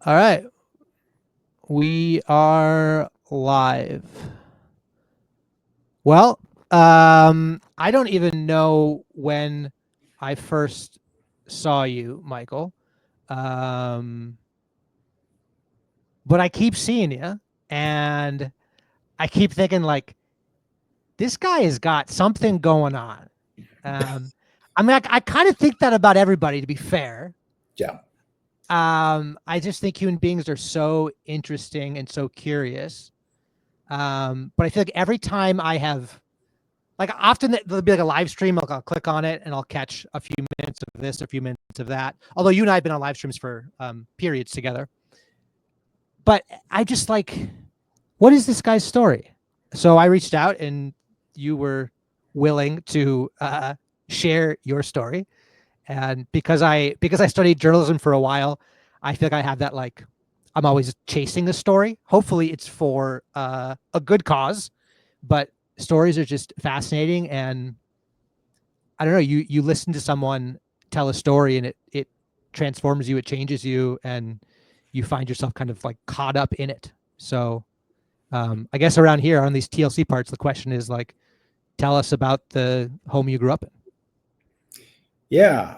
All right. We are live. Well, I don't even know when I first saw you, Michael. Um, but I keep seeing you, and I keep thinking like this guy has got something going on. Um, I mean, I kind of think that about everybody, to be fair. Yeah. I just think human beings are so interesting and so curious. But I feel like every time I have like often there'll be like a live stream, I'll click on it and I'll catch a few minutes of this, a few minutes of that. Although you and I have been on live streams for periods together. But I just like, what is this guy's story? So I reached out and you were willing to share your story. And because I studied journalism for a while, I feel like I have that like I'm always chasing a story. Hopefully it's for a good cause, but stories are just fascinating. And I don't know, you listen to someone tell a story and it transforms you, it changes you, and you find yourself kind of like caught up in it. So I guess around here on these TLC parts, the question is like, tell us about the home you grew up in. Yeah.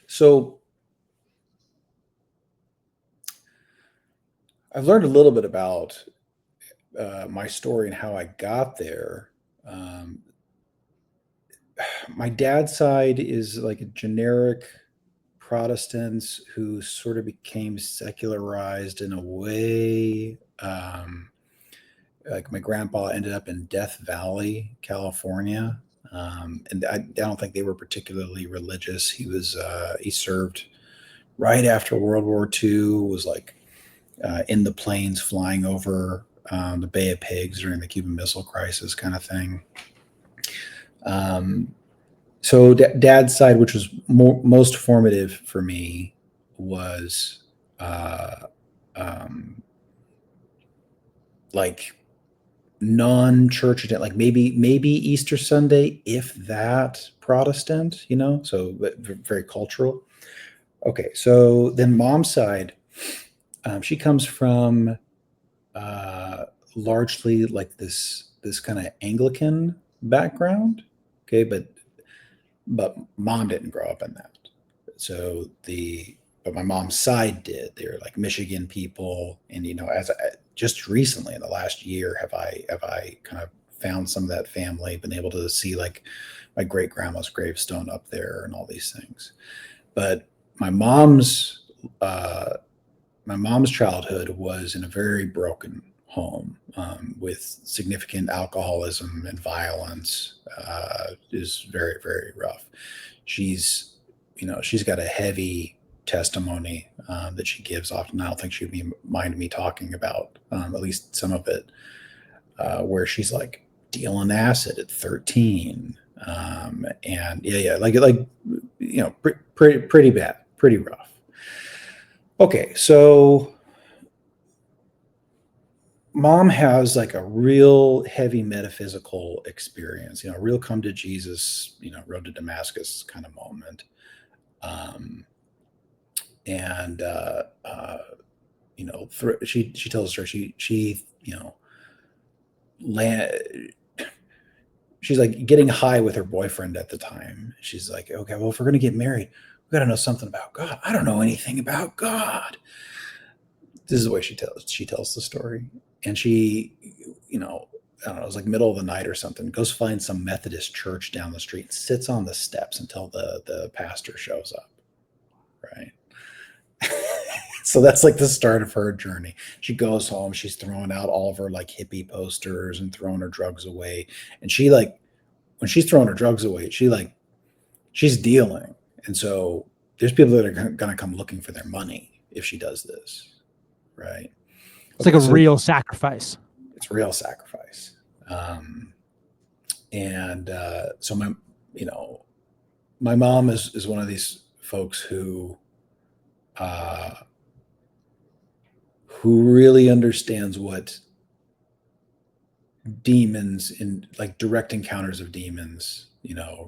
So I've learned a little bit about my story and how I got there. Um, my dad's side is like a generic Protestants who sort of became secularized in a way. Like my grandpa ended up in Death Valley, California. And I don't think they were particularly religious. He served right after World War II, was like in the planes flying over the Bay of Pigs during the Cuban Missile Crisis, kind of thing. Um, so dad's side, which was most formative for me, was uh, um, like non-church, like maybe Easter Sunday, if that, Protestant, so very cultural. Okay, so then mom's side, she comes from uh, largely like this kind of Anglican background. Okay, but mom didn't grow up in that. So the but my mom's side did. They're like Michigan people, and just recently in the last year have I kind of found some of that family, been able to see like my great grandma's gravestone up there and all these things. But my mom's uh, my mom's childhood was in a very broken home with significant alcoholism and violence. Is very, very rough. She's got a heavy testimony that she gives often. I don't think she'd be mind me talking about at least some of it, where she's like dealing acid at 13. And yeah, like pretty bad, pretty rough. Okay, so mom has like a real heavy metaphysical experience, real come to Jesus, road to Damascus kind of moment. Um, and she tells a story. She land, she's like getting high with her boyfriend at the time. She's like, okay, well, if we're gonna get married, we got to know something about God. I don't know anything about God. This is the way she tells the story. And she, I don't know, it was like middle of the night or something, goes find some Methodist church down the street, sits on the steps until the pastor shows up, right? So that's like the start of her journey. She goes home, she's throwing out all of her like hippie posters and throwing her drugs away. And she like when she's throwing her drugs away, she's dealing. And so there's people that are going to come looking for their money if she does this, right? It's like Okay, a so real sacrifice. it's real sacrifice. And so you know, my mom is one of these folks uh, who really understands what demons in like direct encounters of demons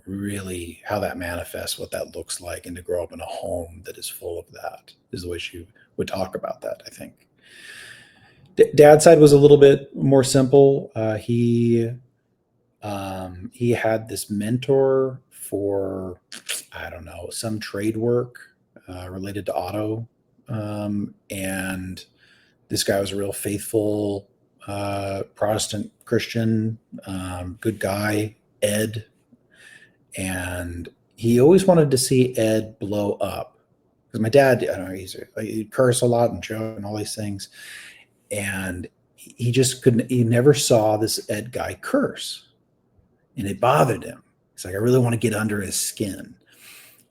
really how that manifests, what that looks like, and to grow up in a home that is full of that is the way she would talk about that, I think. Dad's side was a little bit more simple. He had this mentor for, I don't know, some trade work related to auto. And this guy was a real faithful Protestant Christian, good guy, Ed. And he always wanted to see Ed blow up. Because my dad, I don't know, he'd curse a lot and joke and all these things. And he just couldn't, he never saw this Ed guy curse. And it bothered him. He's like, I really want to get under his skin.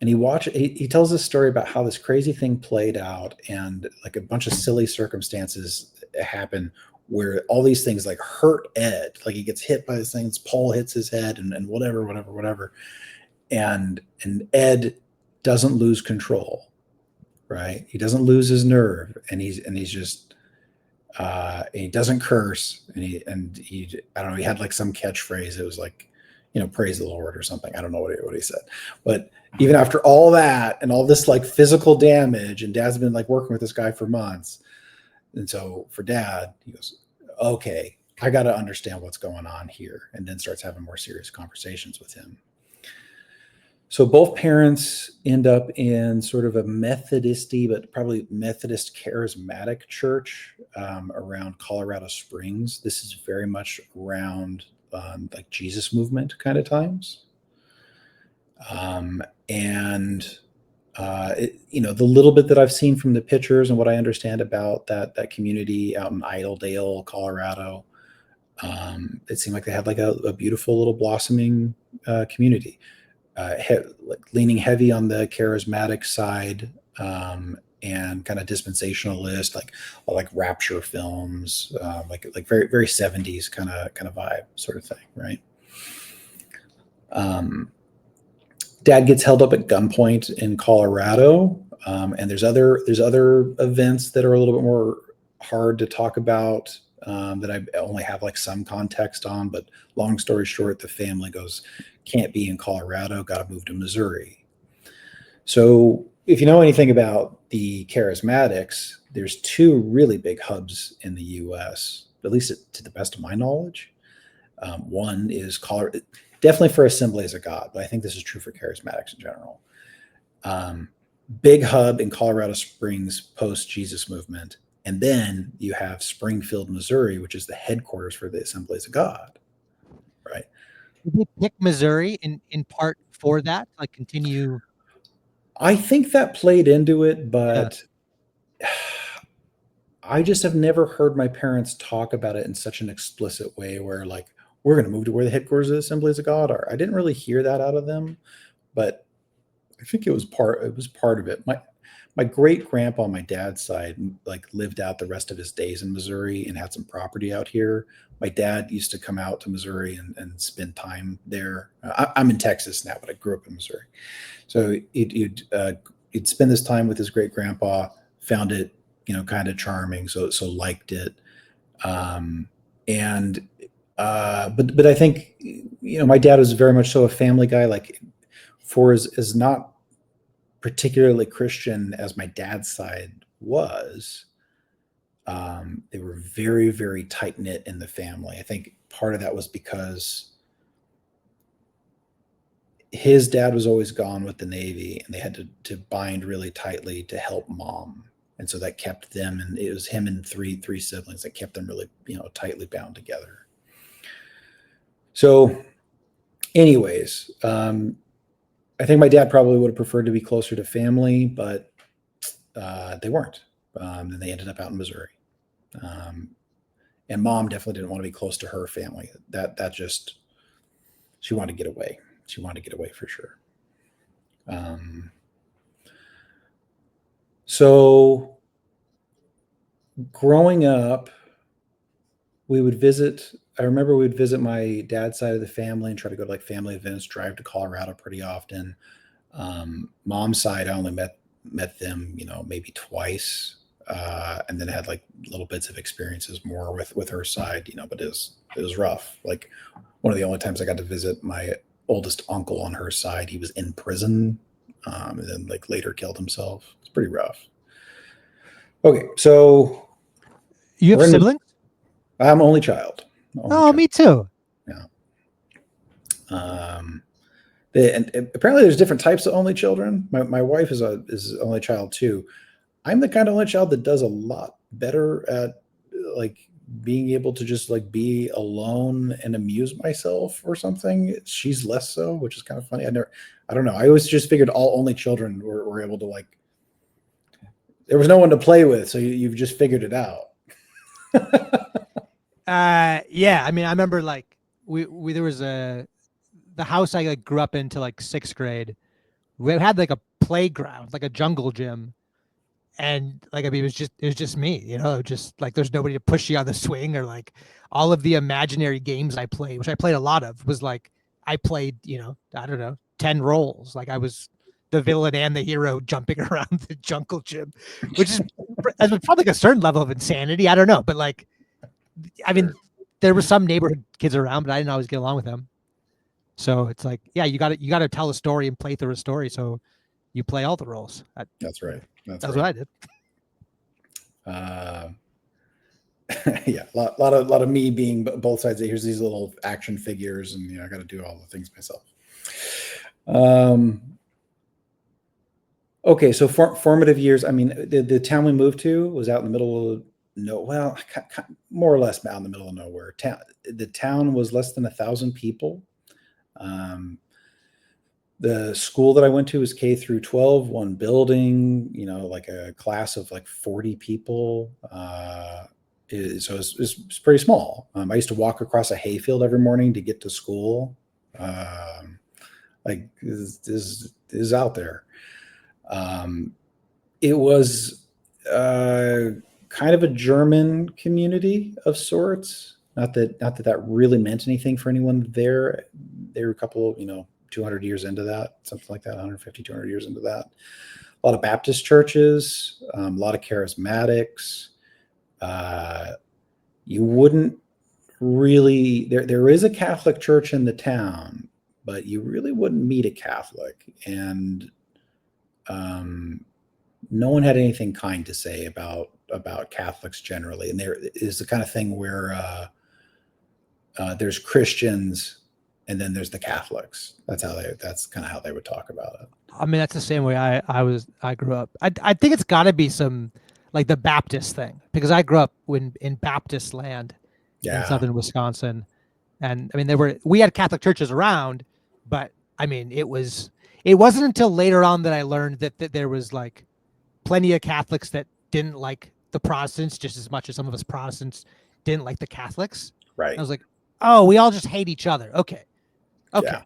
And he tells this story about how this crazy thing played out, and like a bunch of silly circumstances happen where all these things like hurt Ed. Like he gets hit by this thing, this pole hits his head, and whatever. And Ed doesn't lose control, right? He doesn't lose his nerve, and he's just he doesn't curse, and he I don't know, he had like some catchphrase. It was like, praise the Lord or something. I don't know what he said, but even after all that and all this like physical damage, and Dad's been like working with this guy for months, and so for Dad, he goes, okay, I got to understand what's going on here, and then starts having more serious conversations with him. So both parents end up in sort of a Methodisty, but probably Methodist charismatic church around Colorado Springs. This is very much around like Jesus movement kind of times. The little bit that I've seen from the pictures and what I understand about that community out in Iredale, Colorado, it seemed like they had like a beautiful little blossoming community. Leaning heavy on the charismatic side, and kind of dispensationalist, like Rapture films, like very very 70s kind of vibe sort of thing, right? Dad gets held up at gunpoint in Colorado, and there's other events that are a little bit more hard to talk about, that I only have like some context on. But long story short, the family can't be in Colorado, got to move to Missouri. So if you know anything about the charismatics, there's two really big hubs in the U.S., at least to the best of my knowledge. One is Colorado, definitely for Assemblies of God, but I think this is true for charismatics in general. Big hub in Colorado Springs post Jesus movement. And then you have Springfield, Missouri, which is the headquarters for the Assemblies of God, right? Did they pick Missouri in part for that? Like continue? I think that played into it, but I just have never heard my parents talk about it in such an explicit way where like, we're going to move to where the headquarters of the Assemblies of God are. I didn't really hear that out of them, but I think it was part of it. My great grandpa on my dad's side like lived out the rest of his days in Missouri and had some property out here. My dad used to come out to Missouri and spend time there. I'm in Texas now, but I grew up in Missouri. So he'd spend this time with his great grandpa, found it, kind of charming. So liked it. But I think, my dad was very much so a family guy, like for as not particularly Christian as my dad's side was. They were very, very tight knit in the family. I think part of that was because his dad was always gone with the Navy, and they had to bind really tightly to help mom. And so that kept them, and it was him and three siblings that kept them really, tightly bound together. So anyways, I think my dad probably would have preferred to be closer to family, but they weren't. And they ended up out in Missouri. And mom definitely didn't want to be close to her family. That just, she wanted to get away. She wanted to get away for sure. So growing up, I remember we would visit my dad's side of the family and try to go to like family events, drive to Colorado pretty often. Mom's side, I only met them, maybe twice. And then had like little bits of experiences more with her side, but it was rough. Like one of the only times I got to visit my oldest uncle on her side, he was in prison, and then like later killed himself. It's pretty rough. Okay, so You have we're in. siblings? I'm only child. Only Oh, child. me too. Yeah. And apparently there's different types of only children. My wife is only child too. I'm the kind of only child that does a lot better at like being able to just like be alone and amuse myself or something. She's less so, which is kind of funny. I don't know. I always just figured all only children were able to like, there was no one to play with. So you've just figured it out. Yeah. I mean, I remember like we there was the house I like grew up into like sixth grade. We had like a playground, like a jungle gym, and like I mean, it was just me, you know, just like there's nobody to push you on the swing or like all of the imaginary games I played, which I played a lot of, was like I played, you know, I don't know, 10 roles. Like I was the villain and the hero jumping around the jungle gym, which is probably like a certain level of insanity. I don't know, but like I mean, there were some neighborhood kids around, but I didn't always get along with them. So it's like, yeah, you got to tell a story and play through a story. So you play all the roles. That's right. That's That's right. what I did. Uh, yeah, lot of me being both sides. Here's these little action figures, and I got to do all the things myself. Okay, so formative years. I mean, the town we moved to was out in the middle of more or less out in the middle of nowhere. The town was less than 1,000 people. The school that I went to was K through 12, one building. Like a class of like 40 people. So it's pretty small. I used to walk across a hayfield every morning to get to school. Like this is out there. It was kind of a German community of sorts. Not that really meant anything for anyone there. They were a couple, 200 years into that, something like that, 150, 200 years into that. A lot of Baptist churches, a lot of charismatics. You wouldn't really, there is a Catholic church in the town, but you really wouldn't meet a Catholic. And no one had anything kind to say about Catholics generally. And there is the kind of thing where there's Christians and then there's the Catholics. That's kind of how they would talk about it. I mean, that's the same way I grew up. I think it's got to be some like the Baptist thing, because I grew up in Baptist land in Yeah. southern Wisconsin, and I mean we had Catholic churches around, but I mean it wasn't until later on that I learned that there was like plenty of Catholics that didn't like the Protestants just as much as some of us Protestants didn't like the Catholics. Right. I was like, oh, we all just hate each other. Okay. Yeah.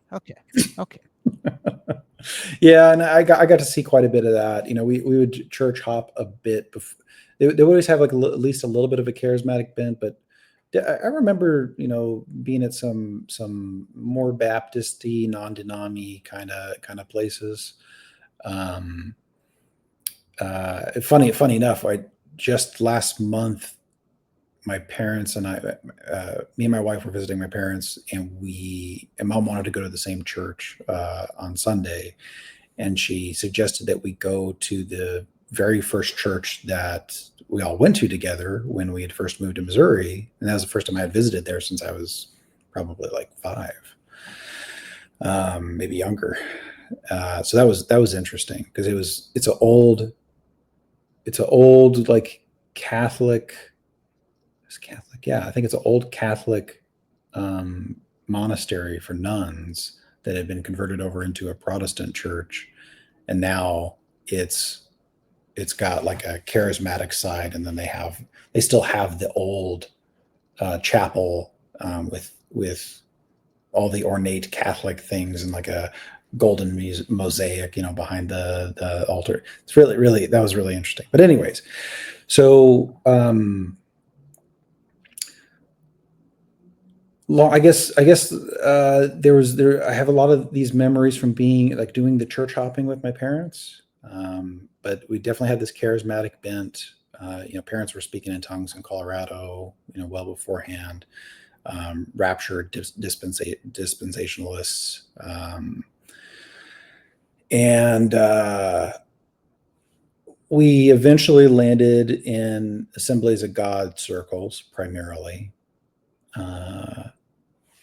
Yeah, and I got to see quite a bit of that. We would church hop a bit before. They would always have like at least a little bit of a charismatic bent, but I remember, being at some more Baptist-y, non-denom-y kind of places. Funny enough, just last month, my parents and me and my wife were visiting my parents, and Mom wanted to go to the same church on Sunday, and she suggested that we go to the very first church that we all went to together when we had first moved to Missouri, and that was the first time I had visited there since I was probably like 5, maybe younger. So that was interesting because it's an old like Catholic. It's Catholic, yeah. I think it's an old Catholic monastery for nuns that had been converted over into a Protestant church, and now it's got like a charismatic side, and then they still have the old chapel with all the ornate Catholic things and like a golden mosaic, behind the altar. It's really that was really interesting. But anyways, so I guess I have a lot of these memories from being like doing the church hopping with my parents. But we definitely had this charismatic bent. Parents were speaking in tongues in Colorado, well beforehand. rapture dispensationalists. And we eventually landed in Assemblies of God circles primarily,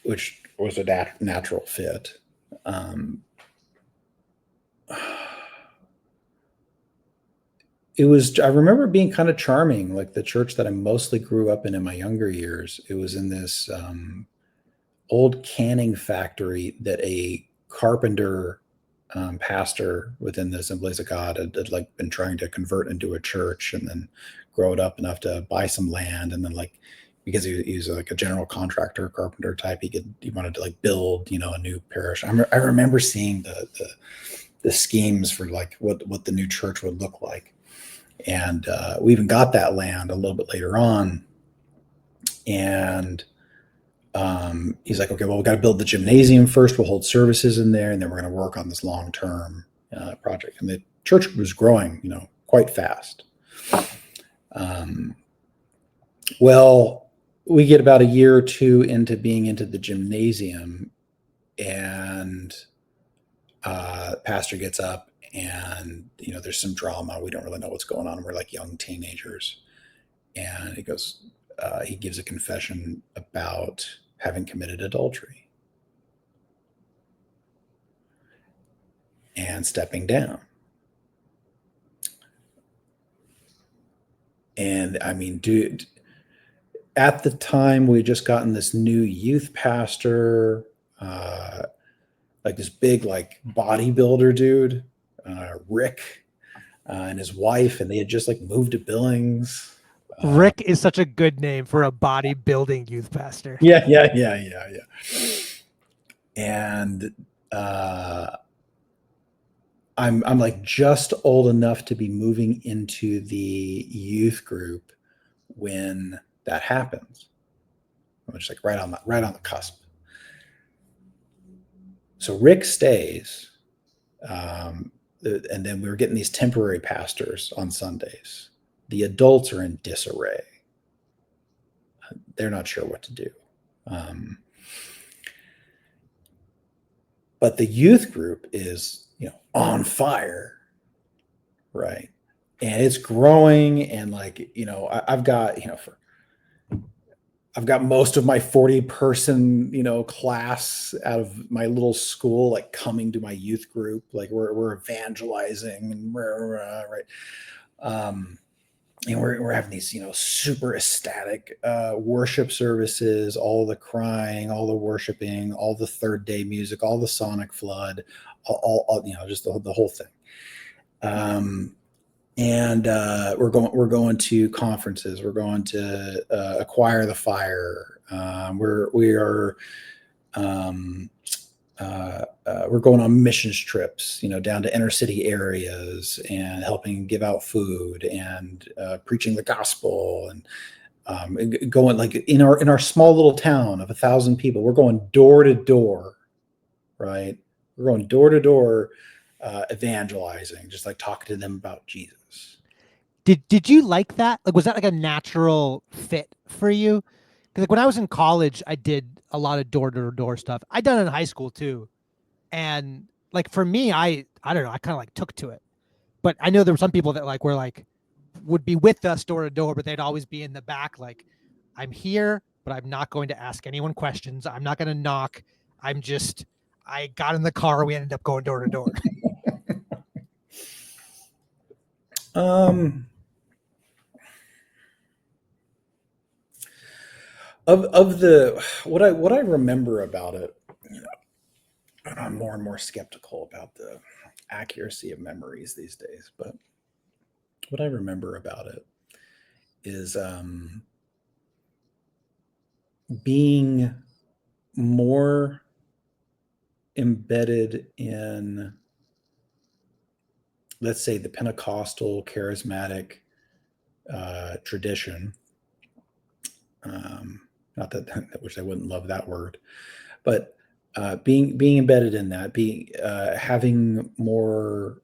which was a natural fit. I remember being kind of charming, like the church that I mostly grew up in my younger years. It was in this old canning factory that a carpenter pastor within the Assemblies of God had like been trying to convert into a church, and then grow it up enough to buy some land, and then like because he was like a general contractor, carpenter type, he wanted to like build a new parish. I remember seeing the schemes for like what the new church would look like, and we even got that land a little bit later on, and he's like, okay, well, we got to build the gymnasium first. We'll hold services in there, and then we're going to work on this long-term project. And the church was growing, quite fast. Well, we get about a year or two into being into the gymnasium, and pastor gets up, and there's some drama. We don't really know what's going on. We're like young teenagers, and he goes, he gives a confession about having committed adultery and stepping down. And I mean, dude, at the time we had just gotten this new youth pastor, like this big like bodybuilder dude, Rick, and his wife, and they had just like moved to Billings. Rick is such a good name for a bodybuilding youth pastor. Yeah. And I'm like just old enough to be moving into the youth group when that happens. I'm just like right on the cusp. So Rick stays, and then we were getting these temporary pastors on Sundays. The adults are in disarray. They're not sure what to do. But the youth group is, on fire, right? And it's growing, and like, I've got most of my 40-person, class out of my little school, like coming to my youth group, like we're evangelizing and right. And we're having these, super ecstatic worship services, all the crying, all the worshiping, all the third day music, all the sonic flood, all just the whole thing. And we're going to conferences. We're going to Acquire the Fire. We're going on missions trips, down to inner city areas and helping give out food and preaching the gospel, and going like in our small little town of 1,000 people. We're going door to door, right? We're going door to door, evangelizing, just like talking to them about Jesus. Did you like that? Like, was that like a natural fit for you? Because like when I was in college, I did a lot of door to door stuff. I done it in high school too, and like for me, I don't know, I kind of like took to it. But I know there were some people that like were like would be with us door to door, but they'd always be in the back, like, I'm here, but I'm not going to ask anyone questions. I'm not going to knock. I got in the car. We ended up going door to door. Of the what I remember about it, I'm more and more skeptical about the accuracy of memories these days. But what I remember about it is being more embedded in, let's say, the Pentecostal charismatic tradition. Not that I wish I wouldn't love that word, but being embedded in that, having more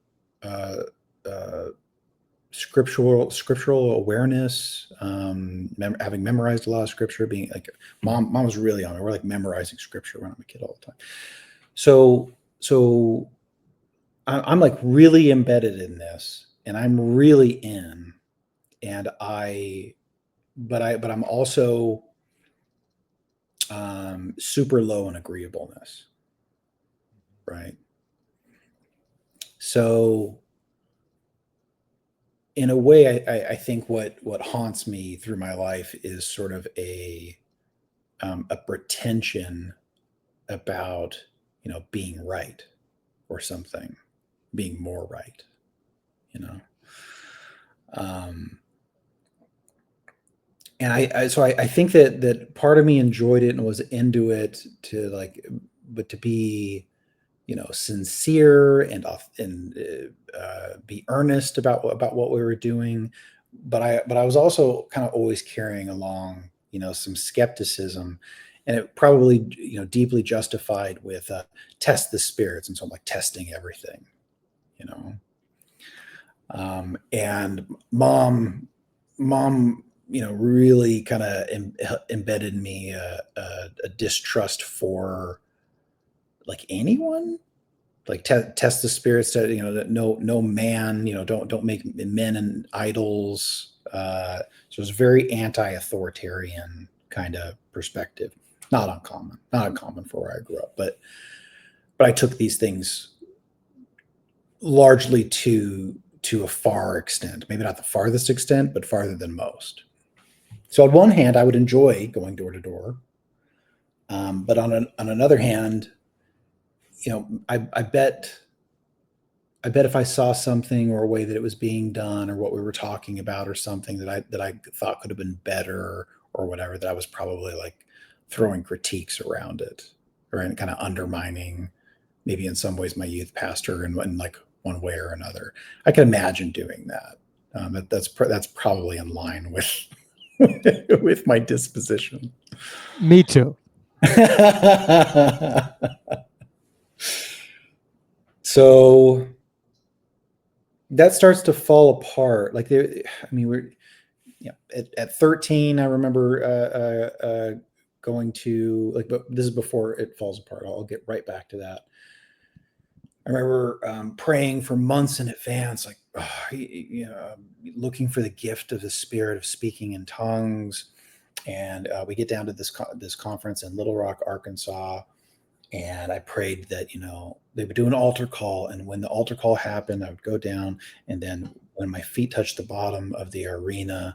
scriptural awareness, having memorized a lot of scripture, being like mom was really on it. We're like memorizing scripture when I'm a kid all the time. So I'm like really embedded in this, and I'm really in, and but I'm also super low in agreeableness, right? So in a way, I think what haunts me through my life is sort of a pretension about, being right or something, being more right, you know. Um, and I think that part of me enjoyed it and was into it to like, but to be, sincere and be earnest about what we were doing. But I was also kind of always carrying along, some skepticism, and it probably, deeply justified with test the spirits, and so I'm like testing everything, you know. And mom, really kind of embedded in me a distrust for like anyone, like test the spirits, that that no man, don't make men and idols. So it's a very anti-authoritarian kind of perspective. Not uncommon for where I grew up, but I took these things largely to a far extent, maybe not the farthest extent, but farther than most. So on one hand, I would enjoy going door to door, but on another hand, I bet if I saw something or a way that it was being done or what we were talking about or something that I thought could have been better or whatever, that I was probably like throwing critiques around it, or kind of undermining maybe in some ways my youth pastor in like one way or another. I can imagine doing that. That's probably in line with with my disposition. Me too. So that starts to fall apart. Like, we're, at 13, I remember going to, like, but this is before it falls apart. I'll get right back to that. I remember praying for months in advance, like, looking for the gift of the Spirit of speaking in tongues. And we get down to this conference in Little Rock, Arkansas, and I prayed that they would do an altar call, and when the altar call happened, I would go down, and then when my feet touched the bottom of the arena,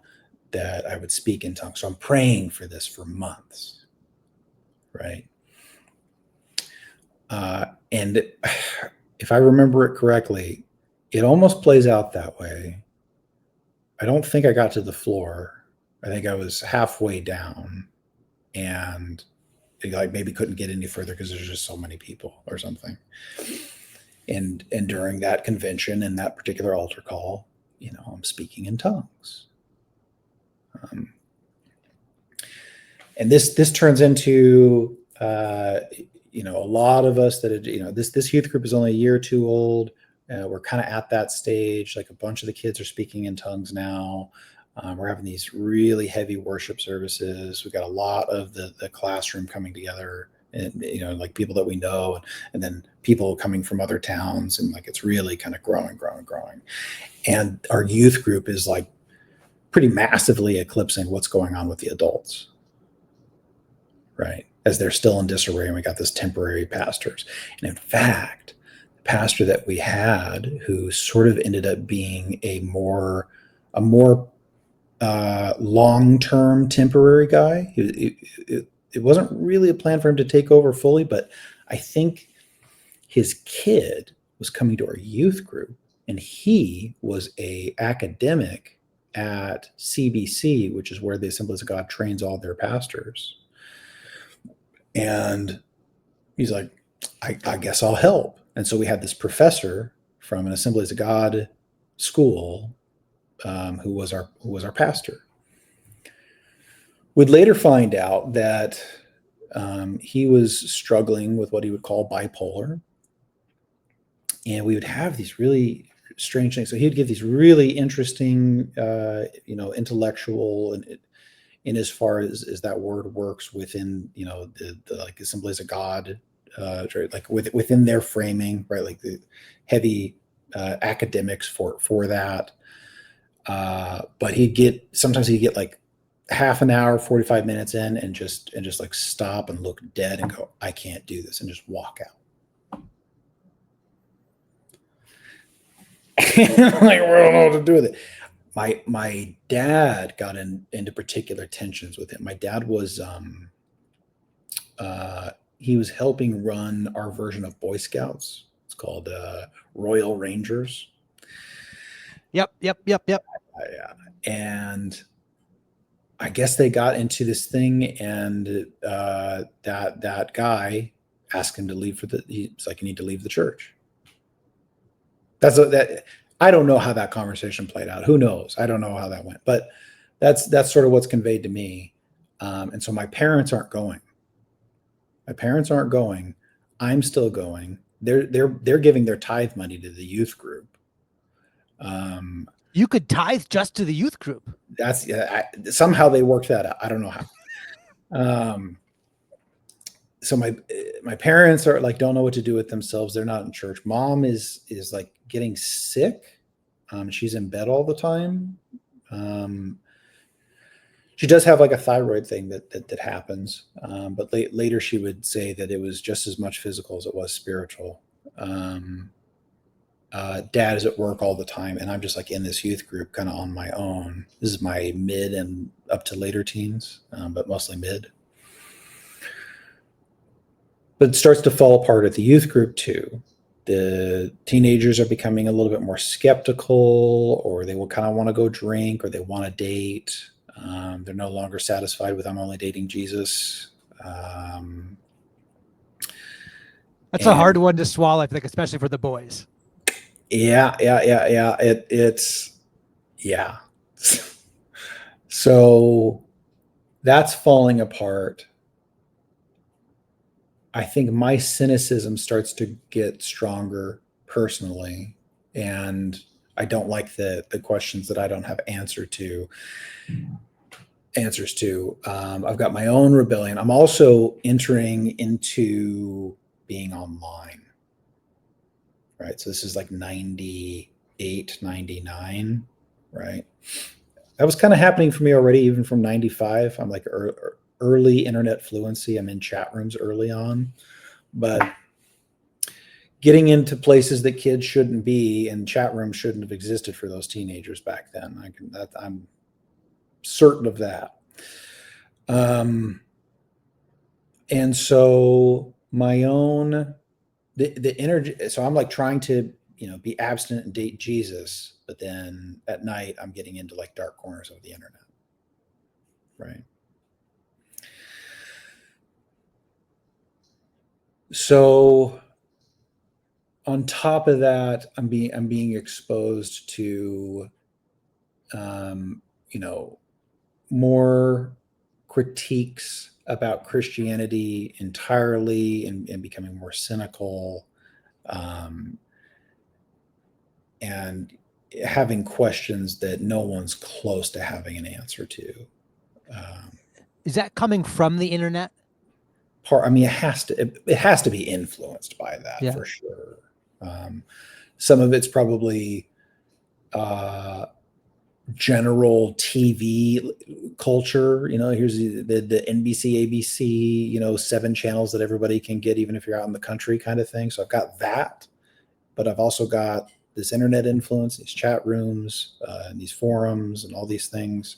that I would speak in tongues. So I'm praying for this for months, right? And if I remember it correctly, it almost plays out that way. I don't think I got to the floor. I think I was halfway down, and like maybe couldn't get any further because there's just so many people or something. And during that convention and that particular altar call, I'm speaking in tongues. And this turns into a lot of us that this youth group is only a year or two old. We're kind of at that stage. Like, a bunch of the kids are speaking in tongues now. We're having these really heavy worship services. We've got a lot of the classroom coming together, and like people that we know, and then people coming from other towns, and like it's really kind of growing. And our youth group is like pretty massively eclipsing what's going on with the adults, right? As they're still in disarray, and we got this temporary pastors. And in fact, the pastor that we had, who sort of ended up being a more long-term temporary guy. It wasn't really a plan for him to take over fully, but I think his kid was coming to our youth group, and he was a academic at CBC, which is where the Assemblies of God trains all their pastors. And he's like, I guess I'll help. And so we had this professor from an Assemblies of God school, who was our pastor. We'd later find out that he was struggling with what he would call bipolar, and we would have these really strange things. So he'd give these really interesting, intellectual and in as far as that word works within, the like Assemblies of God, right? Like within their framing, right? Like the heavy academics for that. But sometimes he'd get like half an hour, 45 minutes in and just like stop and look dead and go, I can't do this, and just walk out. Like, we don't know what to do with it. My dad got into particular tensions with him. My dad was he was helping run our version of Boy Scouts. It's called Royal Rangers. Yep. And I guess they got into this thing, and that guy asked him to leave he's like, you need to leave the church. I don't know how that conversation played out. Who knows? I don't know how that went, but that's sort of what's conveyed to me. And so my parents aren't going. I'm still going. They're giving their tithe money to the youth group. You could tithe just to the youth group. Somehow they worked that out. I don't know how. So my parents are like, don't know what to do with themselves. They're not in church. Mom is like getting sick. She's in bed all the time. She does have like a thyroid thing that happens. But later she would say that it was just as much physical as it was spiritual. Dad is at work all the time, and I'm just like in this youth group kind of on my own. This is my mid and up to later teens, but mostly mid. But it starts to fall apart at the youth group too. The teenagers are becoming a little bit more skeptical, or they will kind of want to go drink, or they want to date. They're no longer satisfied with, I'm only dating Jesus. That's a hard one to swallow, I think, especially for the boys. Yeah. So that's falling apart. I think my cynicism starts to get stronger personally, and I don't like the questions that I don't have answers to. I've got my own rebellion. I'm also entering into being online. Right. So this is like 98, 99, right? That was kind of happening for me already, even from 95. I'm like early internet fluency. I'm in chat rooms early on, but getting into places that kids shouldn't be, and chat rooms shouldn't have existed for those teenagers back then. I'm certain of that. And so my own, the energy, so I'm like trying to, be abstinent and date Jesus, but then at night I'm getting into like dark corners of the internet. Right. So on top of that, I'm being exposed to, more critiques about Christianity entirely, and becoming more cynical, and having questions that no one's close to having an answer to. Is that coming from the internet? It has to be influenced by that, for sure. Some of it's probably general TV culture. Here's the NBC, ABC, 7 channels that everybody can get, even if you're out in the country, kind of thing. So I've got that, but I've also got this internet influence, these chat rooms, and these forums, and all these things.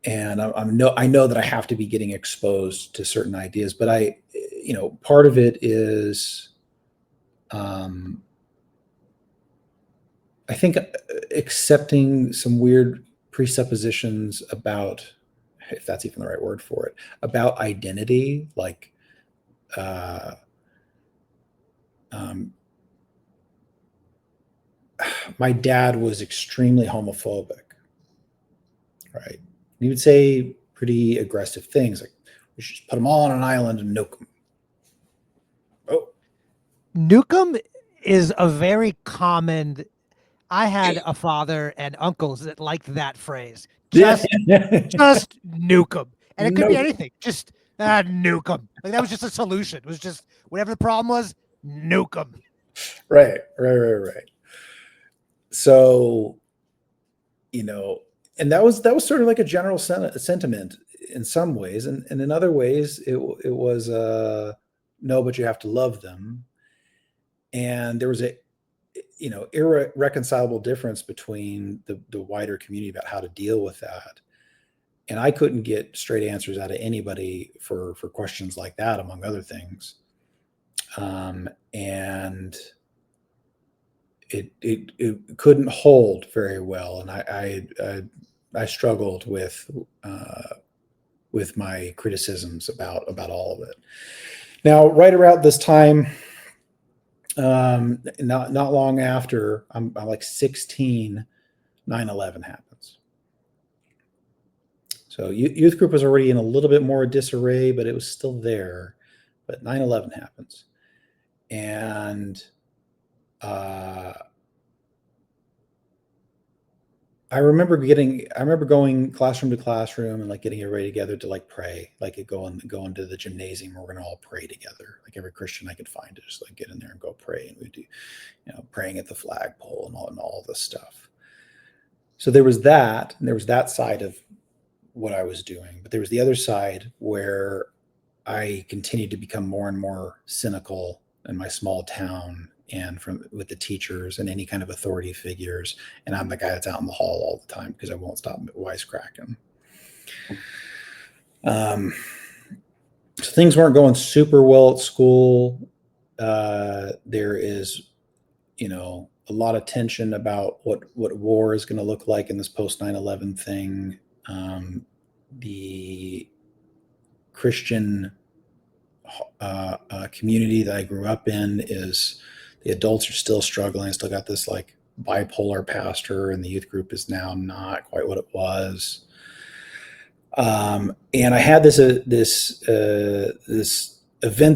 And I know that I have to be getting exposed to certain ideas, but part of it is, I think, accepting some weird presuppositions about, if that's even the right word for it, about identity. Like, my dad was extremely homophobic, right? He would say pretty aggressive things like, we should just put them all on an island and nuke them. Oh. Nuke them is a very common I had a father and uncles that liked that phrase. Yeah. Just nuke them. And it could be No. anything. Just nuke them. Like that was just a solution. It was just whatever the problem was, nuke them. Right. Right. So, you know, and that was sort of like a general sentiment in some ways, and in other ways, it was no, but you have to love them, and there was a irreconcilable difference between the wider community about how to deal with that, and I couldn't get straight answers out of anybody for questions like that, among other things, and it couldn't hold very well, and I struggled with my criticisms about all of it. Now, right around this time, not long after, I'm like 16, 9/11 happens. So youth group was already in a little bit more disarray, but it was still there. But 9/11 happens, and I remember going classroom to classroom and like getting everybody together to like pray, like go into the gymnasium where we're gonna all pray together. Like every Christian I could find to just like get in there and go pray. And we do, praying at the flagpole and all this stuff. So there was that, and there was that side of what I was doing, but there was the other side where I continued to become more and more cynical in my small town and with the teachers and any kind of authority figures. And I'm the guy that's out in the hall all the time because I won't stop wisecracking. So things weren't going super well at school. There is, a lot of tension about what war is going to look like in this post 9/11 thing. The Christian community that I grew up in is the adults are still struggling. I still got this like bipolar pastor, and the youth group is now not quite what it was. And I had this event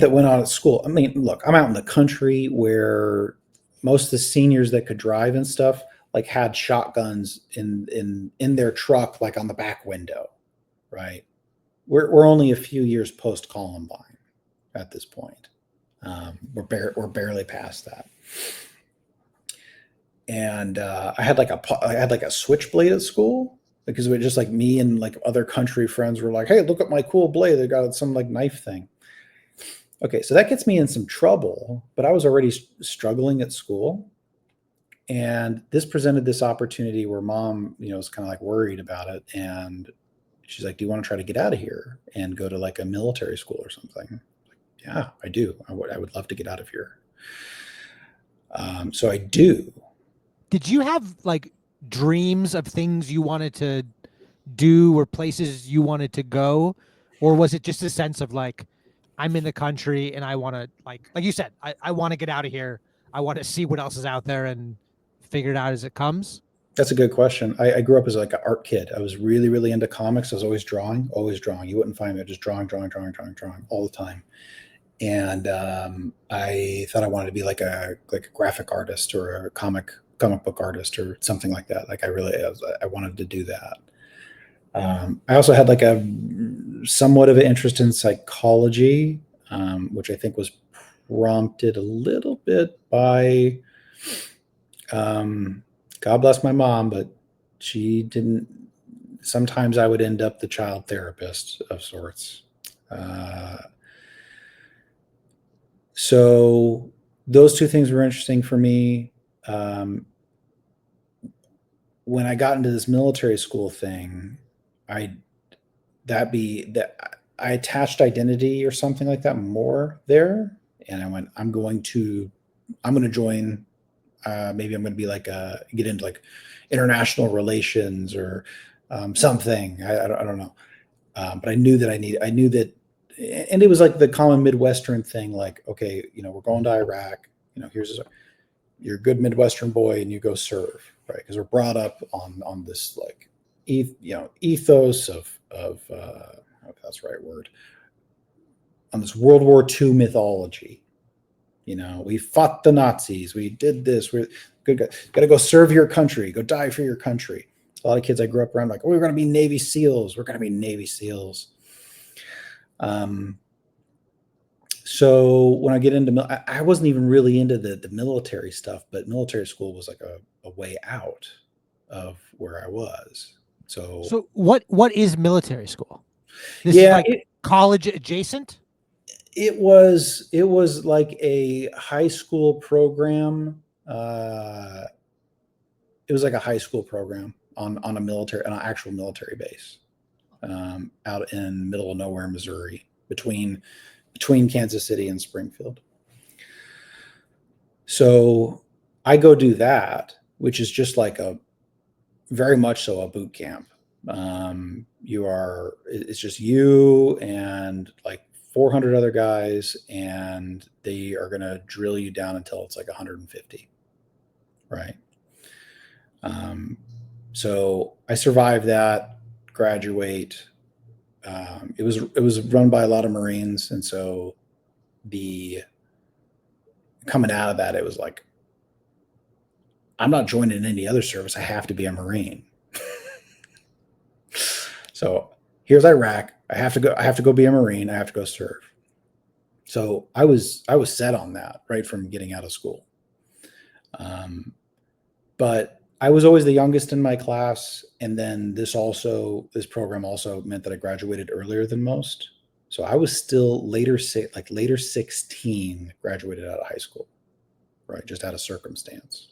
that went on at school. I mean, look, I'm out in the country where most of the seniors that could drive and stuff like had shotguns in their truck, like on the back window, right? We're only a few years post Columbine at this point. We're barely past that. And I had like a switchblade at school because it was just like me and like other country friends were like, "Hey, look at my cool blade! They got some like knife thing." Okay, so that gets me in some trouble, but I was already struggling at school, and this presented this opportunity where mom, was kind of like worried about it, and she's like, "Do you want to try to get out of here and go to like a military school or something?" Like, yeah, I do. I would love to get out of here. So I do. Did you have like dreams of things you wanted to do or places you wanted to go? Or was it just a sense of like, I'm in the country and I want to like you said, I want to get out of here. I want to see what else is out there and figure it out as it comes? That's a good question. I grew up as like an art kid. I was really, really into comics. I was always drawing, always drawing. You wouldn't find me just drawing all the time. And I thought I wanted to be like a graphic artist or a comic book artist or something like that. Like I wanted to do that. I also had like a somewhat of an interest in psychology, which I think was prompted a little bit by God bless my mom, but she didn't. Sometimes I would end up the child therapist of sorts. So those two things were interesting for me. When I got into this military school thing, I attached identity or something like that more there, and I went, I'm going to join. Maybe I'm going to be like get into like international relations or something. I don't know, but I knew that and it was like the common Midwestern thing. Like, okay, we're going to Iraq. You're a good Midwestern boy, and you go serve, right? Because we're brought up on this like ethos of if that's the right word, on this World War II mythology. You know, we fought the Nazis. We did this. We're good. Got to go serve your country. Go die for your country. A lot of kids I grew up around like, oh, we're going to be Navy SEALs. We're going to be Navy SEAls. So when I get into, I wasn't even really into the military stuff, but military school was like a way out of where I was. So what is military school? This is Yeah, like college adjacent? it was like a high school program. It was like a high school program on an actual military base, out in middle of nowhere, Missouri, between Kansas City and Springfield. So I go do that, which is just like a very much so a boot camp. It's just you and like 400 other guys, and they are going to drill you down until it's like 150. Right. So I survived that, graduate. It was run by a lot of Marines. And so coming out of that, it was like, I'm not joining any other service. I have to be a Marine. So here's Iraq. I have to go be a Marine. I have to go serve. So I was set on that right from getting out of school. But I was always the youngest in my class. And then this program also meant that I graduated earlier than most. So I was still later 16, graduated out of high school, right? Just out of circumstance.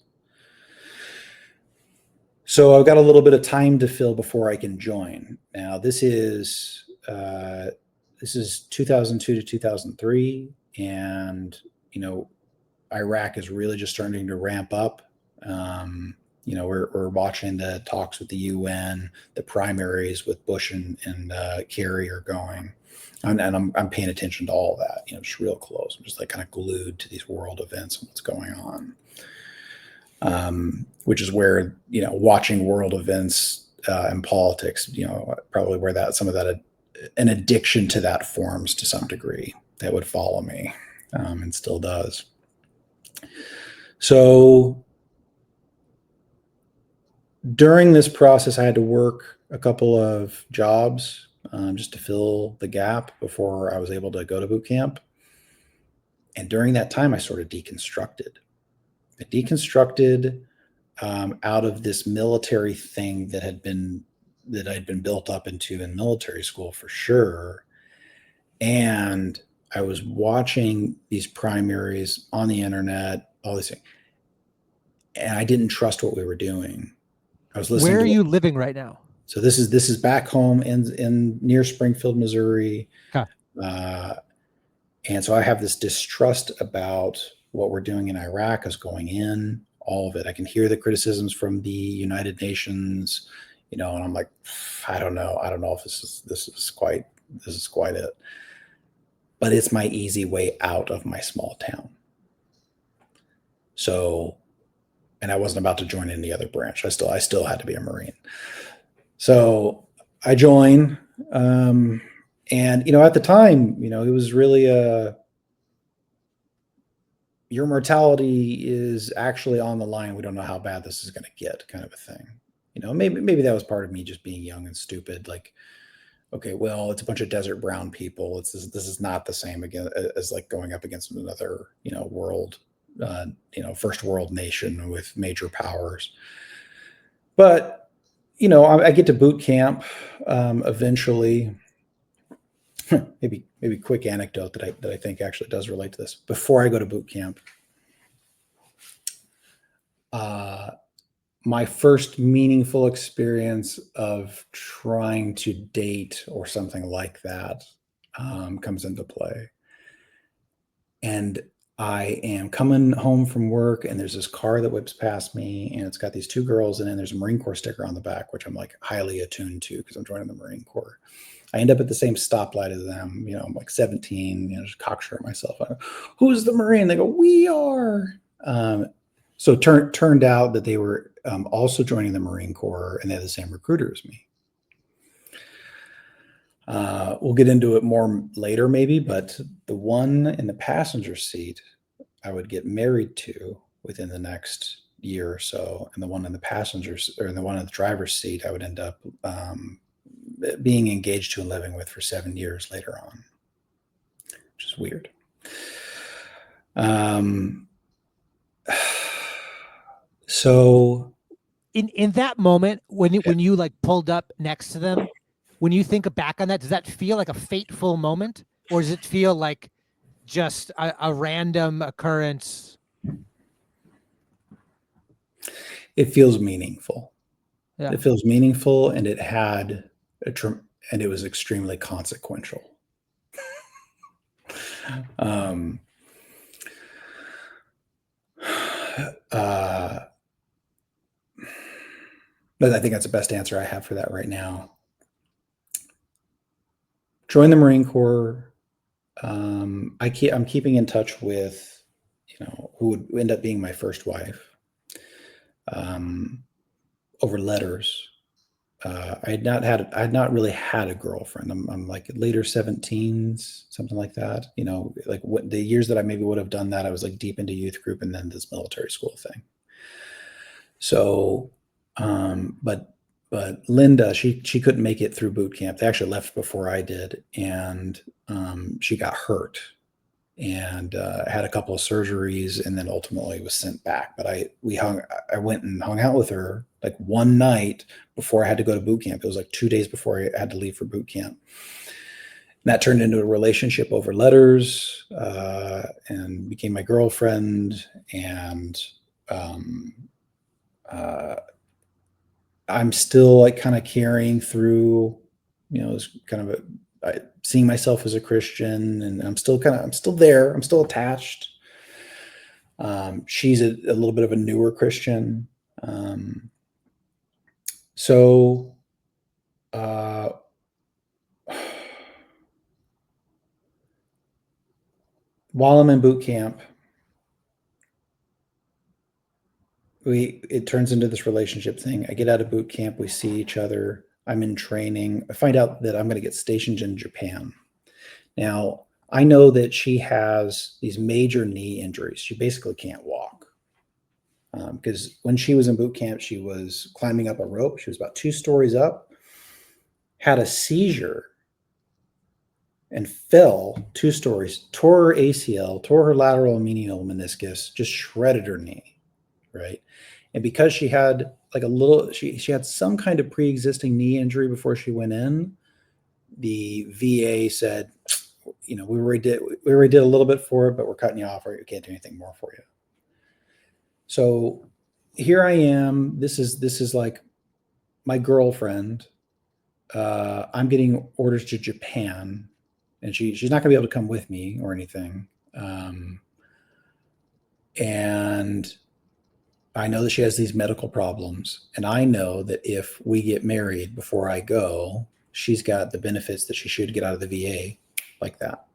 So I've got a little bit of time to fill before I can join. Now this is 2002 to 2003. And, Iraq is really just starting to ramp up. We're watching the talks with the UN, the primaries with Bush and Kerry are going, and I'm paying attention to all of that, just real close. I'm just like kind of glued to these world events and what's going on, which is where, watching world events and politics, probably where some of that, an addiction to that forms to some degree that would follow me, and still does. So during this process, I had to work a couple of jobs just to fill the gap before I was able to go to boot camp. And during that time, I sort of deconstructed. I deconstructed out of this military thing that I'd been built up into in military school for sure. And I was watching these primaries on the internet, all these things, and I didn't trust what we were doing. I was listening. Where are you living right now? So this is back home in near Springfield, Missouri. Okay. And so I have this distrust about what we're doing in Iraq is going in, all of it. I can hear the criticisms from the United Nations, and I'm like, I don't know if this is quite it. But it's my easy way out of my small town. So, and I wasn't about to join any other branch. I still had to be a Marine. So I join, and at the time, it was really your mortality is actually on the line. We don't know how bad this is going to get, kind of a thing. Maybe that was part of me just being young and stupid. Like, okay, well, it's a bunch of desert brown people. This is not the same again as like going up against another, world, first world nation with major powers. But, I get to boot camp eventually. Maybe quick anecdote that I think actually does relate to this. Before I go to boot camp, my first meaningful experience of trying to date or something like that comes into play. And I am coming home from work, and there's this car that whips past me, and it's got these two girls in it, and there's a Marine Corps sticker on the back, which I'm like highly attuned to because I'm joining the Marine Corps. I end up at the same stoplight as them. I'm like 17, just cocksure myself. Who's the Marine? They go, we are. So turned out that they were also joining the Marine Corps, and they had the same recruiter as me. We'll get into it more later, maybe, but the one in the passenger seat I would get married to within the next year or so, and the one in the passengers or the one in the driver's seat, I would end up being engaged to and living with for 7 years later on, which is weird. So in that moment, when you like pulled up next to them, when you think back on that, does that feel like a fateful moment, or does it feel like just a random occurrence? it feels meaningful. Yeah. It feels meaningful, and it had and it was extremely consequential. Um, but I think that's the best answer I have for that right now. Join the Marine Corps. I'm keeping in touch with, who would end up being my first wife, over letters. I had not really had a girlfriend. I'm like later 17s, something like that. Like what the years that I maybe would have done that, I was like deep into youth group and then this military school thing. So, but Linda, she couldn't make it through boot camp. They actually left before I did, and she got hurt and had a couple of surgeries, and then ultimately was sent back. But I went and hung out with her like one night before I had to go to boot camp. It was like 2 days before I had to leave for boot camp. And that turned into a relationship over letters, and became my girlfriend. And I'm still like kind of carrying through, this kind of seeing myself as a Christian, and I'm still there. I'm still attached. She's a little bit of a newer Christian. So while I'm in boot camp, it turns into this relationship thing. I get out of boot camp, we see each other. I'm in training. I find out that I'm going to get stationed in Japan. Now, I know that she has these major knee injuries. She basically can't walk. Because when she was in boot camp, she was climbing up a rope. She was about 2 stories up, had a seizure, and fell 2 stories, tore her ACL, tore her lateral and medial meniscus, just shredded her knee, right? And because she had like she had some kind of pre-existing knee injury before she went in, the VA said, we already did a little bit for it, but we're cutting you off, or we can't do anything more for you. So here I am. This is like my girlfriend. I'm getting orders to Japan, and she's not going to be able to come with me or anything. And I know that she has these medical problems, and I know that if we get married before I go, she's got the benefits that she should get out of the VA, like that.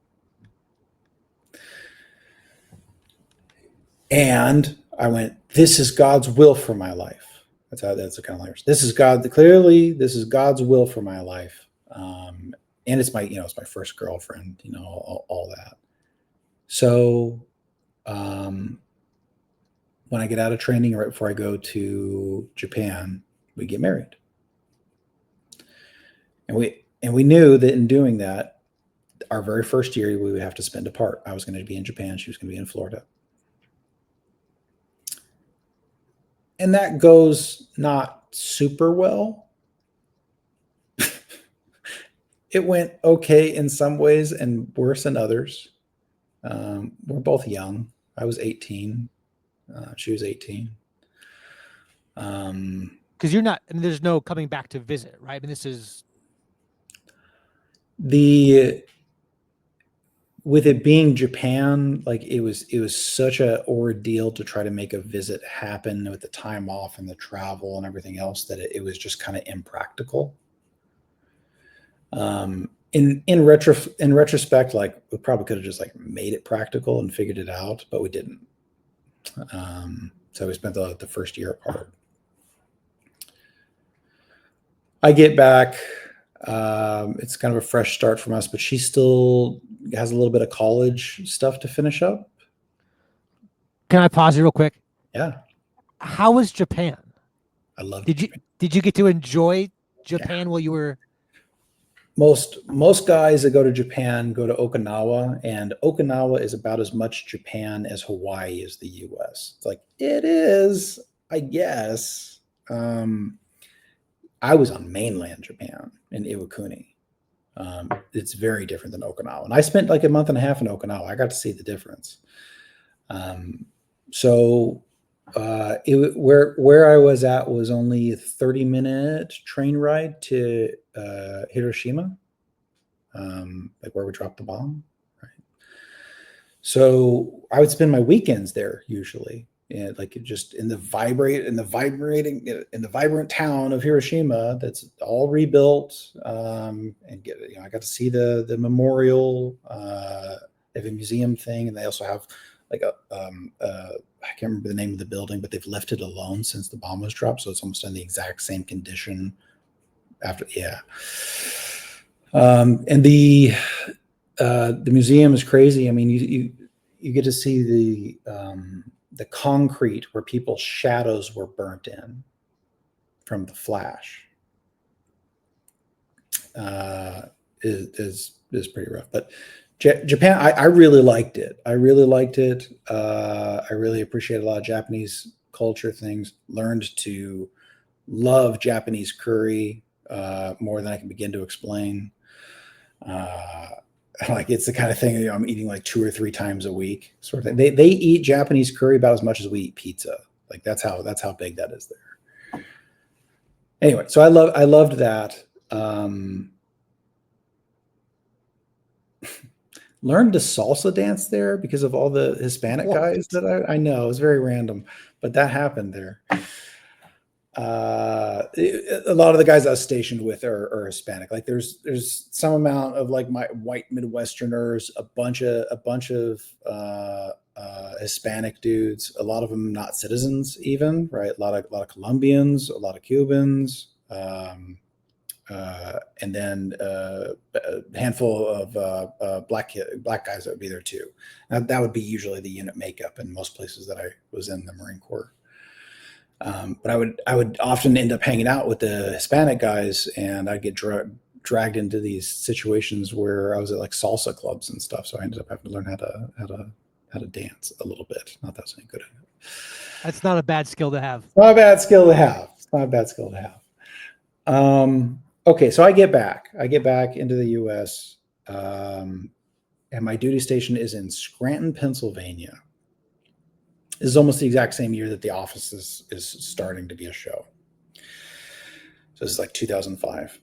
And I went, this is God's will for my life. That's the kind of language. This is God's will for my life. And it's my first girlfriend, all that. So, when I get out of training, right before I go to Japan, we get married. And we knew that in doing that, our very first year we would have to spend apart. I was going to be in Japan. She was going to be in Florida. And that goes not super well. It went okay in some ways and worse in others. We're both young. I was 18. She was 18. Because you're not, and there's no coming back to visit, right? I mean, this is with it being Japan, like it was such a ordeal to try to make a visit happen with the time off and the travel and everything else that it was just kind of impractical. In retrospect, like we probably could have just like made it practical and figured it out, but we didn't. So we spent the first year apart. I get back. It's kind of a fresh start from us, but she still has a little bit of college stuff to finish up. Can I pause you real quick? Yeah, How was Japan? I loved Did you Japan. did you get to enjoy Yeah. Japan while you were? Most guys that go to Japan go to Okinawa, and Okinawa is about as much Japan as Hawaii is the U.S. It's like it is, I guess. Um, I was on mainland Japan in Iwakuni. It's very different than Okinawa, and I spent like a month and a half in Okinawa. I got to see the difference. Um, so where I was at was only a 30-minute train ride to Hiroshima, like where we dropped the bomb. Right. So I would spend my weekends there usually, and like just in the vibrant town of Hiroshima that's all rebuilt, and I got to see the memorial. They have a museum thing, and they also have like I can't remember the name of the building, but they've left it alone since the bomb was dropped, so it's almost in the exact same condition after. Yeah. And the museum is crazy. I mean, you get to see the concrete where people's shadows were burnt in from the flash. Is pretty rough, but Japan, I really liked it. I really liked it. I really appreciate a lot of Japanese culture things. Learned to love Japanese curry more than I can begin to explain. Uh, like it's the kind of thing I'm eating like 2 or 3 times a week, sort of thing. They eat Japanese curry about as much as we eat pizza. Like that's how big that is there. Anyway, so I loved that. Learned to salsa dance there because of all the Hispanic What? guys that I know. It was very random, but that happened there. A lot of the guys I was stationed with are Hispanic. Like there's some amount of like my white Midwesterners, a bunch of Hispanic dudes. A lot of them not citizens even, right? A lot of Colombians, a lot of Cubans, and then a handful of black guys that would be there too. Now, that would be usually the unit makeup in most places that I was in the Marine Corps. But I would often end up hanging out with the Hispanic guys, and I'd get dragged into these situations where I was at like salsa clubs and stuff. So I ended up having to learn how to dance a little bit. Not that I was any good at it. That's not a bad skill to have. Not a bad skill to have. It's not a bad skill to have. Okay, so I get back. I get back into the U.S. And my duty station is in Scranton, Pennsylvania. This is almost the exact same year that The Office is starting to be a show. So this is like 2005.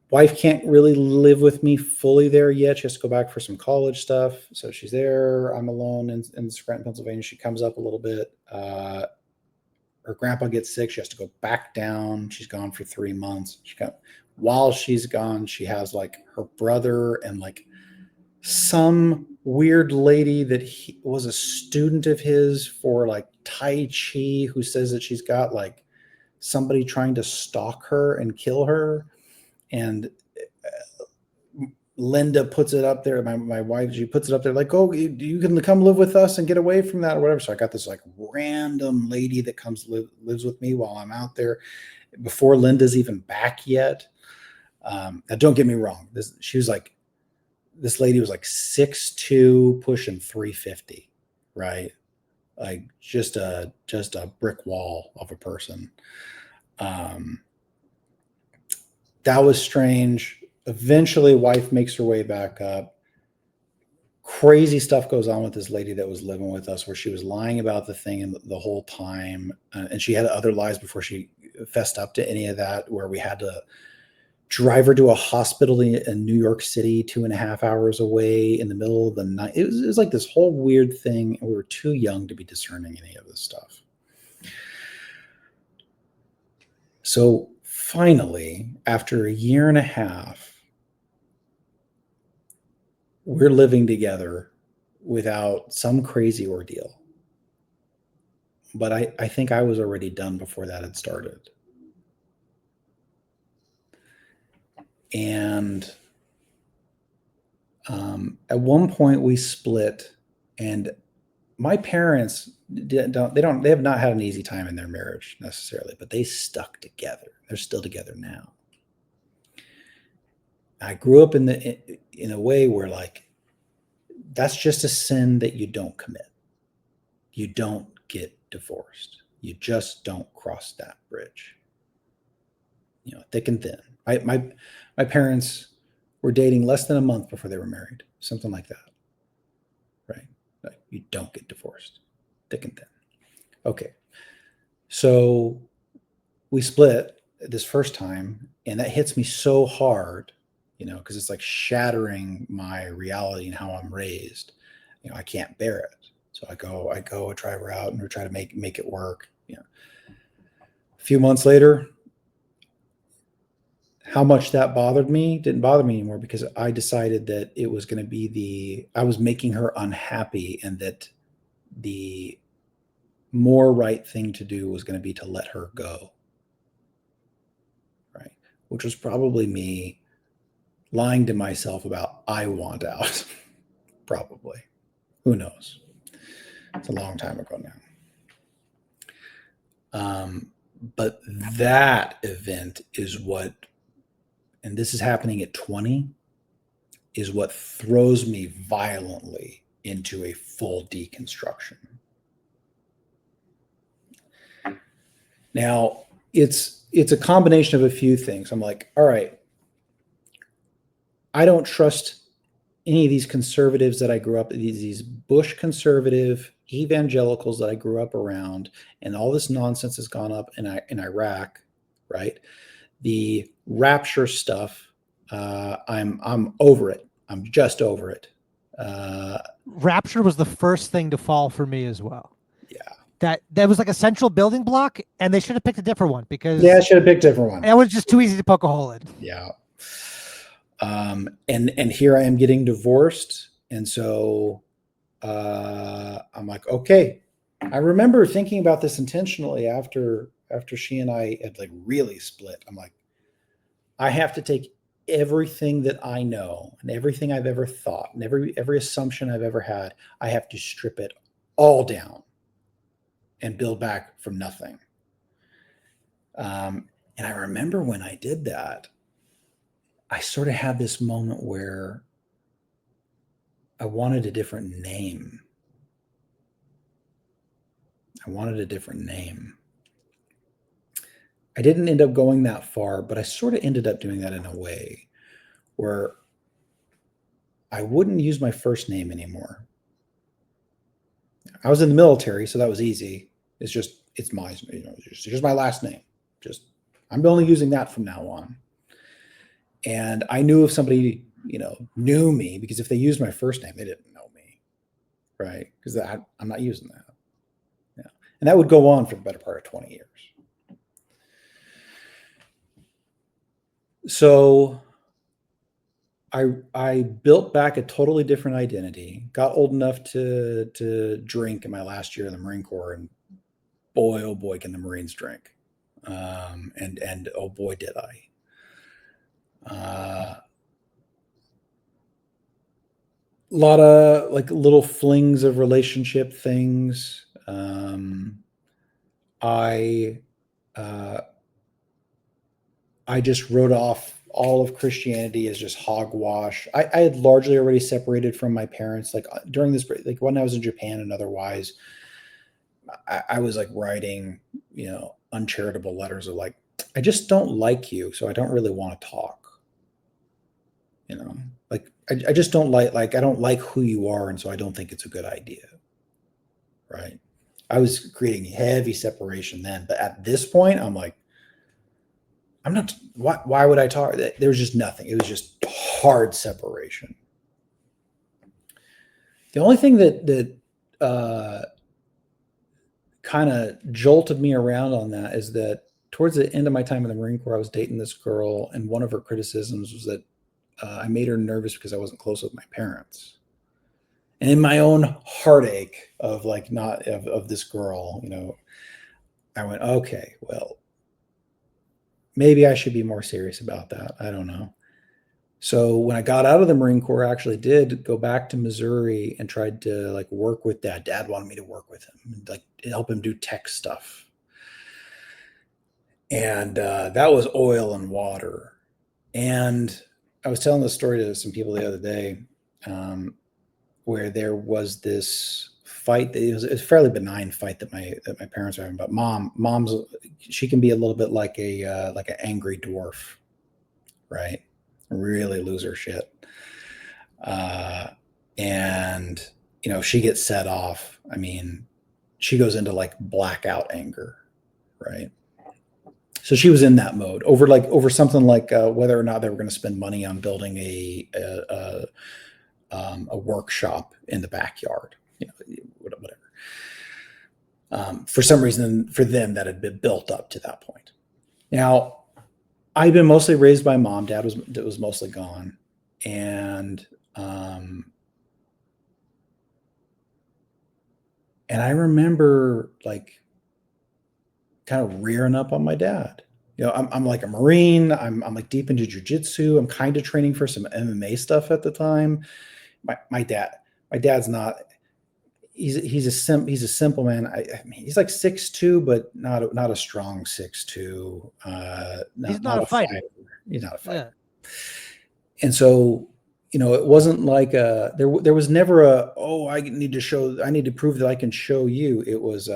Wife can't really live with me fully there yet. She has to go back for some college stuff. So she's there. I'm alone in Scranton, Pennsylvania. She comes up a little bit. Her grandpa gets sick. She has to go back down. She's gone for 3 months. While she's gone, she has like her brother and like some weird lady that was a student of his for like Tai Chi who says that she's got like somebody trying to stalk her and kill her. And Linda puts it up there. My wife, she puts it up there like, oh, you can come live with us and get away from that or whatever. So I got this like random lady that comes lives with me while I'm out there before Linda's even back yet. Now don't get me wrong. This lady was like 6'2", pushing 350, right? Like just a brick wall of a person. That was strange. Eventually, wife makes her way back up. Crazy stuff goes on with this lady that was living with us, where she was lying about the thing the whole time, and she had other lies before she fessed up to any of that. Where we had to drive her to a hospital in New York City, 2.5 hours away in the middle of the night. It was like this whole weird thing, and we were too young to be discerning any of this stuff. So finally, after a year and a half, we're living together without some crazy ordeal. But I think I was already done before that had started. And at one point we split, and my parents they have not had an easy time in their marriage necessarily, but they stuck together. They're still together now. I grew up in a way where like that's just a sin that you don't commit. You don't get divorced. You just don't cross that bridge. Thick and thin. My parents were dating less than a month before they were married, something like that. Right? Like, you don't get divorced. Thick and thin. Okay. So we split this first time, and that hits me so hard, because it's like shattering my reality and how I'm raised. I can't bear it. So I drive her out and we try to make it work. A few months later, how much that bothered me didn't bother me anymore, because I decided that it was going to be I was making her unhappy, and that the more right thing to do was going to be to let her go. Right. Which was probably me lying to myself about I want out. Probably. Who knows? It's a long time ago now. But that event is what, and this is happening at 20, is what throws me violently into a full deconstruction. Now, it's a combination of a few things. I'm like, all right, I don't trust any of these conservatives that I grew up, these Bush conservative evangelicals that I grew up around, and all this nonsense has gone up in Iraq, right? The rapture stuff, I'm over it. I'm just over it. Rapture was the first thing to fall for me as well. Yeah. That was like a central building block, and they should have picked a different one, because I should have picked a different one. That was just too easy to poke a hole in. Yeah. And here I am getting divorced. And so I'm like, okay. I remember thinking about this intentionally after she and I had like really split. I'm like, I have to take everything that I know and everything I've ever thought and every assumption I've ever had. I have to strip it all down and build back from nothing. And I remember when I did that, I sort of had this moment where I wanted a different name. I didn't end up going that far, but I sort of ended up doing that in a way where I wouldn't use my first name anymore. I was in the military, so that was easy. It's my, it's just my last name. I'm only using that from now on. And I knew if somebody, knew me, because if they used my first name, they didn't know me, right? Because I'm not using that. Yeah. And that would go on for the better part of 20 years. So I built back a totally different identity, got old enough to drink in my last year in the Marine Corps, and boy, oh boy, can the Marines drink. And oh boy, did I. A lot of like little flings of relationship things. I just wrote off all of Christianity as just hogwash. I had largely already separated from my parents, like during this, like when I was in Japan and otherwise, I was like writing, uncharitable letters of like, I just don't like you, so I don't really want to talk. Like I just don't like I don't like who you are, and so I don't think it's a good idea. Right? I was creating heavy separation then, but at this point, I'm like, I'm not. Why would I talk? There was just nothing. It was just hard separation. The only thing that kind of jolted me around on that is that towards the end of my time in the Marine Corps, I was dating this girl, and one of her criticisms was that I made her nervous because I wasn't close with my parents. And in my own heartache of like not of this girl, I went, okay, well, maybe I should be more serious about that. I don't know. So when I got out of the Marine Corps, I actually did go back to Missouri and tried to like work with Dad. Dad wanted me to work with him, like help him do tech stuff. And that was oil and water. And I was telling this story to some people the other day, where there was this fight. It was a fairly benign fight that my parents were having. But mom's she can be a little bit like an angry dwarf, right? Really lose her shit. And she gets set off. I mean, she goes into like blackout anger, right? So she was in that mode over something like whether or not they were going to spend money on building a workshop in the backyard, whatever. For some reason, for them, that had been built up to that point. Now, I'd been mostly raised by mom. Dad was mostly gone, and I remember like kind of rearing up on my dad. I'm like a Marine. I'm like deep into jujitsu. I'm kind of training for some MMA stuff at the time. My dad's not. He's a simple man. I mean, he's like 6'2", but not a strong 6'2". He's not a fighter. He's not a fighter. Yeah. And so, it wasn't like there was never I need to prove that I can show you. It was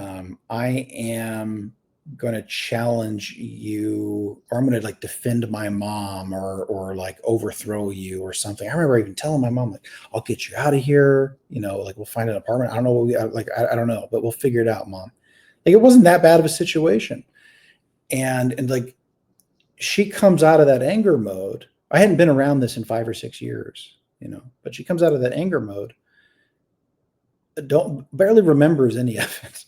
I am going to challenge you, or I'm going to like defend my mom or like overthrow you or something. I remember even telling my mom, like, I'll get you out of here. Like we'll find an apartment. I don't know. I don't know, but we'll figure it out, Mom. Like it wasn't that bad of a situation. And like, she comes out of that anger mode. I hadn't been around this in 5 or 6 years, but she comes out of that anger mode. Barely remembers any of it.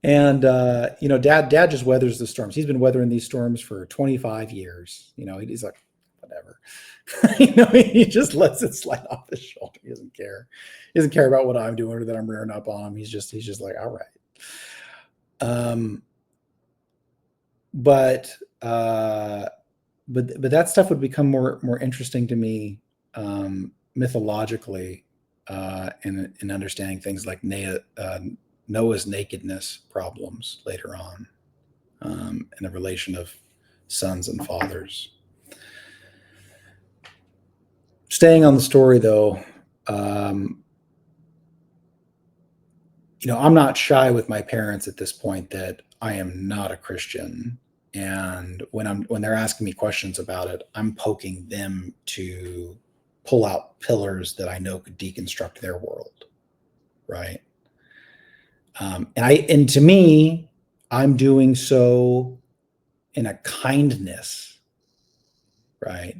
And dad just weathers the storms. He's been weathering these storms for 25 years. He's like, whatever. He just lets it slide off his shoulder. He doesn't care. He doesn't care about what I'm doing or that I'm rearing up on him. He's just like, all right. But that stuff would become more interesting to me mythologically in understanding things like Noah's nakedness problems later on, in the relation of sons and fathers. Staying on the story, though, I'm not shy with my parents at this point that I am not a Christian, and when they're asking me questions about it, I'm poking them to pull out pillars that I know could deconstruct their world, right? And to me, I'm doing so in a kindness, right?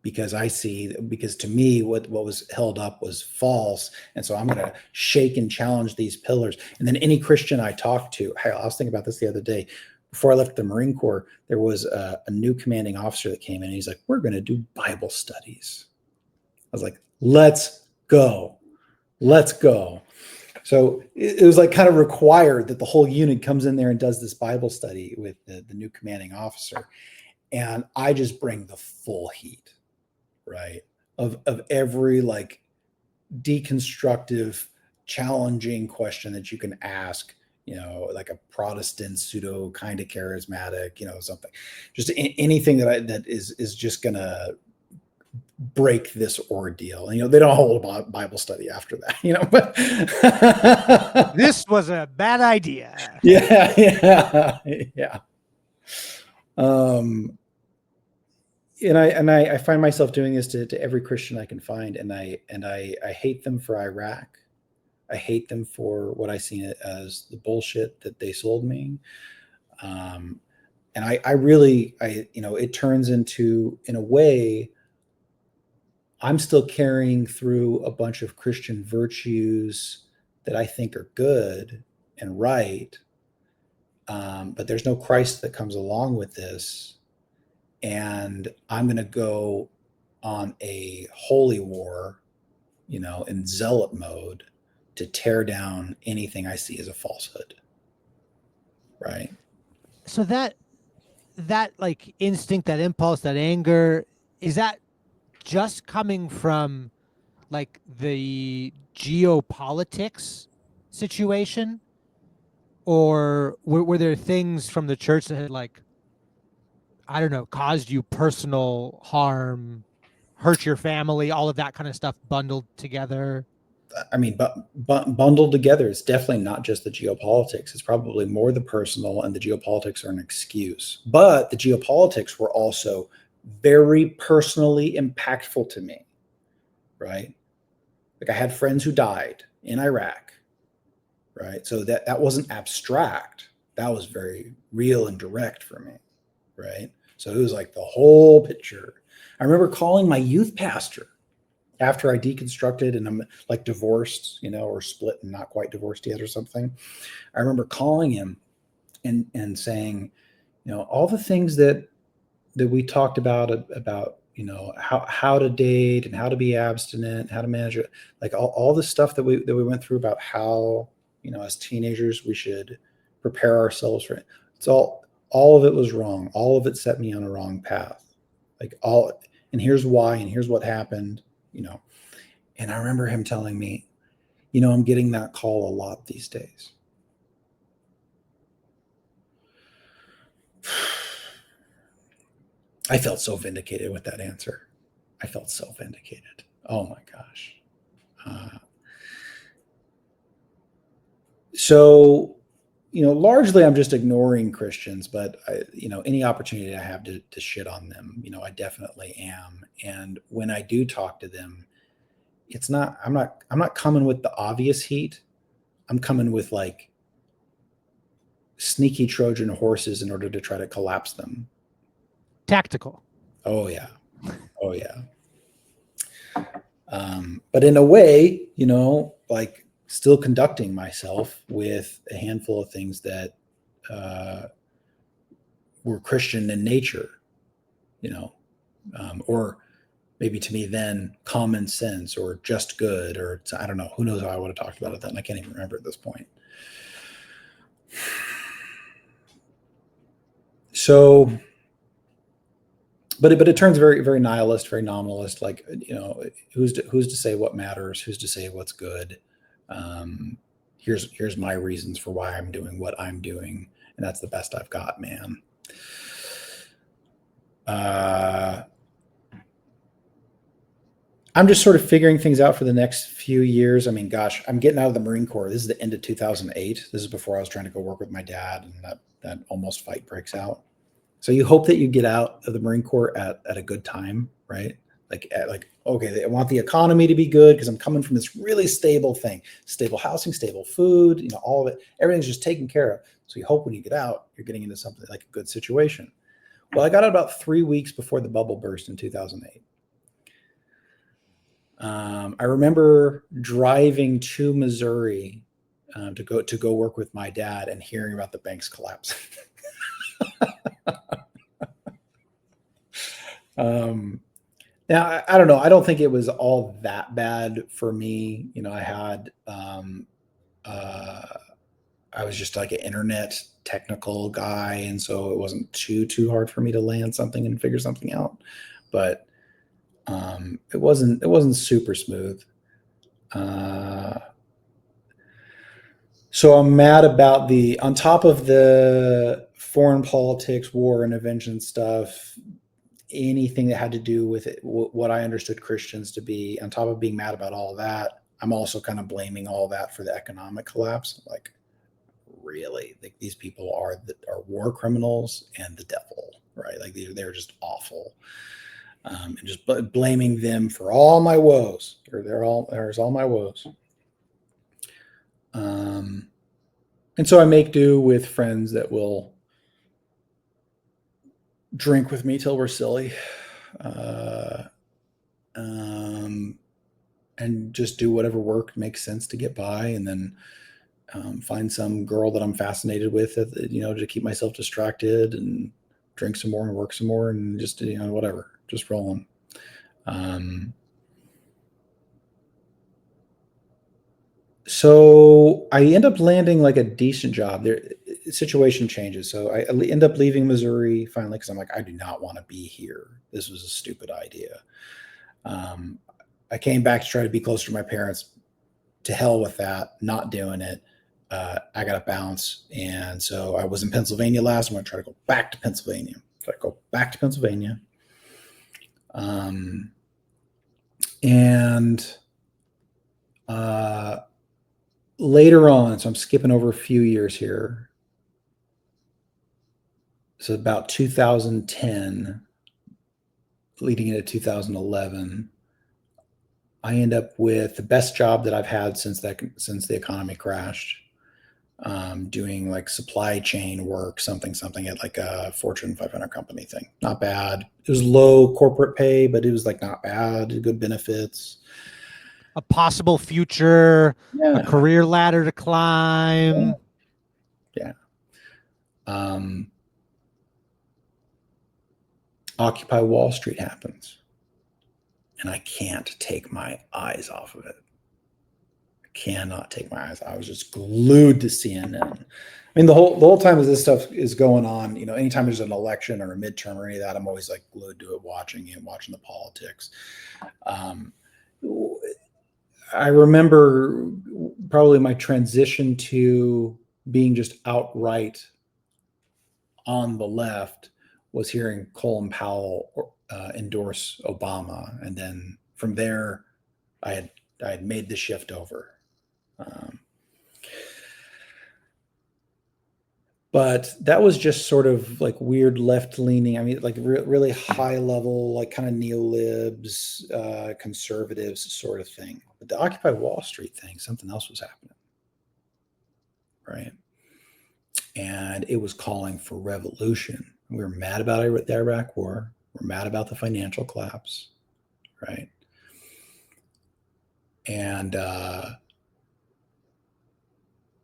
Because to me, what was held up was false. And so I'm going to shake and challenge these pillars. And then any Christian I talk to, I was thinking about this the other day, before I left the Marine Corps, there was a new commanding officer that came in and he's like, we're going to do Bible studies. I was like, let's go. So it was like kind of required that the whole unit comes in there and does this Bible study with the new commanding officer. And I just bring the full heat, right? Of every like deconstructive, challenging question that you can ask, like a Protestant pseudo kind of charismatic, something, just anything that is just going to break this ordeal. And, they don't hold a Bible study after that, but this was a bad idea. Yeah. And I find myself doing this to every Christian I can find. And I hate them for Iraq. I hate them for what I see as the bullshit that they sold me. And I really, it turns into, in a way, I'm still carrying through a bunch of Christian virtues that I think are good and right. But there's no Christ that comes along with this. And I'm going to go on a holy war, in zealot mode to tear down anything I see as a falsehood. Right. So that that like instinct, that impulse, that anger, is that just coming from like the geopolitics situation, or were there things from the church that had like, I don't know, caused you personal harm, hurt your family, all of that kind of stuff bundled together? I mean, but bundled together, it's definitely not just the geopolitics. It's probably more the personal, and the geopolitics are an excuse. But the geopolitics were also very personally impactful to me, right? Like I had friends who died in Iraq, right? So that wasn't abstract. That was very real and direct for me, right? So it was like the whole picture. I remember calling my youth pastor after I deconstructed and I'm like divorced, or split and not quite divorced yet or something. I remember calling him and saying, all the things that we talked about, how to date and how to be abstinent, how to manage it, like all the stuff that we went through about how, as teenagers we should prepare ourselves for it. It's all of it was wrong. All of it set me on a wrong path. Like and here's why, and here's what happened, And I remember him telling me, I'm getting that call a lot these days. I felt so vindicated with that answer. I felt so vindicated. Oh my gosh. So, largely I'm just ignoring Christians, but any opportunity I have to shit on them, I definitely am. And when I do talk to them, I'm not coming with the obvious heat. I'm coming with like sneaky Trojan horses in order to try to collapse them. Tactical. Oh yeah. Oh yeah. But in a way, like still conducting myself with a handful of things that were Christian in nature, or maybe to me then common sense or just good, or I don't know, who knows how I would have talked about it then. I can't even remember at this point. So, but it turns very, very nihilist, very nominalist. Like, who's to say what matters? Who's to say what's good? Here's my reasons for why I'm doing what I'm doing, and that's the best I've got, man. I'm just sort of figuring things out for the next few years. I mean, gosh, I'm getting out of the Marine Corps. This is the end of 2008. This is before I was trying to go work with my dad, and that almost fight breaks out. So you hope that you get out of the Marine Corps at a good time, right? Like, okay, I want the economy to be good because I'm coming from this really stable thing, stable housing, stable food, all of it. Everything's just taken care of. So you hope when you get out, you're getting into something like a good situation. Well, I got out about 3 weeks before the bubble burst in 2008. I remember driving to Missouri to go work with my dad and hearing about the bank's collapse. Now, I don't know. I don't think it was all that bad for me. I was just like an internet technical guy, and so it wasn't too hard for me to land something and figure something out. But it wasn't super smooth. So I'm mad about on top of the foreign politics, war, intervention stuff, anything that had to do with it, what I understood Christians to be. On top of being mad about all of that, I'm also kind of blaming all that for the economic collapse. Like, really, like these people are war criminals and the devil, right? Like they're just awful. And just blaming them for all my woes, or there's all my woes. And so I make do with friends that will drink with me till we're silly, and just do whatever work makes sense to get by, and then find some girl that I'm fascinated with, to keep myself distracted, and drink some more and work some more, and just whatever, just rolling. So I end up landing like a decent job there. situation changes. So I end up leaving Missouri finally because I'm like, I do not want to be here. This was a stupid idea. I came back to try to be closer to my parents. To hell with that, not doing it. I got to bounce. And so I was in Pennsylvania last. I'm going to try to go back to Pennsylvania. So I go back to Pennsylvania. And later on, so I'm skipping over a few years here. So about 2010, leading into 2011, I end up with the best job that I've had since the economy crashed, doing like supply chain work, something at like a Fortune 500 company thing. Not bad. It was low corporate pay, but it was like not bad. Good benefits. A possible future, Yeah. a career ladder to climb. Yeah. Occupy Wall Street happens, and I can't take my eyes off of it. I cannot take my eyes. I was just glued to CNN. I mean, the whole time as this stuff is going on, you know, anytime there's an election or a midterm or any of that, I'm always like glued to it, watching the politics. I remember probably my transition to being just outright on the left was hearing Colin Powell endorse Obama, and then from there, I had made the shift over. But that was just sort of like weird left leaning. I mean, like really high level, like kind of neolibs, conservatives sort of thing. But the Occupy Wall Street thing, something else was happening, right? And it was calling for revolution. We were mad about the Iraq War. We're mad about the financial collapse, right? And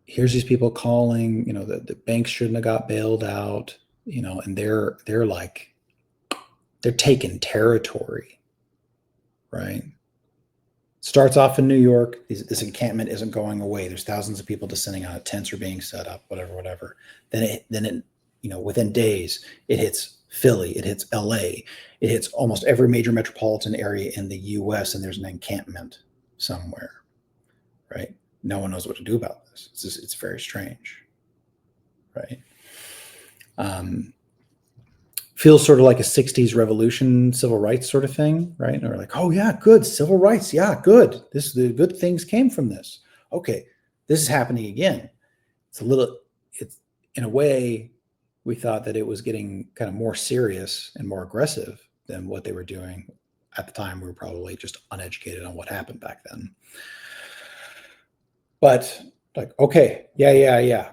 here's these people calling, you know, the banks shouldn't have got bailed out, you know, and they're taking territory, right? Starts off in New York. This encampment isn't going away. There's thousands of people descending on it. Tents are being set up, whatever. Then it, you know, within days, it hits Philly, it hits LA, it hits almost every major metropolitan area in the US, and there's an encampment somewhere, right? No one knows what to do about this. It's very strange, right? Feels sort of like a 60s revolution, civil rights sort of thing, right? And we're like, oh yeah, good, civil rights, yeah, good. The good things came from this. Okay, this is happening again. It's in a way, we thought that it was getting kind of more serious and more aggressive than what they were doing at the time. We were probably just uneducated on what happened back then. But like, okay, yeah.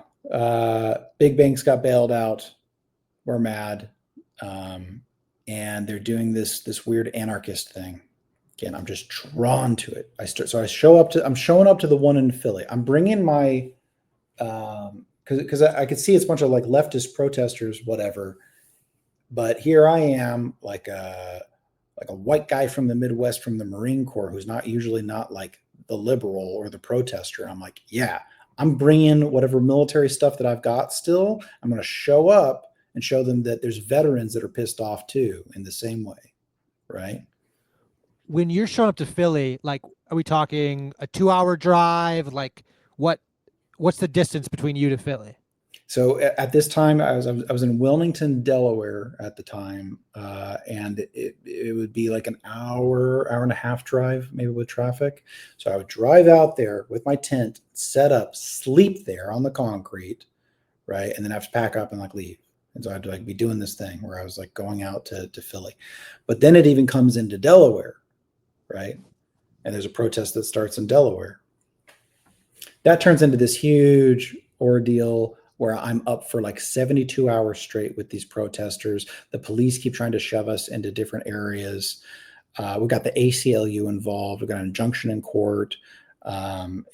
Big banks got bailed out. We're mad. And they're doing this weird anarchist thing. Again, I'm just drawn to it. I'm showing up to the one in Philly. I'm bringing my, because I could see it's a bunch of like leftist protesters, whatever. But here I am, like a white guy from the Midwest, from the Marine Corps, who's usually not like the liberal or the protester. I'm like, yeah, I'm bringing whatever military stuff that I've got still. I'm going to show up and show them that there's veterans that are pissed off too in the same way, right? When you're showing up to Philly, like, are we talking a 2-hour drive? Like, what's the distance between you to Philly? So at this time, I was in Wilmington, Delaware at the time, and it would be like an hour and a half drive, maybe with traffic. So I would drive out there with my tent, set up, sleep there on the concrete, right, and then have to pack up and like leave. And so I'd like be doing this thing where I was like going out to Philly, but then it even comes into Delaware, right? And there's a protest that starts in Delaware. That turns into this huge ordeal where I'm up for like 72 hours straight with these protesters. The police keep trying to shove us into different areas. We got the ACLU involved. We got an injunction in court.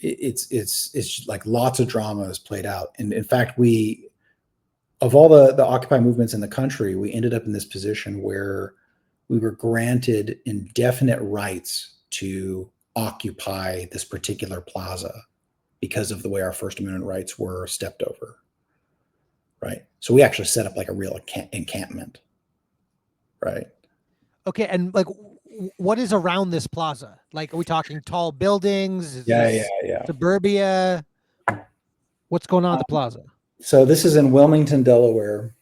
It's like lots of drama is played out. And in fact, of all the Occupy movements in the country, we ended up in this position where we were granted indefinite rights to occupy this particular plaza because of the way our First Amendment rights were stepped over. right? So we actually set up like a real encampment, right? Okay, and like, what is around this plaza? Like, are we talking tall buildings? Is Yeah. this suburbia? What's going on at the plaza? So this is in Wilmington, Delaware,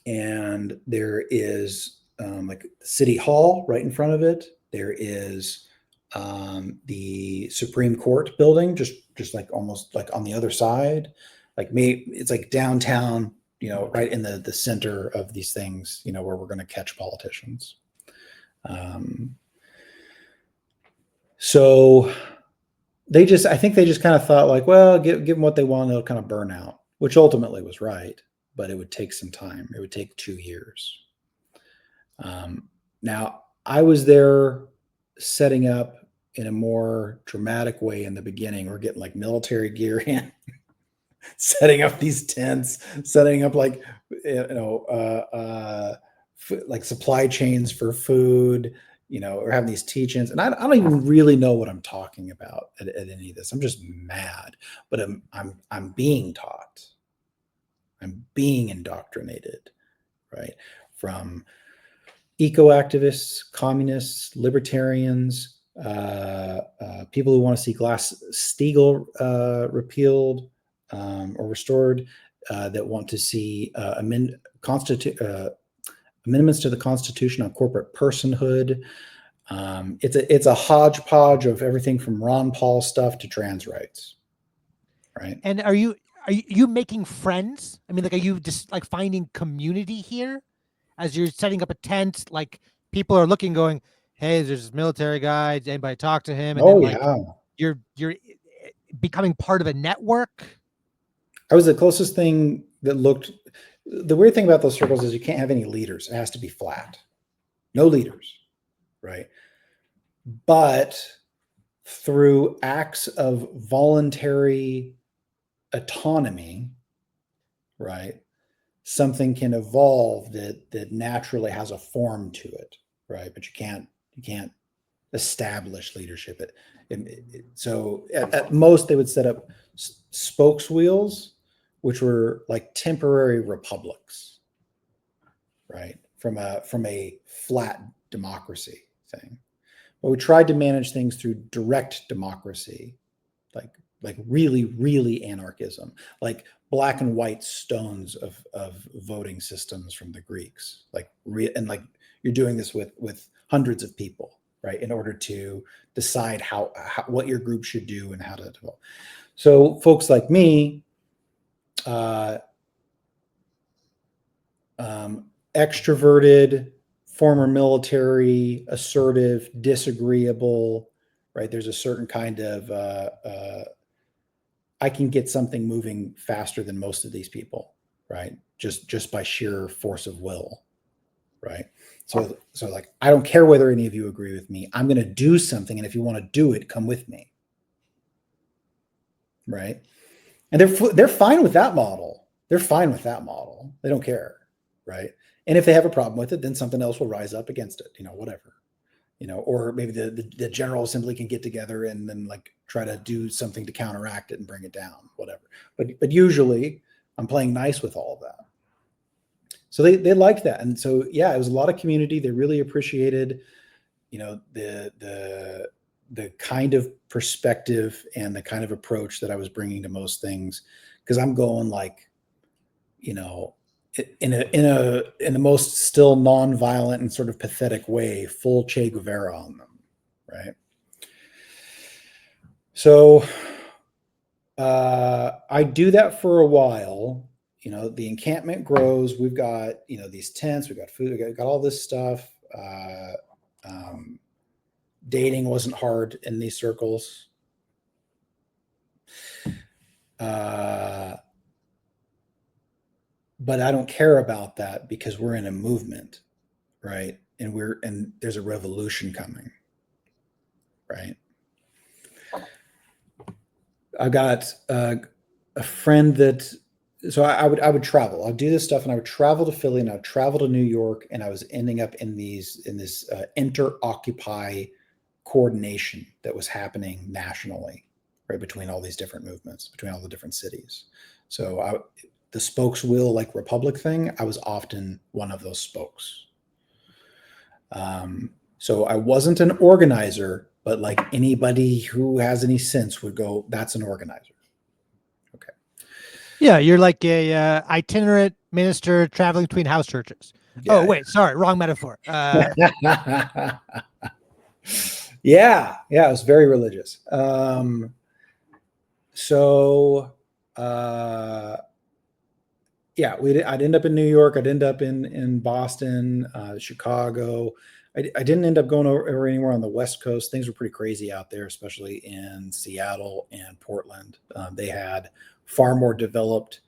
and there is like City Hall right in front of it. There is the Supreme Court building, just like almost like on the other side. Like me, it's like downtown, right in the center of these things, where we're going to catch politicians. So I think they just kind of thought like, well, give them what they want, they'll kind of burn out, which ultimately was right, but it would take some time. It would take 2 years. Now, I was there setting up in a more dramatic way in the beginning. We're getting like military gear in, setting up these tents, setting up like, like supply chains for food. We're having these teach-ins, and I don't even really know what I'm talking about at any of this. I'm just mad, but I'm being taught. I'm being indoctrinated, right? From eco-activists, communists, libertarians, people who want to see Glass-Steagall repealed or restored, that want to see amendments to the Constitution on corporate personhood. It's a hodgepodge of everything from Ron Paul stuff to trans rights, right? And are you making friends? I mean, like, are you just like finding community here as you're setting up a tent? Like, people are looking, going, "Hey, there's this military guy. Did anybody talk to him?" And then Oh like yeah, you're becoming part of a network. I was the closest thing that looked. The weird thing about those circles is you can't have any leaders. It has to be flat, no leaders, right? But through acts of voluntary autonomy, right, something can evolve that naturally has a form to it, right? But you can't establish leadership. So at most they would set up spokeswheels, which were like temporary republics, right? From a flat democracy thing. But we tried to manage things through direct democracy, like really, really anarchism, like black and white stones of voting systems from the Greeks, and like you're doing this with hundreds of people, right, in order to decide how what your group should do and how to develop. So folks like me, extroverted, former military, assertive, disagreeable, right? There's a certain kind of I can get something moving faster than most of these people, right? Just by sheer force of will, right? So like, I don't care whether any of you agree with me. I'm going to do something, and if you want to do it, come with me, right? And they're fine with that model. They're fine with that model. They don't care, right? And if they have a problem with it, then something else will rise up against it, whatever. Or maybe the General Assembly can get together and then like try to do something to counteract it and bring it down, whatever. But usually I'm playing nice with all of that. So they liked that. And so, yeah, it was a lot of community. They really appreciated, the kind of perspective and the kind of approach that I was bringing to most things. Cause I'm going like, in the most still nonviolent and sort of pathetic way, full Che Guevara on them, right? So I do that for a while. The encampment grows. We've got these tents. We've got food. We've got all this stuff. Dating wasn't hard in these circles. But I don't care about that because we're in a movement, right? And there's a revolution coming, right? I got a friend that, so I would travel. I'd do this stuff, and I would travel to Philly, and I would travel to New York, and I was ending up in this inter-occupy coordination that was happening nationally, right, between all these different movements, between all the different cities. So the spokes wheel like republic thing, I was often one of those spokes. So I wasn't an organizer, but like anybody who has any sense would go, that's an organizer. Okay. Yeah, you're like a itinerant minister traveling between house churches. Yeah, oh wait, sorry, wrong metaphor. yeah, it was very religious. Yeah, I'd end up in New York. I'd end up in Boston, Chicago. I didn't end up going over anywhere on the West Coast. Things were pretty crazy out there, especially in Seattle and Portland. They had far more developed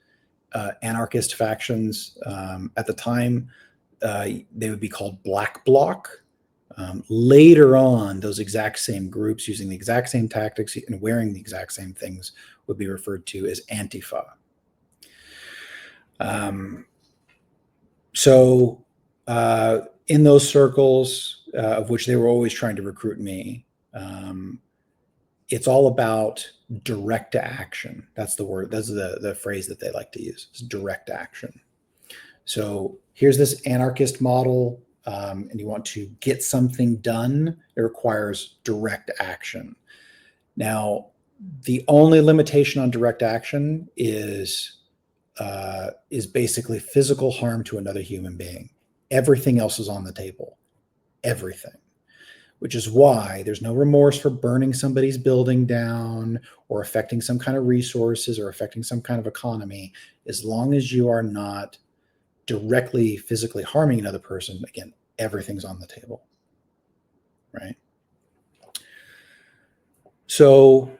anarchist factions. At the time, they would be called Black Bloc. Later on, those exact same groups using the exact same tactics and wearing the exact same things would be referred to as Antifa. In those circles, of which they were always trying to recruit me, it's all about direct action. That's the word. That's the phrase that they like to use. It's direct action. So here's this anarchist model, and you want to get something done. It requires direct action. Now, the only limitation on direct action is basically physical harm to another human being. Everything else is on the table. Everything. Which is why there's no remorse for burning somebody's building down or affecting some kind of resources or affecting some kind of economy, as long as you are not directly physically harming another person. Again, everything's on the table, right? So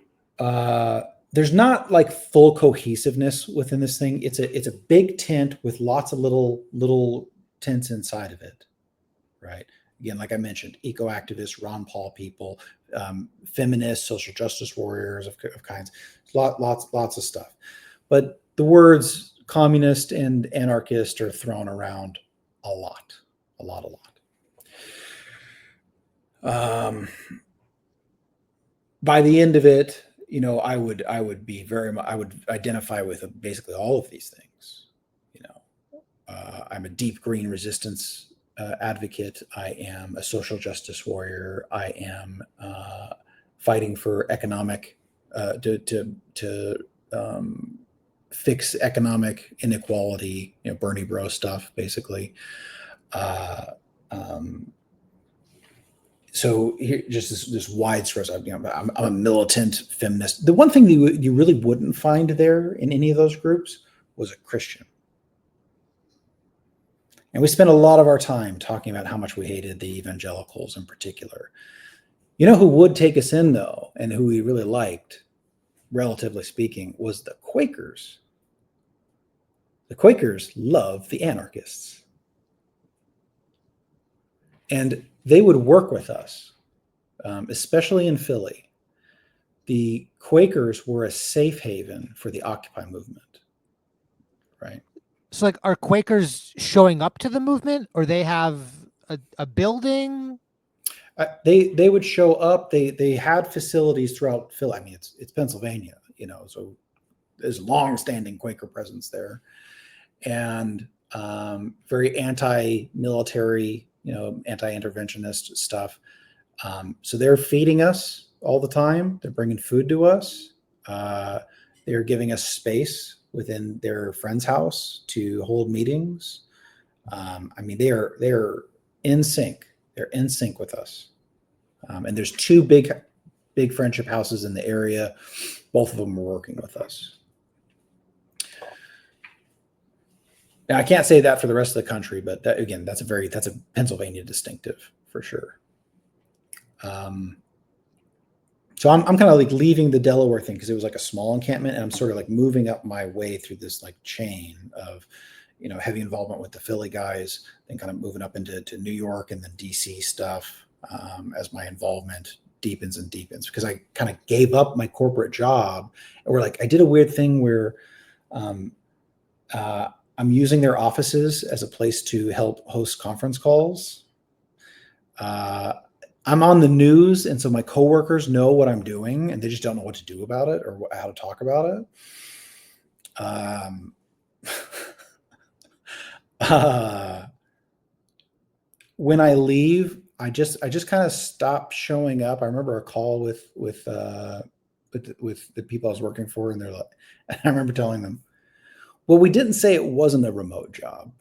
there's not like full cohesiveness within this thing. It's a big tent with lots of little tents inside of it, right? Again, like I mentioned, eco-activists, Ron Paul people, feminists, social justice warriors of kinds, lots of stuff. But the words communist and anarchist are thrown around a lot. By the end of it, I would identify with basically all of these things. I'm a deep green resistance advocate. I am a social justice warrior. I am fighting for economic to fix economic inequality. Bernie Bro stuff, basically. So here, just this wide stretch. I'm a militant feminist. The one thing that you really wouldn't find there in any of those groups was a Christian. And we spent a lot of our time talking about how much we hated the evangelicals in particular. Who would take us in, though, and who we really liked, relatively speaking, was the Quakers. The Quakers love the anarchists. And they would work with us, especially in Philly. The Quakers were a safe haven for the Occupy movement, right? So, like, are Quakers showing up to the movement, or they have a building? They would show up. They had facilities throughout Philly. I mean, it's Pennsylvania, so there's long-standing Quaker presence there, and very anti-military, anti-interventionist stuff. So they're feeding us all the time. They're bringing food to us. They're giving us space within their friend's house to hold meetings. They're in sync. They're in sync with us. And there's two big friendship houses in the area. Both of them are working with us. Now, I can't say that for the rest of the country, but that's a Pennsylvania distinctive for sure. So I'm kind of like leaving the Delaware thing because it was like a small encampment, and I'm sort of like moving up my way through this like chain of, heavy involvement with the Philly guys, then kind of moving up into New York and then DC stuff as my involvement deepens because I kind of gave up my corporate job, and I did a weird thing where I'm using their offices as a place to help host conference calls. I'm on the news, and so my coworkers know what I'm doing, and they just don't know what to do about it or how to talk about it. Uh, when I leave, I just kind of stop showing up. I remember a call with the people I was working for, and they're like, and I remember telling them, "Well, we didn't say it wasn't a remote job."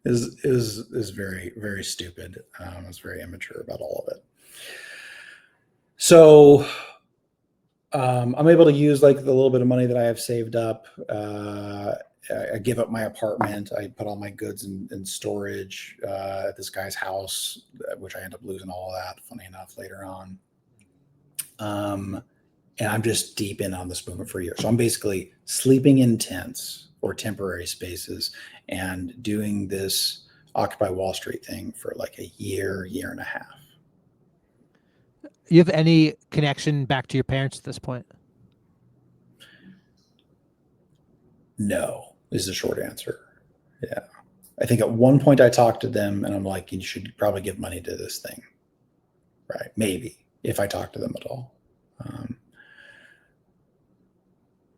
Is very very stupid. I was very immature about all of it. So I'm able to use like the little bit of money that I have saved up. I give up my apartment. I put all my goods in storage at this guy's house, which I end up losing all of that. Funny enough, later on. And I'm just deep in on this movement for a year. So I'm basically sleeping in tents or temporary spaces and doing this Occupy Wall Street thing for like a year, year and a half. You have any connection back to your parents at this point? No, is the short answer. Yeah. I think at one point I talked to them and I'm like, you should probably give money to this thing. Right. Maybe if I talk to them at all.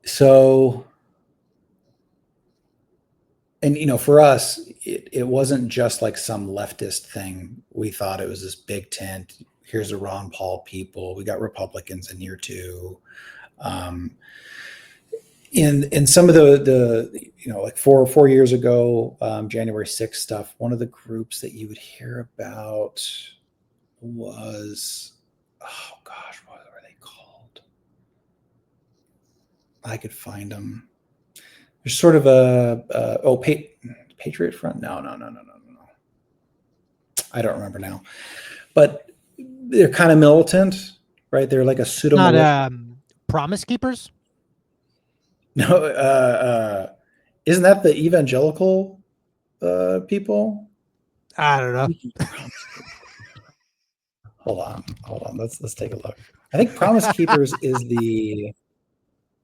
So, and for us, it wasn't just like some leftist thing. We thought it was this big tent. Here's the Ron Paul people. We got Republicans in here too. In some of the like 4 years ago, January 6th stuff, one of the groups that you would hear about was, oh gosh, what were they called? I could find them. There's sort of Patriot Front. No. I don't remember now, but they're kind of militant, right? They're like a pseudo Not militia. Promise Keepers? No, isn't that the evangelical people? I don't know. Hold on. Let's take a look. I think Promise Keepers is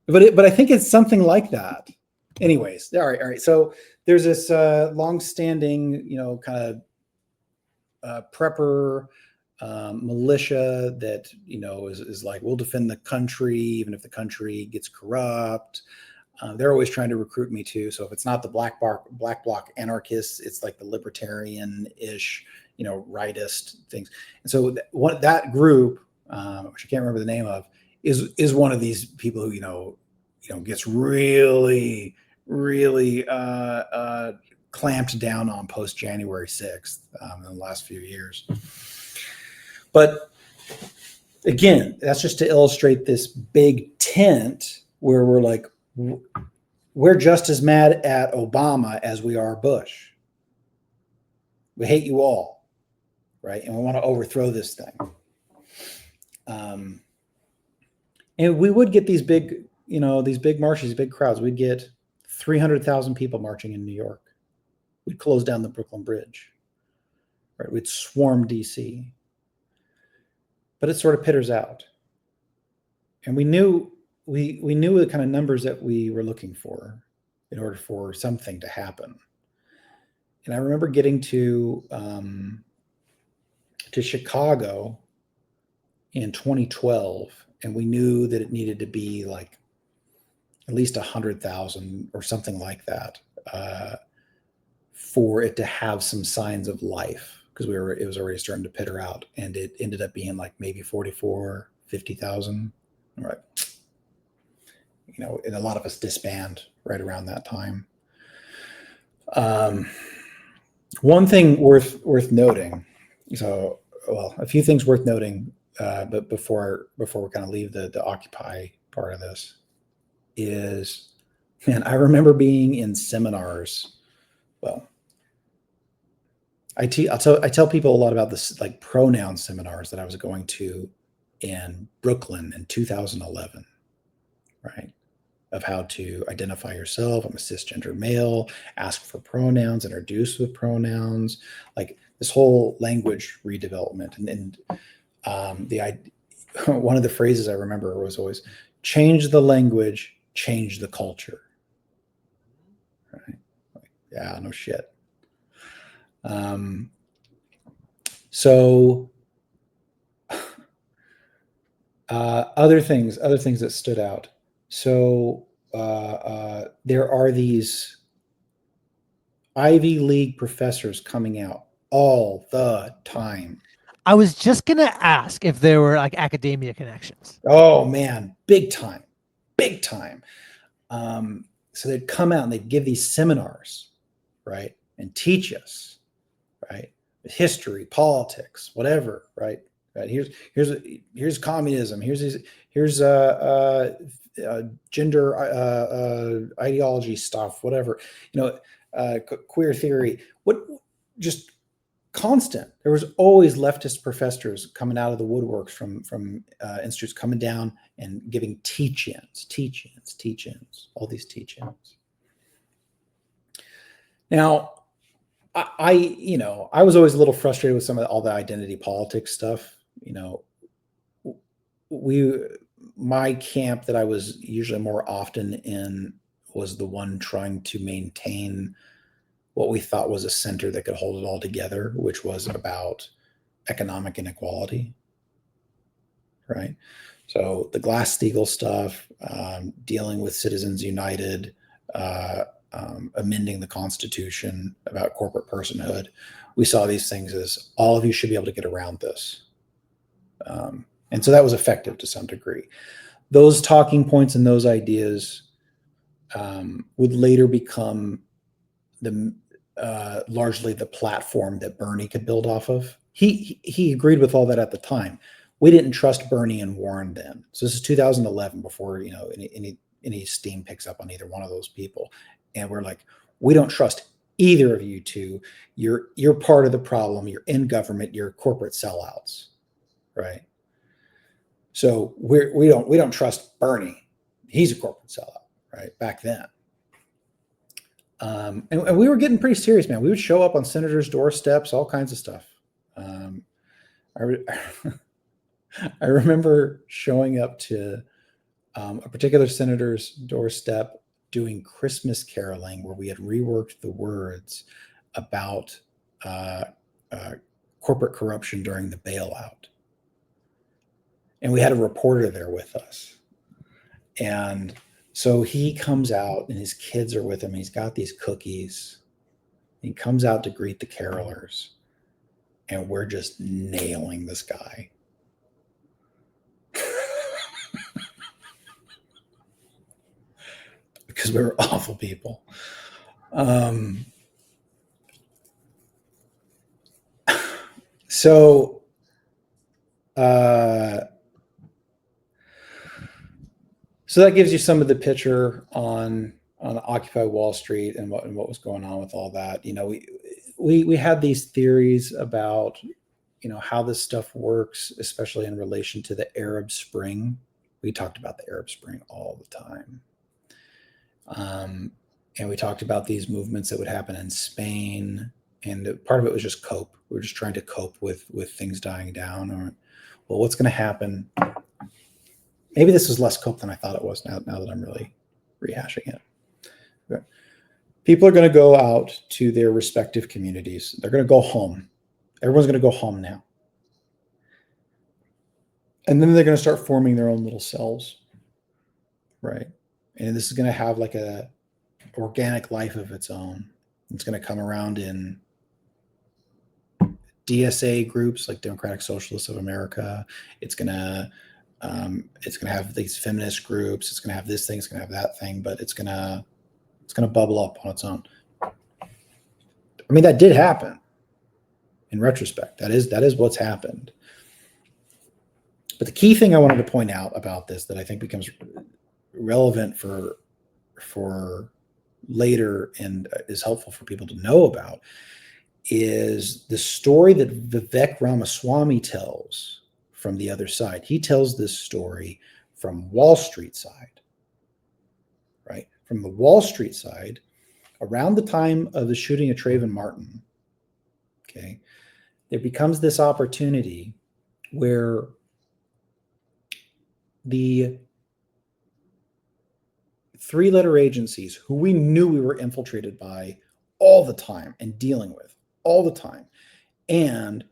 but I think it's something like that. Anyways, all right. So there's this long-standing, kind of prepper militia that is like, we'll defend the country even if the country gets corrupt. They're always trying to recruit me too. So if it's not the black bloc anarchists, it's like the libertarian-ish, rightist things. And so that group, which I can't remember the name of, is one of these people who gets really really clamped down on post January 6th in the last few years. But again, that's just to illustrate this big tent where we're like, we're just as mad at Obama as we are Bush. We hate you all, right? And we want to overthrow this thing. And we would get these big marches, these big crowds. We'd get 300,000 people marching in New York. We'd close down the Brooklyn Bridge, right? We'd swarm DC. But it sort of pitters out. And we knew the kind of numbers that we were looking for in order for something to happen. And I remember getting to Chicago in 2012, and we knew that it needed to be like at least 100,000 or something like that for it to have some signs of life, because it was already starting to pitter out, and it ended up being like maybe 44, 50,000. Right. And a lot of us disband right around that time. One thing worth noting. So, well, a few things worth noting, but before we kind of leave the Occupy part of this, is, man, I remember being in seminars. Well, I tell people a lot about this, like pronoun seminars that I was going to in Brooklyn in 2011, right? Of how to identify yourself. I'm a cisgender male, ask for pronouns, introduce with pronouns, like this whole language redevelopment. And one of the phrases I remember was always, change the language, change the culture. Right? Like, yeah, no shit. So other things that stood out. So there are these Ivy League professors coming out all the time. I was just gonna ask if there were like academia connections. Oh man, big time, big time. So they'd come out and they'd give these seminars, right, and teach us, right, history, politics, whatever, right. Right. Here's communism. Here's gender ideology stuff, whatever, queer theory. What just constant. There was always leftist professors coming out of the woodworks from institutes, coming down and giving teach-ins, all these teach-ins. Now, I was always a little frustrated with some of all the identity politics stuff. My camp that I was usually more often in was the one trying to maintain what we thought was a center that could hold it all together, which was about economic inequality, right? So the Glass-Steagall stuff, dealing with Citizens United, amending the Constitution about corporate personhood. We saw these things as all of you should be able to get around this. And so that was effective to some degree. Those talking points and those ideas would later become largely the platform that Bernie could build off of. He agreed with all that at the time. We didn't trust Bernie and Warren then. So this is 2011, before any steam picks up on either one of those people. And we're like, we don't trust either of you two. You're part of the problem. You're in government. You're corporate sellouts, right? So we don't trust Bernie. He's a corporate sellout, right? Back then. And we were getting pretty serious, man. We would show up on senators' doorsteps, all kinds of stuff. I remember showing up to a particular senator's doorstep doing Christmas caroling, where we had reworked the words about corporate corruption during the bailout. And we had a reporter there with us. And so he comes out and his kids are with him. And he's got these cookies. He comes out to greet the carolers. And we're just nailing this guy. Because we were awful people. So that gives you some of the picture on Occupy Wall Street and what was going on with all that. We had these theories about how this stuff works, especially in relation to the Arab Spring. We talked about the Arab Spring all the time. And we talked about these movements that would happen in Spain. And part of it was just cope. We were just trying to cope with things dying down. Or, well, what's going to happen? Maybe this was less cope than I thought it was now that I'm really rehashing it. Okay. People are going to go out to their respective communities. They're going to go home. Everyone's going to go home now. And then they're going to start forming their own little cells, right? And this is going to have like a organic life of its own. It's going to come around in DSA groups like Democratic Socialists of America. It's going to have these feminist groups. It's going to have this thing. It's going to have that thing. But it's going to bubble up on its own. I mean, that did happen. In retrospect, that is what's happened. But the key thing I wanted to point out about this that I think becomes relevant for later and is helpful for people to know about is the story that Vivek Ramaswamy tells from the other side. He tells this story from Wall Street side, right? From the Wall Street side, around the time of the shooting of Trayvon Martin, okay, there becomes this opportunity where the three-letter agencies who we knew we were infiltrated by all the time and dealing with all the time, and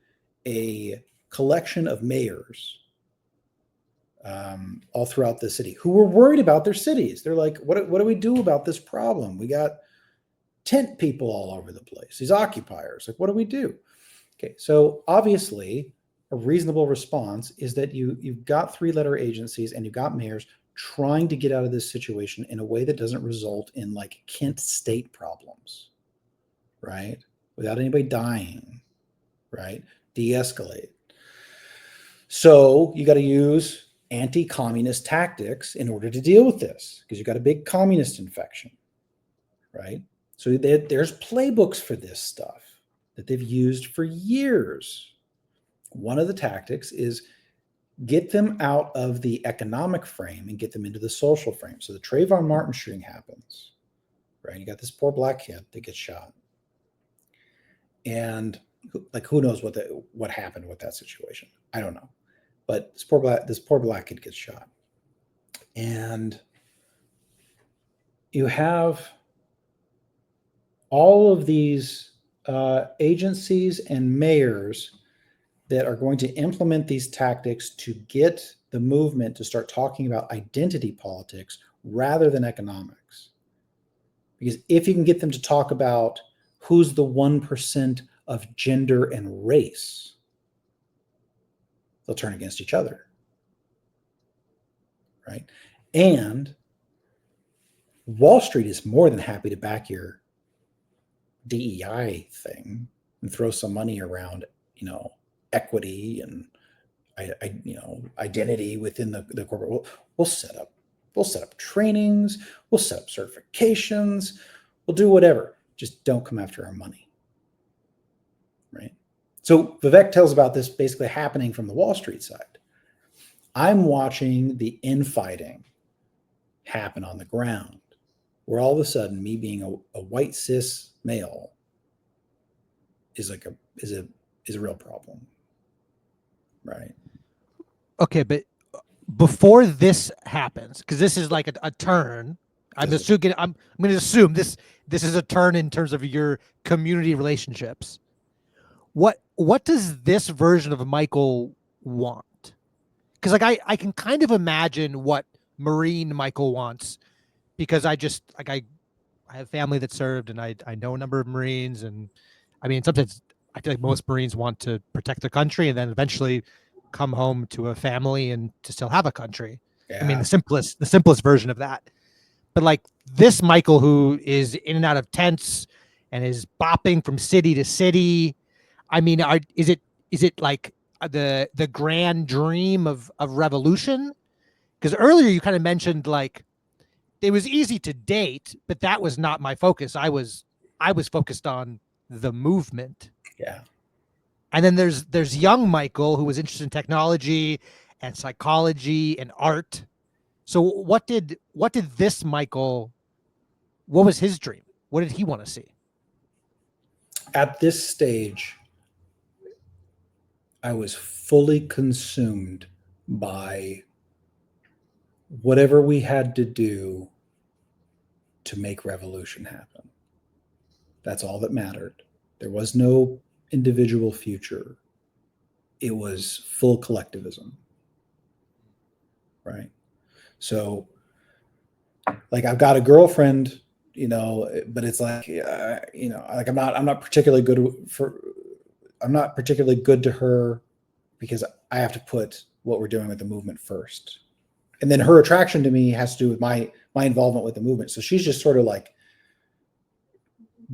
a collection of mayors all throughout the city who were worried about their cities. They're like, what do we do about this problem? We got tent people all over the place, these occupiers. Like, what do we do? Okay, so obviously a reasonable response is that you've got three-letter agencies and you've got mayors trying to get out of this situation in a way that doesn't result in like Kent state problems, right? Without anybody dying, right? De-escalate. So you got to use anti-communist tactics in order to deal with this because you got a big communist infection, right? So there's playbooks for this stuff that they've used for years. One of the tactics is get them out of the economic frame and get them into the social frame. So the Trayvon Martin shooting happens, right? You got this poor black kid that gets shot. And like, who knows what happened with that situation? I don't know. But this poor black kid gets shot. And you have all of these agencies and mayors that are going to implement these tactics to get the movement to start talking about identity politics rather than economics. Because if you can get them to talk about who's the 1% of gender and race, they'll turn against each other, right? And Wall Street is more than happy to back your DEI thing and throw some money around, equity and identity within the corporate. We'll set up trainings, we'll set up certifications, we'll do whatever. Just don't come after our money, right? So Vivek tells about this basically happening from the Wall Street side. I'm watching the infighting happen on the ground, where all of a sudden, me being a white cis male is a real problem, right? Okay, but before this happens, because this is like a turn. I'm going to assume this is a turn in terms of your community relationships. What does this version of Michael want? Because like I can kind of imagine what Marine Michael wants, because I have family that served and I know a number of Marines, and I mean sometimes I feel like most Marines want to protect the country and then eventually come home to a family and to still have a country. Yeah. I mean the simplest version of that. But like this Michael who is in and out of tents and is bopping from city to city. I mean, is it like the grand dream of revolution? Because earlier you kind of mentioned like it was easy to date, but that was not my focus. I was focused on the movement. Yeah. And then there's young Michael who was interested in technology and psychology and art. So what did this Michael, what was his dream? What did he want to see? At this stage, I was fully consumed by whatever we had to do to make revolution happen. That's all that mattered. There was no individual future. It was full collectivism, right? So, like, I've got a girlfriend, but it's like, like I'm not particularly good to her because I have to put what we're doing with the movement first. And then her attraction to me has to do with my involvement with the movement. So she's just sort of like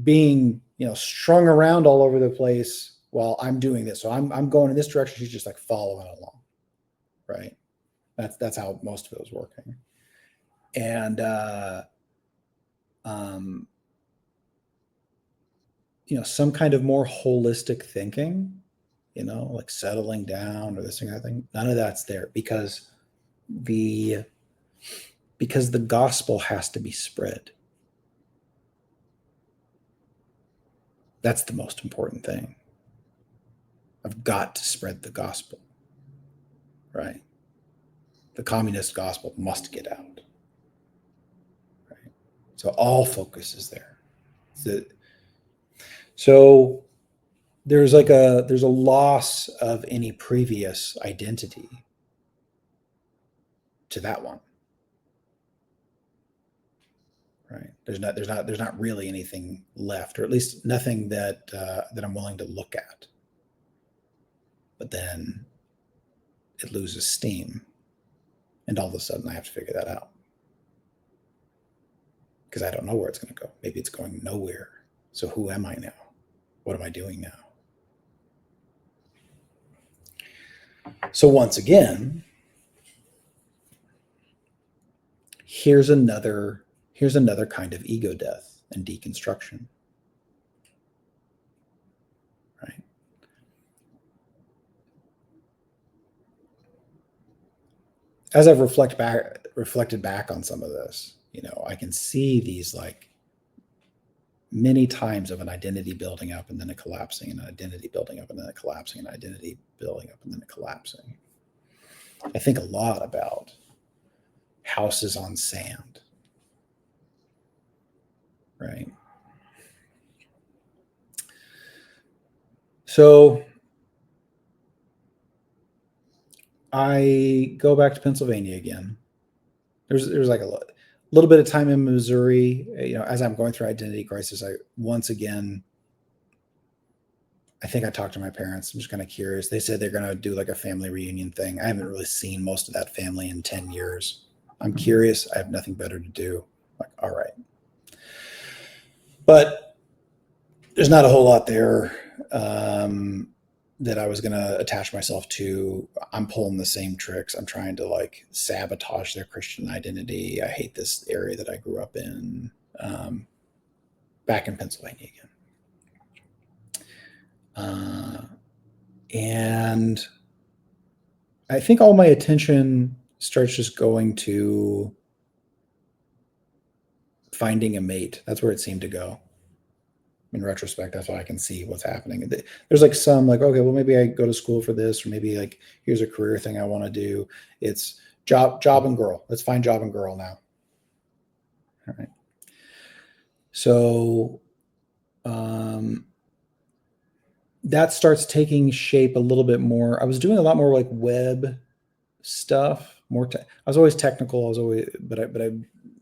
being, strung around all over the place while I'm doing this. So I'm going in this direction. She's just like following along. Right. That's how most of it was working. And, some kind of more holistic thinking, like settling down or this kind of thing. None of that's there because the gospel has to be spread. That's the most important thing. I've got to spread the gospel, right? The communist gospel must get out, right? So all focus is there. So there's a loss of any previous identity, to that one. Right. There's not really anything left, or at least nothing that that I'm willing to look at. But then it loses steam, and all of a sudden I have to figure that out because I don't know where it's going to go. Maybe it's going nowhere. So who am I now? What am I doing now? So once again, here's another kind of ego death and deconstruction. Right? As I've reflected back on some of this, I can see these like many times of an identity building up and then a collapsing, and an identity building up and then a collapsing, and an identity building up and then a collapsing. I think a lot about houses on sand, right? So I go back to Pennsylvania again. There's like a little bit of time in Missouri. As I'm going through identity crisis, I think I talked to my parents. I'm just kind of curious. They said they're going to do like a family reunion thing. I haven't really seen most of that family in 10 years. I'm curious. I have nothing better to do. Like, all right. But there's not a whole lot there that I was going to attach myself to. I'm pulling the same tricks. I'm trying to like sabotage their Christian identity. I hate this area that I grew up in, back in Pennsylvania again. And I think all my attention starts just going to finding a mate. That's where it seemed to go. In retrospect, that's why I can see what's happening. There's like some like, okay, well, maybe I go to school for this, or maybe like, here's a career thing I want to do. It's job and girl. Let's find job and girl now. All right. So that starts taking shape a little bit more. I was doing a lot more like web stuff, I was always technical. But it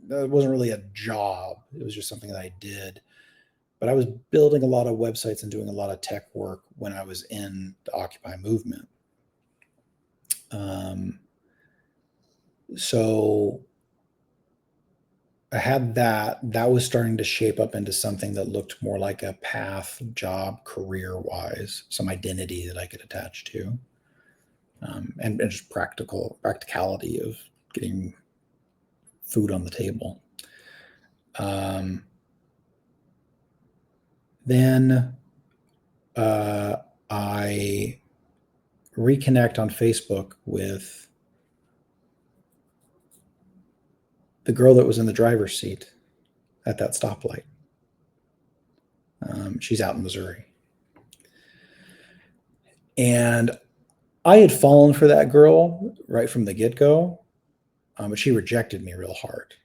wasn't really a job. It was just something that I did. But I was building a lot of websites and doing a lot of tech work when I was in the Occupy movement. So I had that was starting to shape up into something that looked more like a path, job, career-wise, some identity that I could attach to, and just practicality of getting food on the table. Then I reconnect on Facebook with the girl that was in the driver's seat at that stoplight. She's out in Missouri. And I had fallen for that girl right from the get-go, but she rejected me real hard.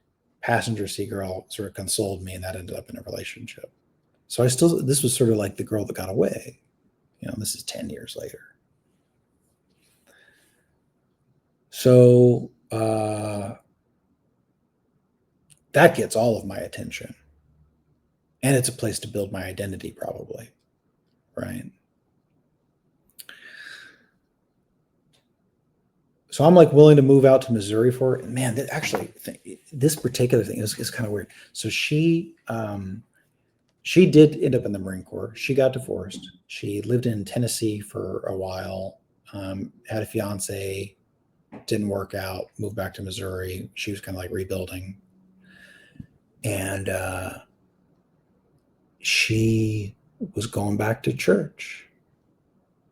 Passenger seat girl sort of consoled me, and that ended up in a relationship. So this was sort of like the girl that got away. This is 10 years later. So that gets all of my attention. And it's a place to build my identity, probably, right? So I'm like willing to move out to Missouri for it. Man, this particular thing is kind of weird. So she did end up in the Marine Corps. She got divorced. She lived in Tennessee for a while, had a fiance, didn't work out, moved back to Missouri. She was kind of like rebuilding. And she was going back to church.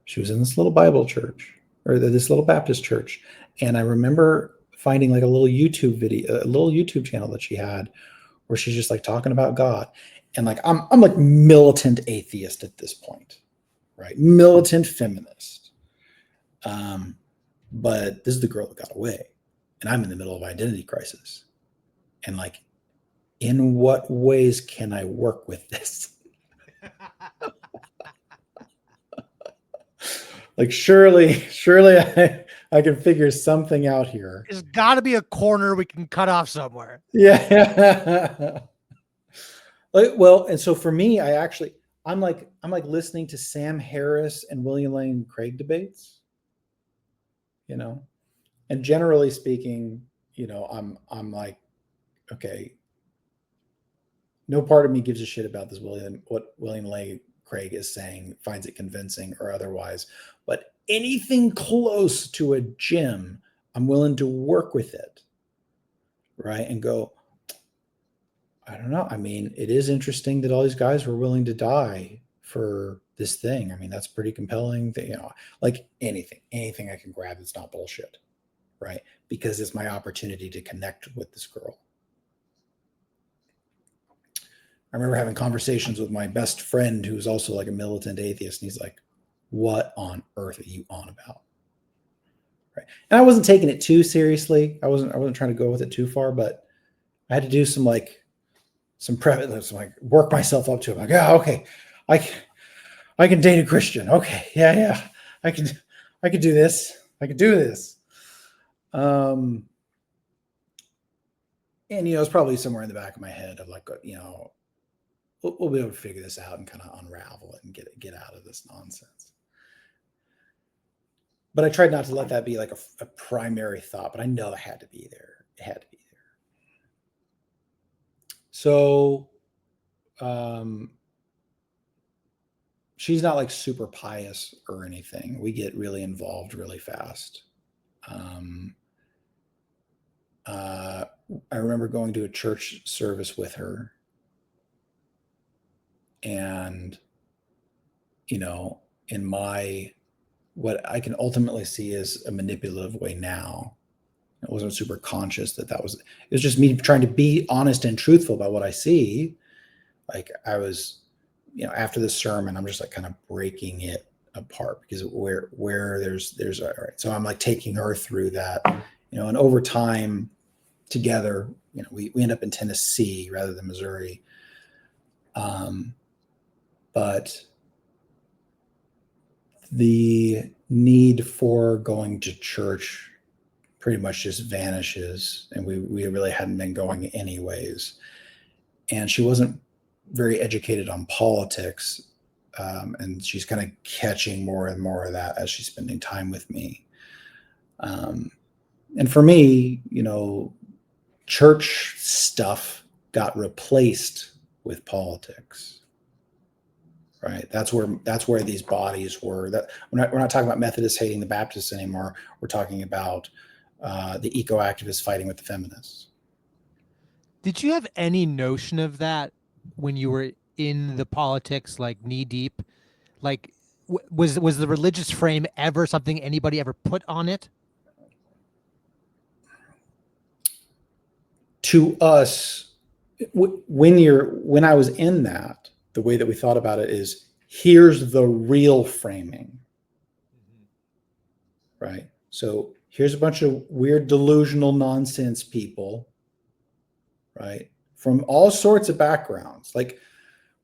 She was in this little Bible church, or this little Baptist church. And I remember finding like a little YouTube channel that she had where she's just like talking about God. And like, I'm like militant atheist at this point, right? Militant feminist. But this is the girl that got away, and I'm in the middle of identity crisis. And like, in what ways can I work with this? Like, surely I can figure something out here. There's got to be a corner we can cut off somewhere. Yeah. Well, and so for me, I'm like listening to Sam Harris and William Lane Craig debates, and generally speaking, I'm like, okay, no part of me gives a shit about what William Lane Craig is saying, finds it convincing or otherwise, but anything close to a gym, I'm willing to work with it, right? And go, I don't know. I mean, it is interesting that all these guys were willing to die for this thing. I mean, that's pretty compelling. Like anything I can grab that's not bullshit, right? Because it's my opportunity to connect with this girl. I remember having conversations with my best friend who's also like a militant atheist, and he's like, "What on earth are you on about?" Right? And I wasn't taking it too seriously. I wasn't trying to go with it too far, but I had to do some like work myself up to it. Like, yeah, okay, I can date a Christian. Okay, yeah, I can do this. I can do this. And it's probably somewhere in the back of my head of like, we'll be able to figure this out and kind of unravel it and get out of this nonsense. But I tried not to let that be like a primary thought, but I know it had to be there. It had to be there. So she's not like super pious or anything. We get really involved really fast. I remember going to a church service with her, and in what I can ultimately see as a manipulative way now, I wasn't super conscious it was just me trying to be honest and truthful about what I see. Like I was, after the sermon, I'm just like kind of breaking it apart, because where there's all right. So I'm like taking her through that, and over time together, we end up in Tennessee rather than Missouri. But the need for going to church pretty much just vanishes, and we really hadn't been going anyways. And she wasn't very educated on politics, and she's kind of catching more and more of that as she's spending time with me. And for me, church stuff got replaced with politics. Right. That's where these bodies were. That we're not talking about Methodists hating the Baptists anymore. We're talking about the eco-activists fighting with the feminists. Did you have any notion of that when you were in the politics, like knee deep? Like, was the religious frame ever something anybody ever put on it? To us, when I was in that, the way that we thought about it is, here's the real framing, right? So here's a bunch of weird delusional nonsense people, right? From all sorts of backgrounds. Like,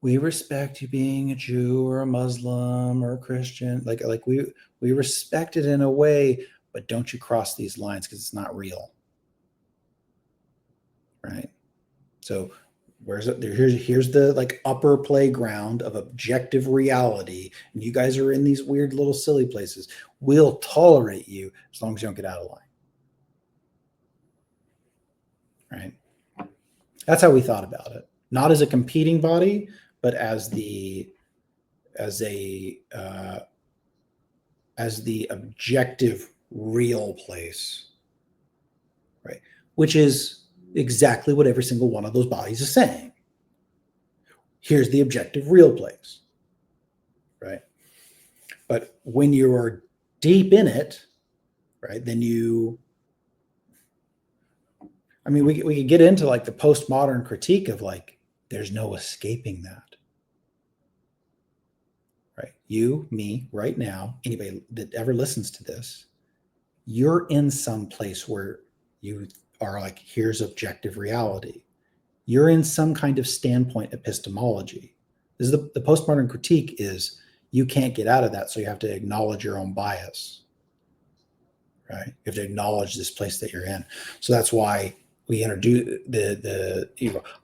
we respect you being a Jew or a Muslim or a Christian. Like we respect it in a way, but don't you cross these lines, because it's not real. Right? So here's the like upper playground of objective reality, and you guys are in these weird little silly places. We'll tolerate you as long as you don't get out of line. Right? That's how we thought about it. Not as a competing body, but as the objective real place. Right? Which is exactly what every single one of those bodies is saying. Here's the objective real place, right? But when you are deep in it, right, then we could get into like the postmodern critique of like, there's no escaping that, right? You, me, right now, anybody that ever listens to this, you're in some place where you are like, here's objective reality. You're in some kind of standpoint epistemology. This is the postmodern critique is, you can't get out of that, so you have to acknowledge your own bias. right? You have to acknowledge this place that you're in. So that's why we introduce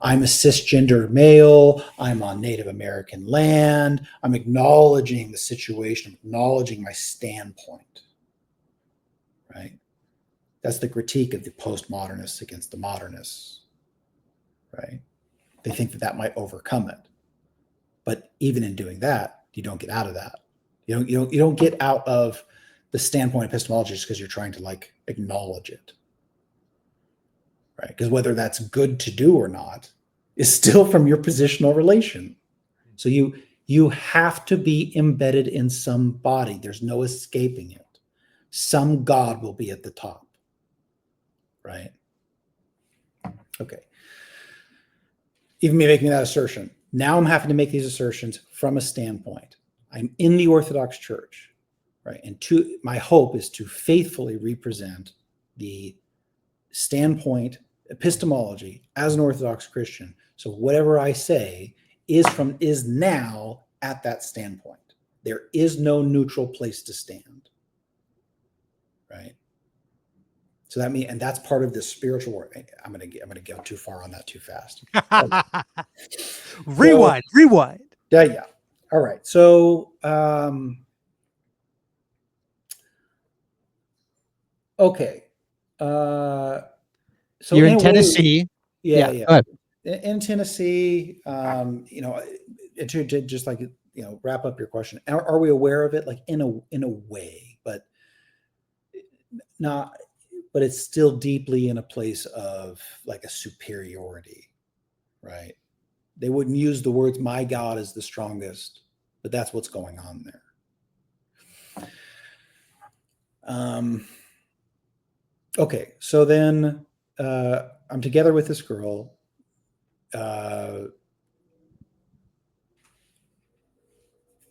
I'm a cisgender male. I'm on Native American land. I'm acknowledging the situation, acknowledging my standpoint, right? That's the critique of the postmodernists against the modernists, right? They think that might overcome it. But even in doing that, you don't get out of that. You don't get out of the standpoint epistemology just because you're trying to like acknowledge it, right? Because whether that's good to do or not is still from your positional relation. So you have to be embedded in some body. There's no escaping it. Some God will be at the top, right? Okay. Even me making that assertion. Now I'm having to make these assertions from a standpoint. I'm in the Orthodox Church, right? And my hope is to faithfully represent the standpoint epistemology as an Orthodox Christian. So whatever I say is now at that standpoint. There is no neutral place to stand, right? So that means, and that's part of this spiritual work. I'm gonna go too far on that too fast. Rewind. Yeah. All right. So okay. So you're in Tennessee. Yeah. Go ahead. In Tennessee, to just like wrap up your question, are we aware of it? Like in a way, but not. But it's still deeply in a place of like a superiority, right? They wouldn't use the words "my God is the strongest," but that's what's going on there. Okay, so then I'm together with this girl.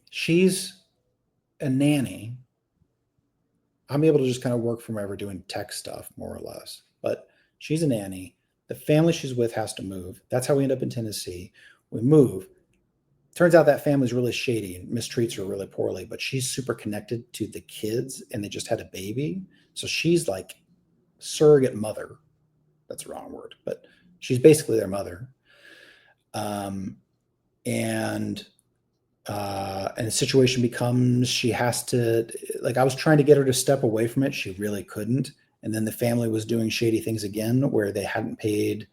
She's a nanny. I'm able to just kind of work from wherever doing tech stuff, more or less. But she's a nanny. The family she's with has to move. That's how we end up in Tennessee. We move. Turns out that family's really shady and mistreats her really poorly, but she's super connected to the kids and they just had a baby. So she's like surrogate mother. That's the wrong word, but she's basically their mother. And the situation becomes she has to, like, I was trying to get her to step away from it. She really couldn't. And then the family was doing shady things again where they hadn't paid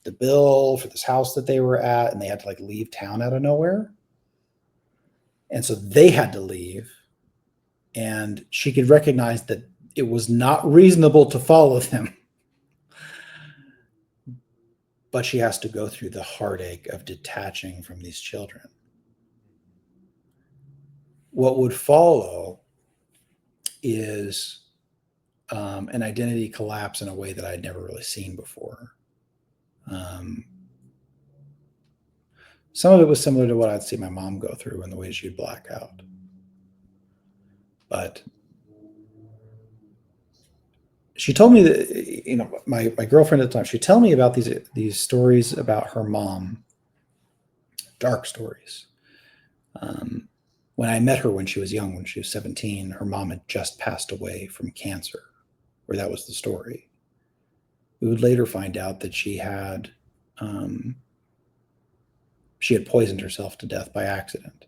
the bill for this house that they were at, and they had to like leave town out of nowhere. And so they had to leave. And she could recognize that it was not reasonable to follow them. But she has to go through the heartache of detaching from these children. What would follow is an identity collapse in a way that I'd never really seen before. Some of it was similar to what I'd see my mom go through and the way she'd black out. But she told me that, my girlfriend at the time, she'd tell me about these stories about her mom, dark stories. When I met her when she was young, when she was 17, her mom had just passed away from cancer, or that was the story. We would later find out that she had poisoned herself to death by accident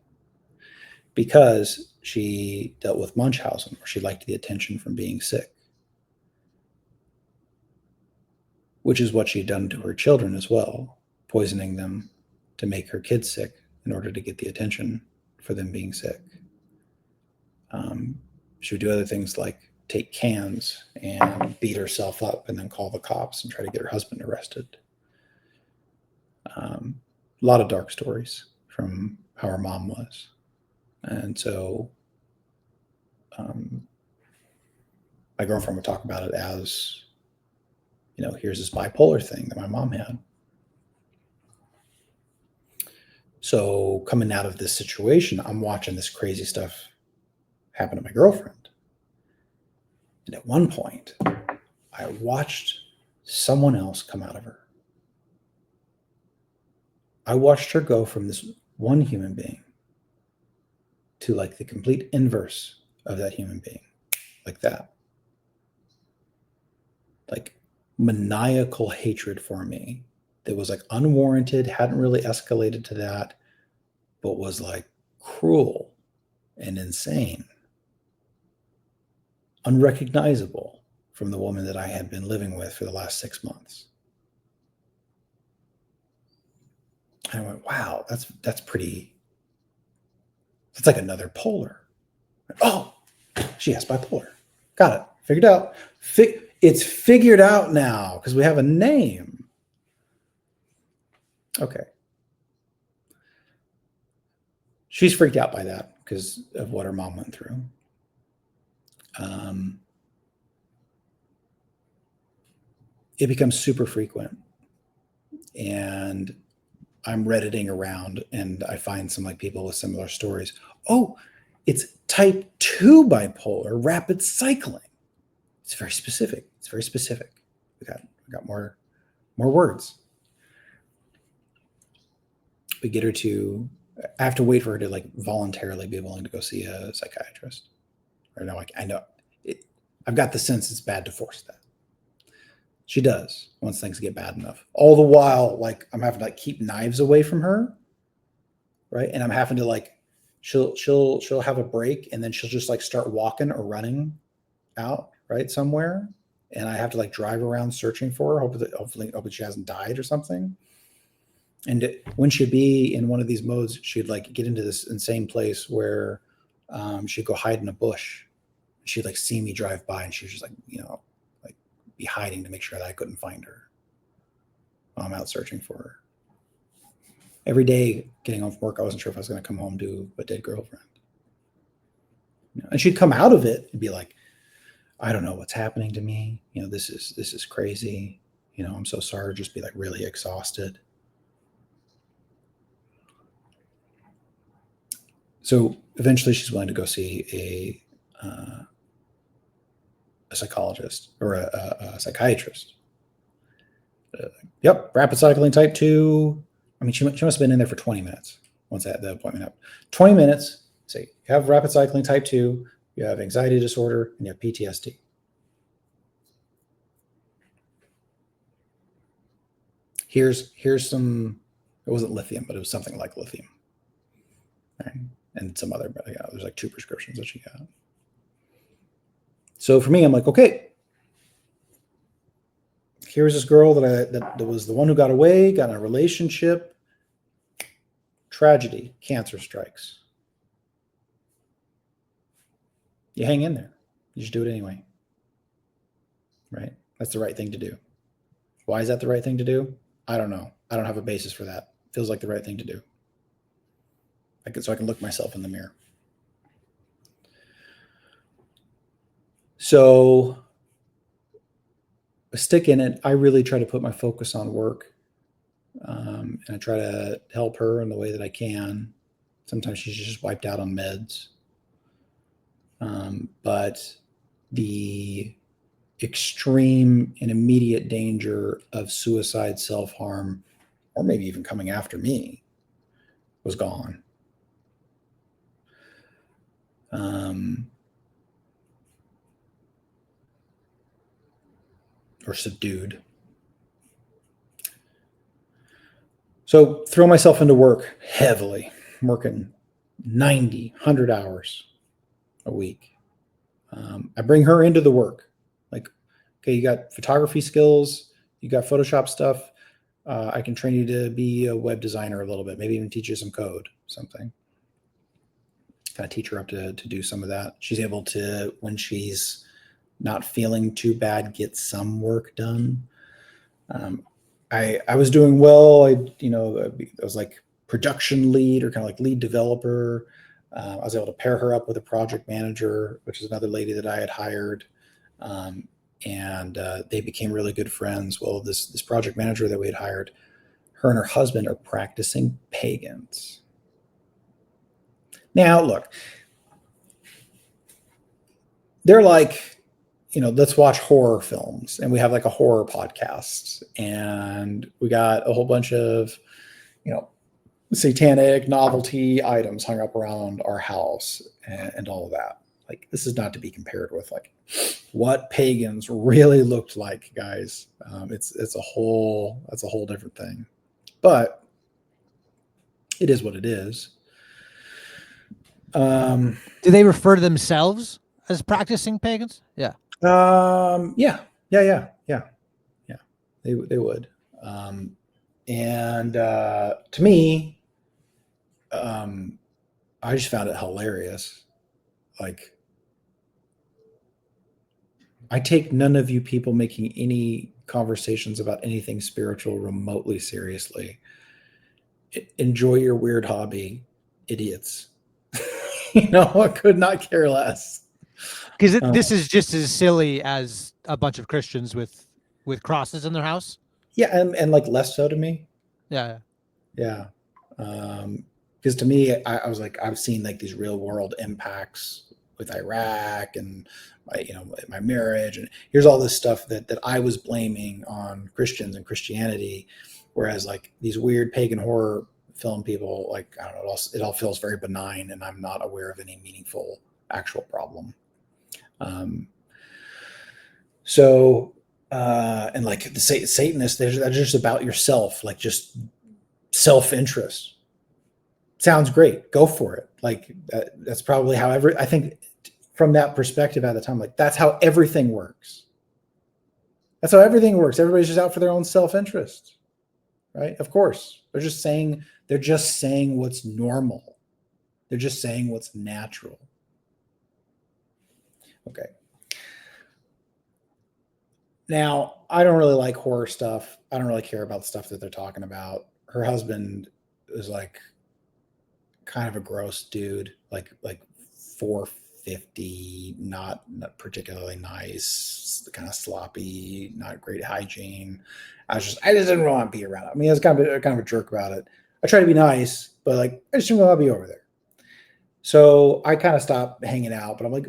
because she dealt with Munchausen, or she liked the attention from being sick, which is what she'd done to her children as well, poisoning them to make her kids sick in order to get the attention for them being sick. She would do other things like take cans and beat herself up and then call the cops and try to get her husband arrested. A lot of dark stories from how her mom was. And so my girlfriend would talk about it as, here's this bipolar thing that my mom had. So coming out of this situation, I'm watching this crazy stuff happen to my girlfriend. And at one point, I watched someone else come out of her. I watched her go from this one human being to like the complete inverse of that human being, like that. like maniacal hatred for me that was like unwarranted, hadn't really escalated to that, but was like cruel and insane, unrecognizable from the woman that I had been living with for the last 6 months. And I went, wow, that's pretty, that's like another polar. Oh, she has bipolar. Got it. Figured out. It's figured out now because we have a name. Okay. She's freaked out by that because of what her mom went through. It becomes super frequent. And I'm Redditing around and I find some like people with similar stories. Oh, it's type 2 bipolar, rapid cycling. It's very specific. It's very specific. We got more words. We get her to, I have to wait for her to like voluntarily be willing to go see a psychiatrist. Or no, I know I've got the sense it's bad to force that. She does once things get bad enough. All the while, like I'm having to like keep knives away from her, right? And I'm having to like, she'll have a break and then she'll just like start walking or running out, right, somewhere, and I have to like drive around searching for her, hopefully she hasn't died or something. And when she'd be in one of these modes, she'd like get into this insane place where she'd go hide in a bush. She'd like see me drive by, and she'd just like like be hiding to make sure that I couldn't find her while I'm out searching for her. Every day getting home from work, I wasn't sure if I was going to come home to a dead girlfriend. And she'd come out of it and be like, I don't know what's happening to me. This is crazy. I'm so sorry. Just be like really exhausted. So eventually she's willing to go see a psychologist or a psychiatrist. Yep. Rapid cycling type 2. I mean, she must have been in there for 20 minutes once I had the appointment up. 20 minutes. Say you have rapid cycling type 2, you have anxiety disorder, and you have PTSD. Here's some, it wasn't lithium, but it was something like lithium. Right? And some other, but there's like 2 prescriptions that she got. So for me, I'm like, okay, here's this girl that was the one who got away, got in a relationship, tragedy, cancer strikes. You hang in there. You just do it anyway. Right? That's the right thing to do. Why is that the right thing to do? I don't know. I don't have a basis for that. Feels like the right thing to do. So I can look myself in the mirror. So a stick in it, I really try to put my focus on work. And I try to help her in the way that I can. Sometimes she's just wiped out on meds. But the extreme and immediate danger of suicide, self-harm, or maybe even coming after me was gone. Or subdued. So throw myself into work heavily. I'm working 90, 100 hours a week. I bring her into the work. Like, okay, you got photography skills, you got Photoshop stuff. I can train you to be a web designer a little bit, maybe even teach you some code, something. Kind of teach her up to do some of that. She's able to, when she's not feeling too bad, get some work done. I was doing well. I was like production lead or kind of like lead developer. I was able to pair her up with a project manager, which is another lady that I had hired. And they became really good friends. Well, this project manager that we had hired, her and her husband are practicing pagans. Now, look, they're like, let's watch horror films, and we have like a horror podcast, and we got a whole bunch of, satanic novelty items hung up around our house and all of that. Like, this is not to be compared with like what pagans really looked like, guys. That's a whole different thing, but it is what it is. Do they refer to themselves as practicing pagans? Yeah. Yeah. They would. And to me, I just found it hilarious. Like, I take none of you people making any conversations about anything spiritual remotely seriously. Enjoy your weird hobby, idiots. I could not care less. Because this is just as silly as a bunch of Christians with crosses in their house. Yeah, and like less so to me. Yeah. Yeah. Because to me, I was like, I've seen like these real world impacts with Iraq and my marriage, and here's all this stuff that I was blaming on Christians and Christianity, whereas like these weird pagan horror film people, like, I don't know, it all feels very benign, and I'm not aware of any meaningful actual problem. And like the Satanists, they're just about yourself, like just self-interest. Sounds great. Go for it. Like that's probably how I think from that perspective at the time, like that's how everything works. That's how everything works. Everybody's just out for their own self-interest, right? Of course, they're just saying what's normal. They're just saying what's natural. Okay. Now, I don't really like horror stuff. I don't really care about the stuff that they're talking about. Her husband is like kind of a gross dude, like 450, not particularly nice, kind of sloppy, not great hygiene. I just didn't really want to be around him. I mean, I was kind of a jerk about it. I try to be nice, but like I just didn't want to be over there. So I kind of stopped hanging out. But I'm like,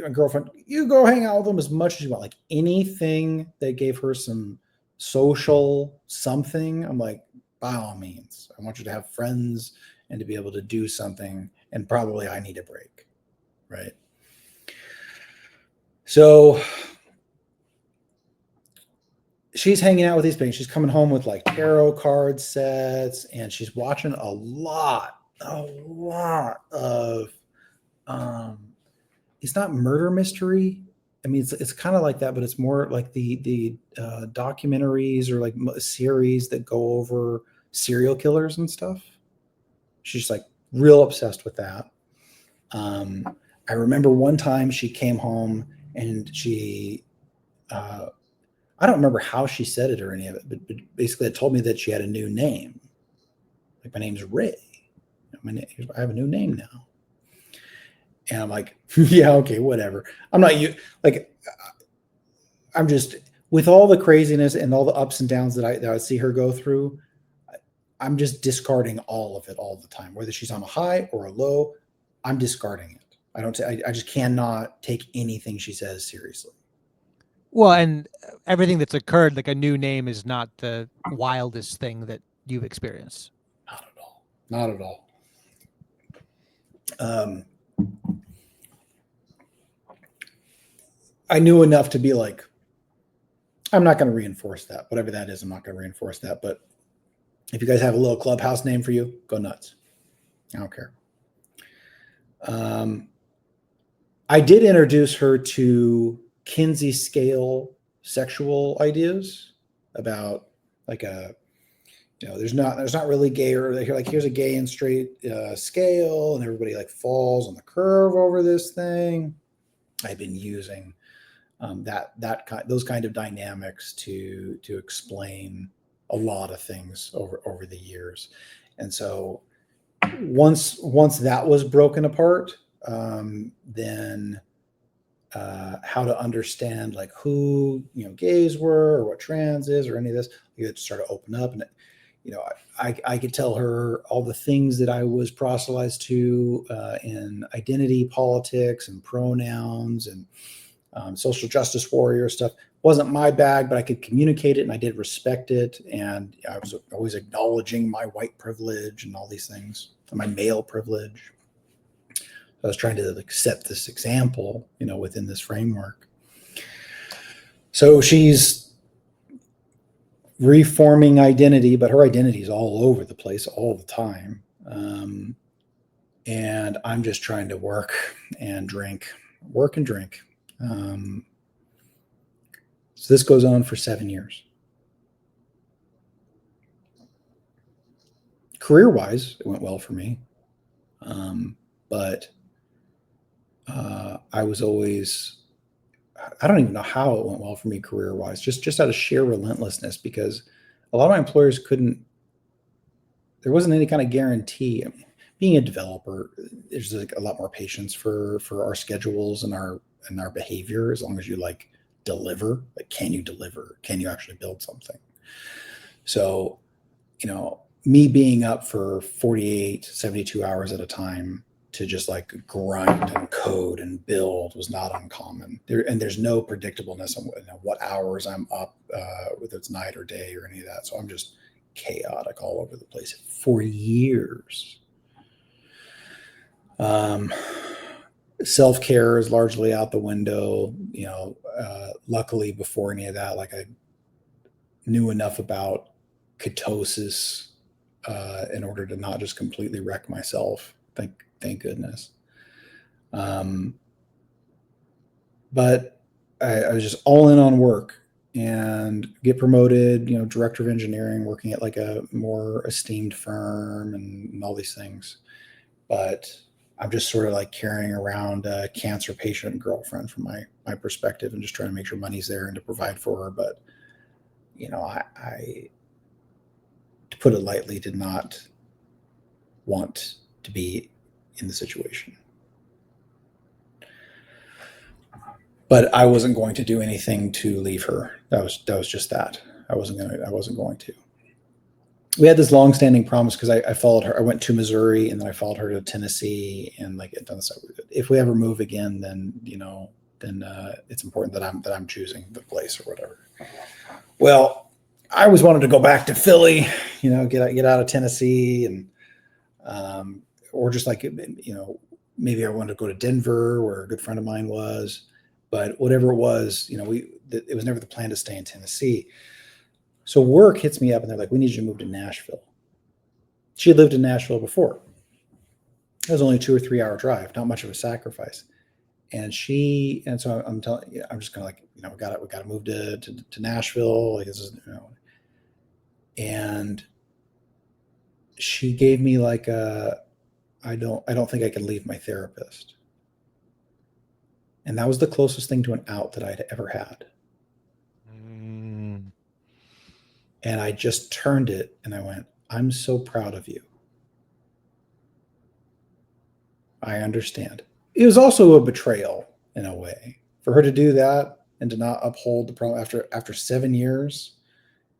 my girlfriend, you go hang out with them as much as you want. Like anything that gave her some social something, I'm like, by all means, I want you to have friends and to be able to do something. And probably I need a break, right? So she's hanging out with these things. She's coming home with like tarot card sets, and she's watching a lot of it's not murder mystery. I mean, it's kind of like that, but it's more like the documentaries or like series that go over serial killers and stuff. She's like real obsessed with that. I remember one time she came home and she, I don't remember how she said it or any of it, but basically it told me that she had a new name. Like, my name's Ray. I have a new name now. And I'm like, yeah, okay, whatever. I'm just, with all the craziness and all the ups and downs that I see her go through, I'm just discarding all of it all the time. Whether she's on a high or a low, I'm discarding it. I just cannot take anything she says seriously. Well, and everything that's occurred, like a new name is not the wildest thing that you've experienced. Not at all. Not at all. I knew enough to be like, I'm not going to reinforce that. Whatever that is, I'm not going to reinforce that. But if you guys have a little clubhouse name for you, go nuts. I don't care. I did introduce her to Kinsey scale sexual ideas about like there's not really gay, or like here's a gay and straight scale, and everybody like falls on the curve over this thing. I've been using those kind of dynamics to explain a lot of things over the years. And so once that was broken apart, then how to understand like who gays were, or what trans is, or any of this, you had to start to open up. And I could tell her all the things that I was proselytized to in identity politics and pronouns and social justice warrior stuff. Wasn't my bag, but I could communicate it, and I did respect it. And I was always acknowledging my white privilege and all these things, and my male privilege. I was trying to like set this example, within this framework. So she's reforming identity, but her identity is all over the place all the time. And I'm just trying to work and drink. So this goes on for 7 years. Career-wise, it went well for me. But I was always, I don't even know how it went well for me career-wise, just out of sheer relentlessness, because a lot of my employers there wasn't any kind of guarantee. I mean, being a developer, there's like a lot more patience for our schedules and our behavior, as long as you like deliver. Like, can you deliver? Can you actually build something? So, me being up for 48, 72 hours at a time to just like grind and code and build was not uncommon. There's no predictableness on what hours I'm up, whether it's night or day or any of that. So I'm just chaotic all over the place for years. Self-care is largely out the window. Luckily, before any of that, like, I knew enough about ketosis in order to not just completely wreck myself. Thank goodness. But I was just all in on work and get promoted, director of engineering, working at like a more esteemed firm and all these things. But I'm just sort of like carrying around a cancer patient girlfriend from my perspective, and just trying to make sure money's there and to provide for her. But, I, to put it lightly, did not want to be in the situation. But I wasn't going to do anything to leave her. That was just that. I wasn't going to. We had this long-standing promise, because I followed her. I went to Missouri, and then I followed her to Tennessee, and like, if we ever move again, then it's important that I'm choosing the place or whatever. Well, I always wanted to go back to Philly, get out of Tennessee, and or just like, maybe I wanted to go to Denver, where a good friend of mine was. But whatever it was, it was never the plan to stay in Tennessee. So work hits me up, and they're like, we need you to move to Nashville. She had lived in Nashville before. It was only a 2 or 3 hour drive, not much of a sacrifice. And so I'm telling you, I'm just kind of like, we got to move to Nashville. Like, this is, and she gave me like I don't think I can leave my therapist. And that was the closest thing to an out that I'd ever had. And I just turned it and I went, I'm so proud of you. I understand. It was also a betrayal in a way for her to do that and to not uphold the promise after 7 years,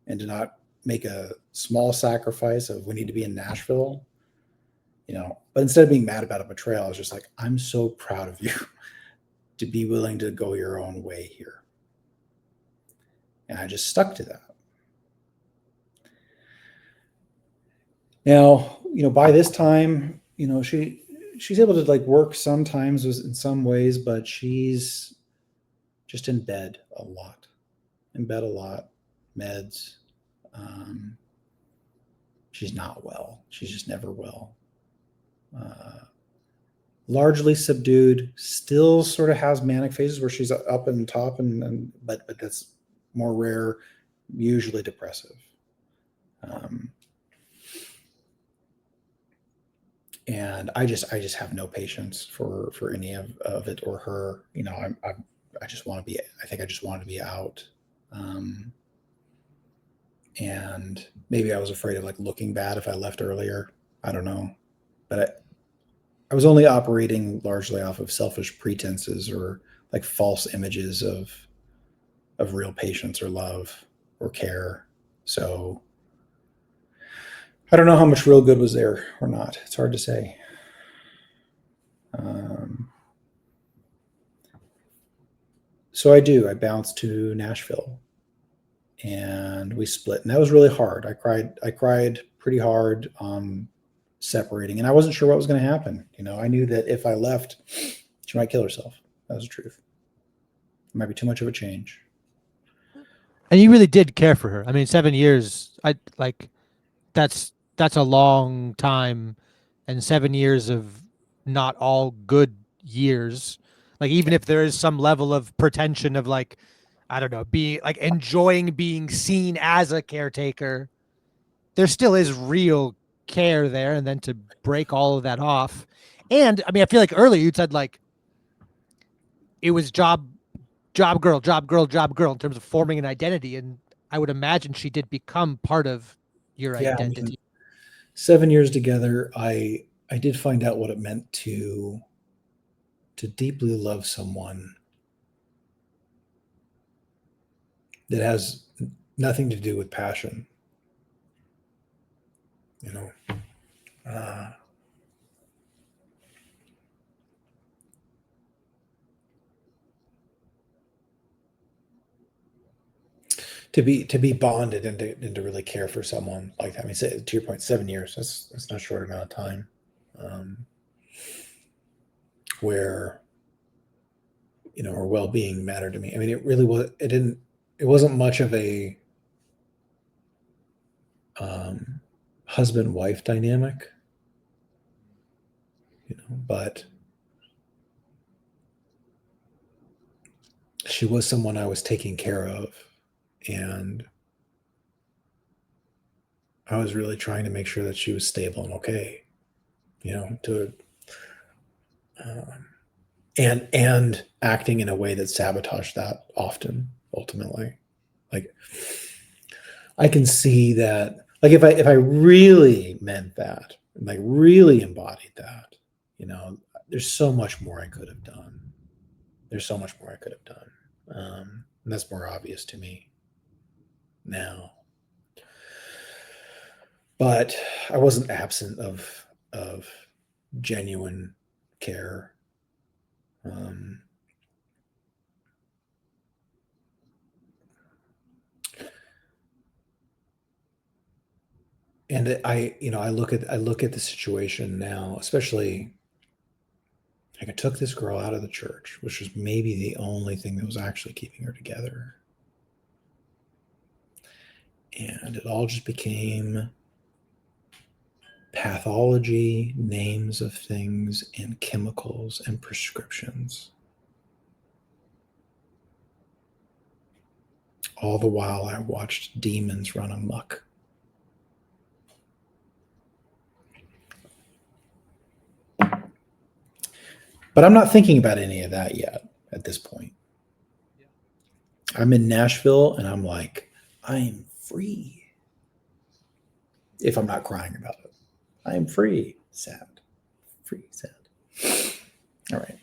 and to not make a small sacrifice of, we need to be in Nashville, but instead of being mad about a betrayal, I was just like, I'm so proud of you to be willing to go your own way here. And I just stuck to that. Now, by this time, she's able to like work sometimes in some ways, but she's just in bed a lot, meds. She's not well. She's just never well. Largely subdued, still sort of has manic phases where she's up and top, but that's more rare, usually depressive. And I just have no patience for any of it or her. I just want to be. I think I just wanted to be out. And maybe I was afraid of like looking bad if I left earlier. I don't know, but I was only operating largely off of selfish pretenses or like false images of real patience or love or care. So I don't know how much real good was there or not. It's hard to say. So I bounced to Nashville, and we split, and that was really hard. I cried pretty hard on separating, and I wasn't sure what was going to happen. I knew that if I left, she might kill herself. That was the truth. It might be too much of a change. And you really did care for her. I mean, 7 years. That's a long time, and 7 years of not all good years. Like, even if there is some level of pretension of, like, I don't know, being like enjoying being seen as a caretaker, there still is real care there. And then to break all of that off. And I mean, I feel like earlier you said, like, it was job girl, job girl, job girl in terms of forming an identity. And I would imagine she did become part of your Yeah, I mean, identity. 7 years together, I did find out what it meant to deeply love someone that has nothing to do with passion. Uh, to be bonded and to really care for someone like that. I mean, to your point, 7 years. That's not a short amount of time. Where her well-being mattered to me. I mean, it really was. It wasn't much of a husband-wife dynamic, but she was someone I was taking care of, and I was really trying to make sure that she was stable and okay, and acting in a way that sabotaged that often, ultimately. Like, I can see that, like, if I really meant that, like really embodied that, there's so much more I could have done. There's so much more I could have done. And that's more obvious to me now. But I wasn't absent of genuine care. And I look at the situation now, especially, like, I took this girl out of the church, which was maybe the only thing that was actually keeping her together. And it all just became pathology, names of things, and chemicals and prescriptions. All the while I watched demons run amok. But I'm not thinking about any of that yet at this point. I'm in Nashville and I'm like, I am free. If I'm not crying about it, I am free. Sad. Free, sad. All right.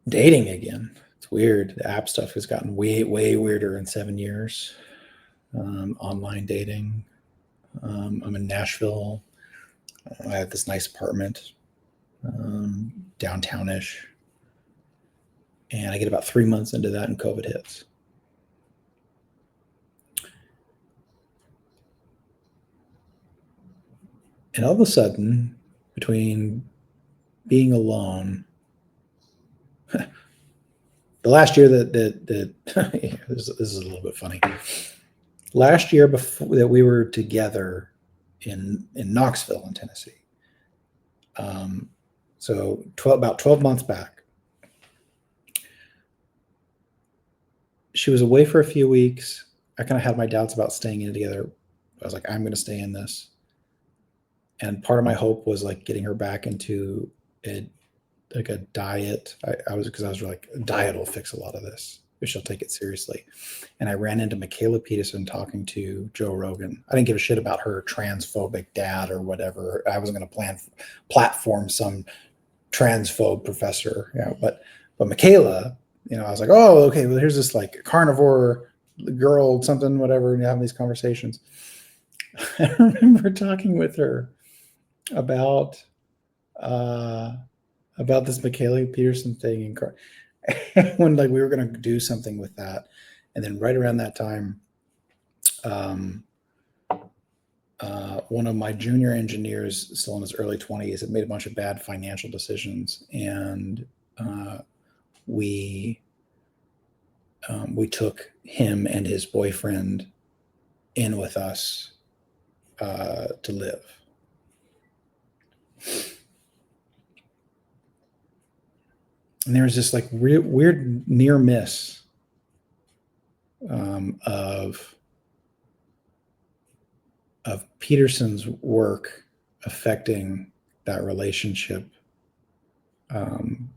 Dating again. It's weird. The app stuff has gotten way, way weirder in 7 years. Online dating. I'm in Nashville. I have this nice apartment, downtownish. And I get about 3 months into that and COVID hits. And all of a sudden, between being alone, the last year that this is a little bit funny. Last year before that we were together in Knoxville in Tennessee. So about 12 months back, she was away for a few weeks. I kind of had my doubts about staying in together. I was like, I'm going to stay in this. And part of my hope was, like, getting her back into a diet. I was like, a diet will fix a lot of this if she'll take it seriously. And I ran into Michaela Peterson talking to Joe Rogan. I didn't give a shit about her transphobic dad or whatever. I wasn't going to platform some transphobe professor, but Michaela, I was like, oh, okay, well, here's this, like, carnivore girl, something, whatever, and having these conversations. I remember talking with her about this Michaela Peterson thing, and when, like, we were going to do something with that, and then right around that time, one of my junior engineers, still in his early 20s, had made a bunch of bad financial decisions, and we took him and his boyfriend in with us to live. And there was this like weird near miss of Peterson's work affecting that relationship on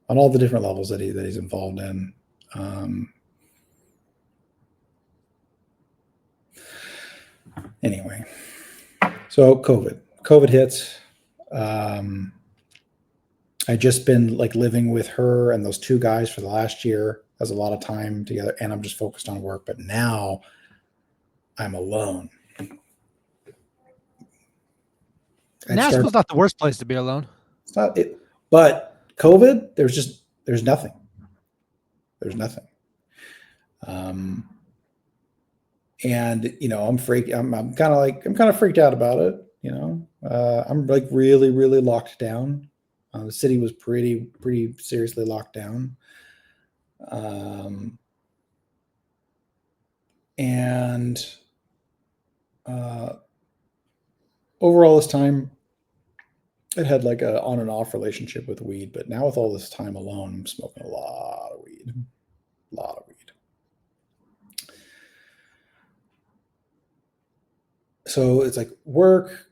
all the different levels that he's involved in. Anyway, so COVID hits. I just been like living with her and those two guys for the last year. Has a lot of time together, and I'm just focused on work. But now I'm alone. Nashville's not the worst place to be alone. It's not it, but COVID, there's nothing. There's nothing. And I'm kind of freaked out about it. I'm like really, really locked down. The city was pretty seriously locked down. And overall this time, it had like a on and off relationship with weed, but now with all this time alone, I'm smoking a lot of weed. So it's like work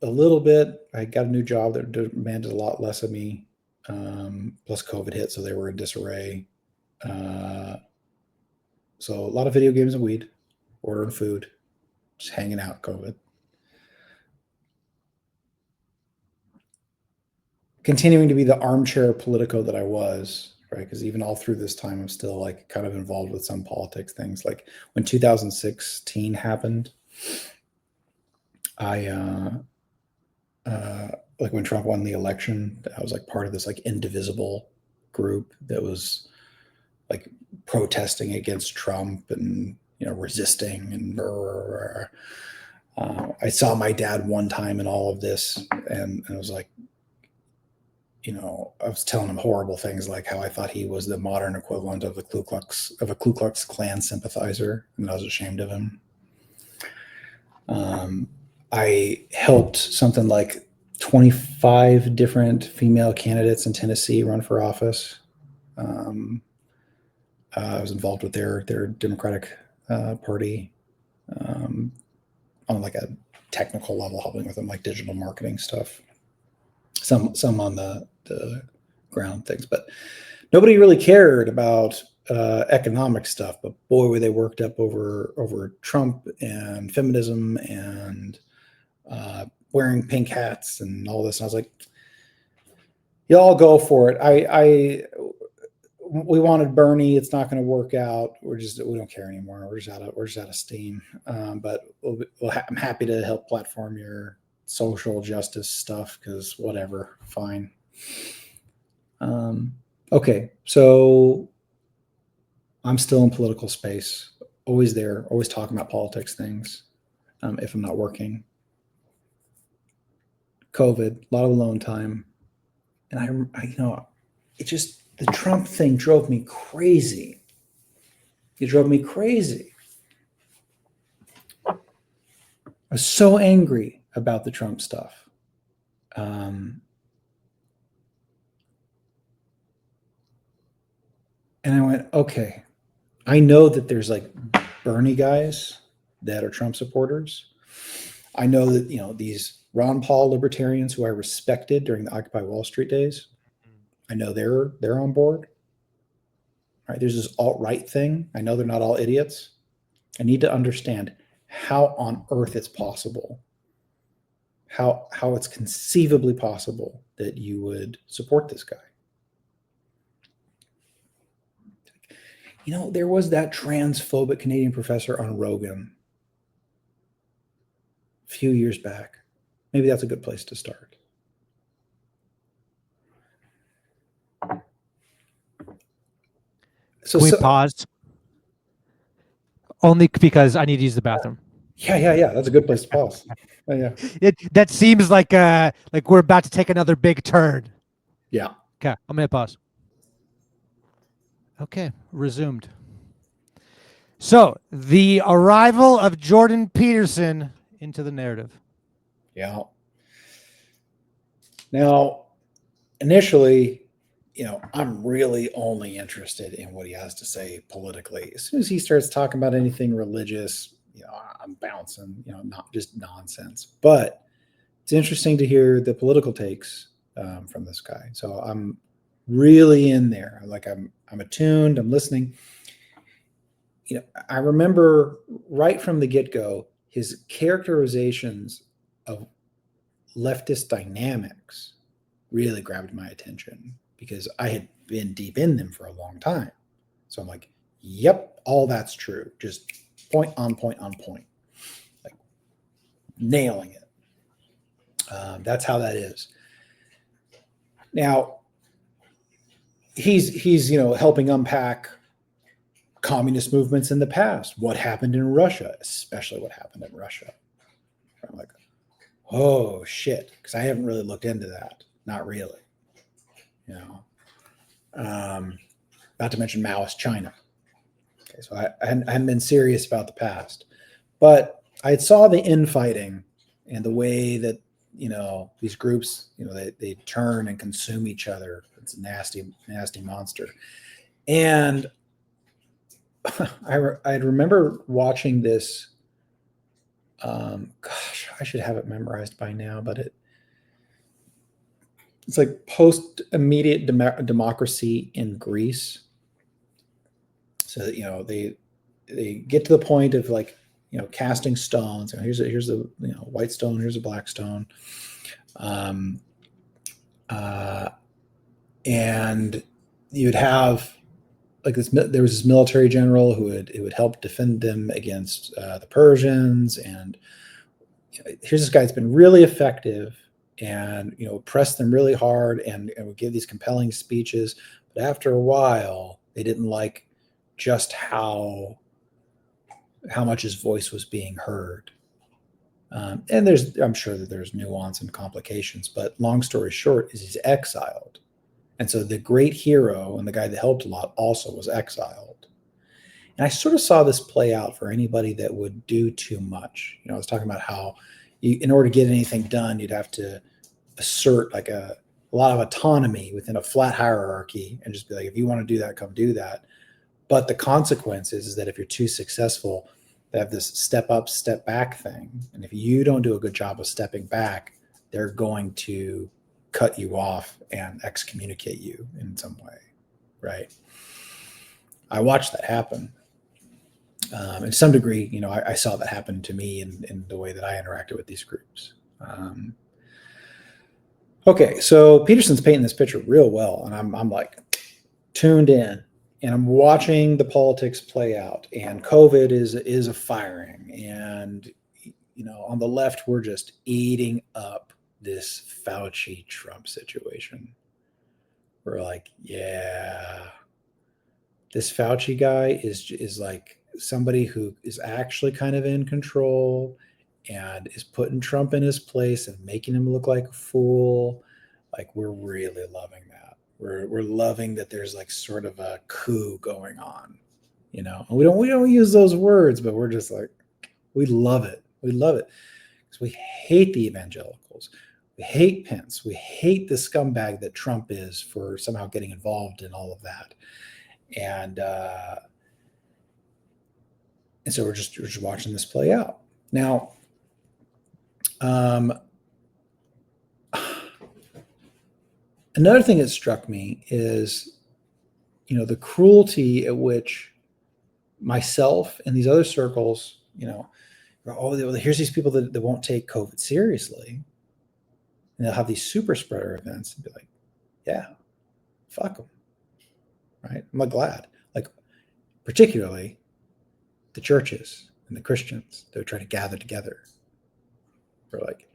a little bit. I got a new job that demanded a lot less of me. Plus COVID hit, so they were in disarray. So a lot of video games and weed, ordering food, just hanging out, COVID. Continuing to be the armchair politico that I was, right? Because even all through this time, I'm still like kind of involved with some politics things. Like when 2016 happened, I like when Trump won the election, I was like part of this like indivisible group that was like protesting against Trump and resisting and I saw my dad one time in all of this, and I was like, I was telling him horrible things like how I thought he was the modern equivalent of a Ku Klux Klan sympathizer, and I was ashamed of him. I helped something like 25 different female candidates in Tennessee run for office. I was involved with their Democratic Party on like a technical level, helping with them like digital marketing stuff. Some on the ground things, but nobody really cared about economic stuff. But boy, were they worked up over Trump and feminism and wearing pink hats and all this. And I was like, y'all go for it. We wanted Bernie. It's not going to work out. We don't care anymore. We're just out of steam. But I'm happy to help platform your social justice stuff because whatever, fine. Okay, so I'm still in political space, always there, always talking about politics things. If I'm not working, COVID, a lot of alone time, and it just the Trump thing drove me crazy. It drove me crazy. I was so angry about the Trump stuff. And I went, okay, I know that there's like Bernie guys that are Trump supporters. I know that, these Ron Paul libertarians who I respected during the Occupy Wall Street days, I know they're on board. Right? There's this alt-right thing. I know they're not all idiots. I need to understand how on earth it's possible, how it's conceivably possible that you would support this guy. There was that transphobic Canadian professor on Rogan a few years back. Maybe that's a good place to start. So we paused only because I need to use the bathroom. Yeah. That's a good place to pause. Oh, yeah. That seems like we're about to take another big turn. Yeah. Okay, I'm gonna pause. Okay, resumed. So the arrival of Jordan Peterson into the narrative. Yeah. Now, initially, I'm really only interested in what he has to say politically. As soon as he starts talking about anything religious, I'm bouncing, not just nonsense. But it's interesting to hear the political takes from this guy. So I'm really in there. Like I'm attuned. I'm listening. I remember right from the get go his characterizations of leftist dynamics really grabbed my attention because I had been deep in them for a long time. So I'm like, yep, all that's true. Just point on point on point, like nailing it. That's how that is. Now, he's helping unpack communist movements in the past. What happened in Russia, especially what happened in Russia. I'm like, oh shit, because I haven't really looked into that. Not really. Not to mention Maoist China. Okay, so I hadn't been serious about the past, but I saw the infighting and the way that these groups they turn and consume each other. It's a nasty monster. And I remember watching this. Gosh, I should have it memorized by now, but it's like post immediate democracy in Greece. So that, they get to the point of like casting stones. Here's a white stone, here's a black stone, and you'd have like this. There was this military general who would help defend them against the Persians, and here's this guy that's been really effective, and press them really hard, and would give these compelling speeches. But after a while, they didn't like just how much his voice was being heard. And I'm sure that there's nuance and complications, but long story short is he's exiled. And so the great hero and the guy that helped a lot also was exiled. And I sort of saw this play out for anybody that would do too much. I was talking about how in order to get anything done, you'd have to assert like a lot of autonomy within a flat hierarchy and just be like, if you want to do that, come do that. But the consequence is that if you're too successful, they have this step up, step back thing. And if you don't do a good job of stepping back, they're going to cut you off and excommunicate you in some way, right? I watched that happen. In some degree, I saw that happen to me in the way that I interacted with these groups. Okay, so Peterson's painting this picture real well, and I'm like tuned in. And I'm watching the politics play out, and COVID is a firing. And, on the left, we're just eating up this Fauci Trump situation. We're like, yeah, this Fauci guy is like somebody who is actually kind of in control and is putting Trump in his place and making him look like a fool. Like, we're really loving that. We're loving that there's like sort of a coup going on, and we don't use those words, but we're just like, we love it. We love it because we hate the evangelicals. We hate Pence. We hate the scumbag that Trump is for somehow getting involved in all of that. And so we're just watching this play out. Now, another thing that struck me is, the cruelty at which myself and these other circles, here's these people that won't take COVID seriously. And they'll have these super spreader events and be like, yeah, fuck them. Right? I'm like glad. Like, particularly the churches and the Christians that are trying to gather together. We're like,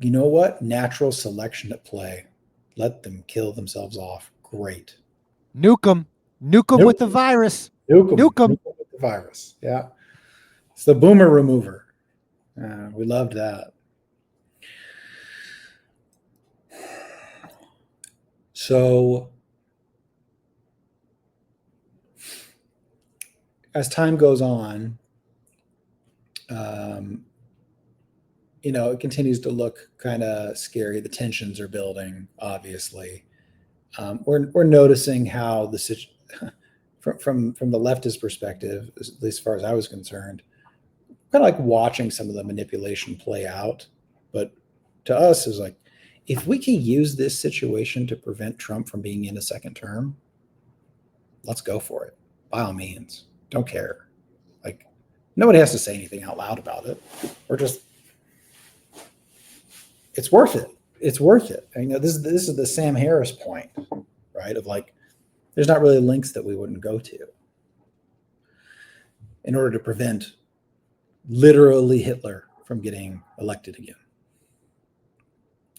you know what? Natural selection at play. Let them kill themselves off. Great. Nuke them with the virus. Nuke them with the virus. Yeah. It's the boomer remover. We loved that. So as time goes on, it continues to look kind of scary. The tensions are building, obviously. We're noticing how from the leftist perspective, at least as far as I was concerned, kind of like watching some of the manipulation play out. But to us, is like, if we can use this situation to prevent Trump from being in a second term, let's go for it. By all means, don't care. Like, nobody has to say anything out loud about it. We're just, it's worth it. It's worth it. I mean, this is the Sam Harris point, right? Of like, there's not really links that we wouldn't go to in order to prevent literally Hitler from getting elected again.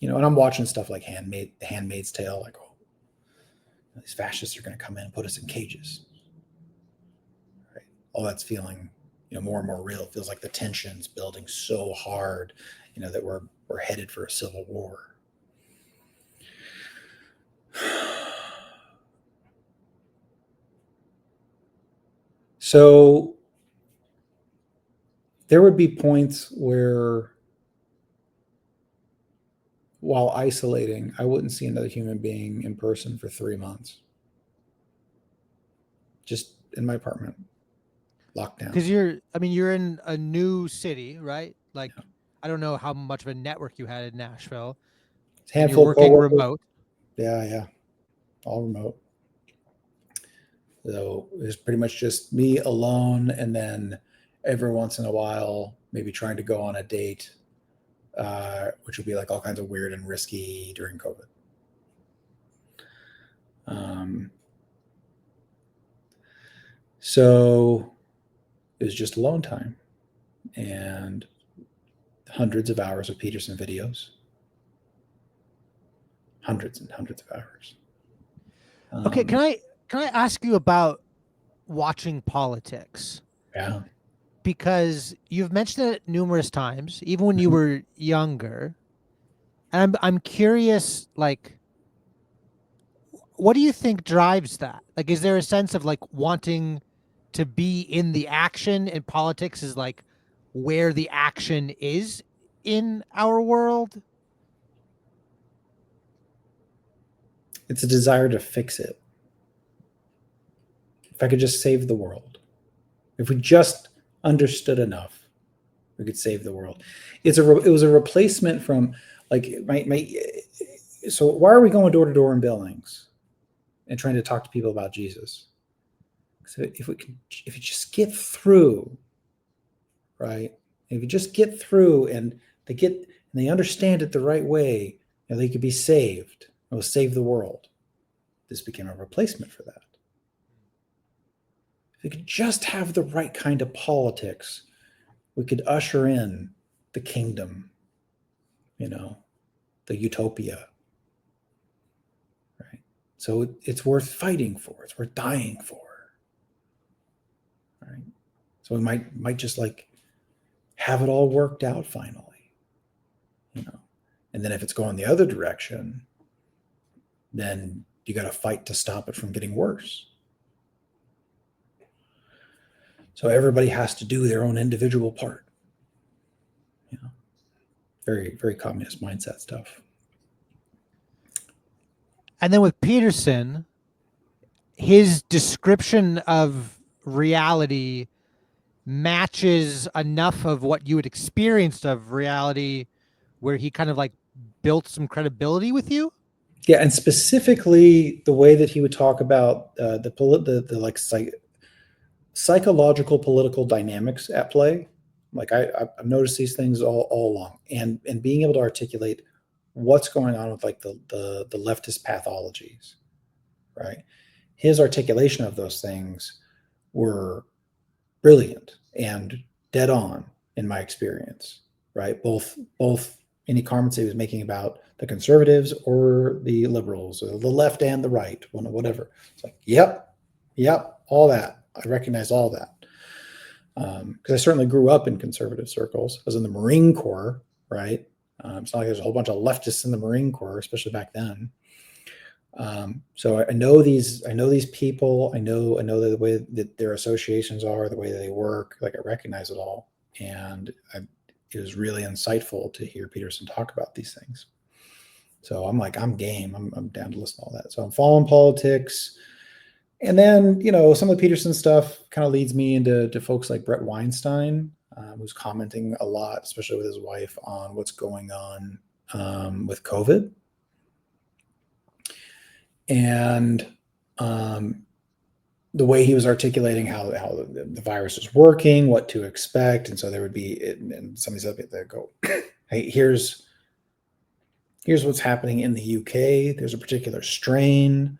And I'm watching stuff like The Handmaid's Tale, like, oh, these fascists are going to come in and put us in cages. Right? All that's feeling, more and more real. It feels like the tension's building so hard, that we're headed for a civil war. So there would be points where, while isolating, I wouldn't see another human being in person for 3 months. Just in my apartment, locked down. Because you're in a new city, right? Like, yeah. I don't know how much of a network you had in Nashville. It's a handful you're working remote. Yeah. All remote. So it was pretty much just me alone, and then every once in a while, maybe trying to go on a date, which would be like all kinds of weird and risky during COVID. So it was just alone time and hundreds of hours of Peterson videos. Hundreds and hundreds of hours. Okay, can I ask you about watching politics? Yeah. Because you've mentioned it numerous times, even when you were younger. And I'm curious, like, what do you think drives that? Like, is there a sense of like wanting to be in the action, and politics is like where the action is in our world? It's a desire to fix it. If I could just save the world, if we just understood enough, we could save the world. It was a replacement from like so why are we going door to door in Billings and trying to talk to people about Jesus? So if you just get through, right? If you just get through and they understand it the right way, they could be saved. It will save the world. This became a replacement for that. If we could just have the right kind of politics, we could usher in the kingdom, the utopia, right? So it's worth fighting for. It's worth dying for, right? So we might just like have it all worked out finally, and then if it's going the other direction, then you got to fight to stop it from getting worse. So everybody has to do their own individual part. Very, very communist mindset stuff. And then with Peterson, his description of reality matches enough of what you had experienced of reality where he kind of like built some credibility with you. Yeah, and specifically the way that he would talk about the psychological political dynamics at play. Like I've noticed these things all along, and being able to articulate what's going on with like the leftist pathologies, right? His articulation of those things were brilliant and dead on in my experience, right? Both any comments he was making about the conservatives or the liberals or the left and the right, whatever. It's like, yep, all that. I recognize all that. because I certainly grew up in conservative circles. I was in the Marine Corps, right? It's not like there's a whole bunch of leftists in the Marine Corps, especially back then. So I know these people. I know the way that their associations are, the way that they work. Like, I recognize it all, and it was really insightful to hear Peterson talk about these things. So I'm like, I'm game. I'm down to listen to all that. So I'm following politics. And then, some of the Peterson stuff kind of leads me into folks like Brett Weinstein, who's commenting a lot, especially with his wife, on what's going on with COVID. And the way he was articulating how the virus is working, what to expect. And so there would be, and somebody said, they go, hey, here's what's happening in the UK. There's a particular strain.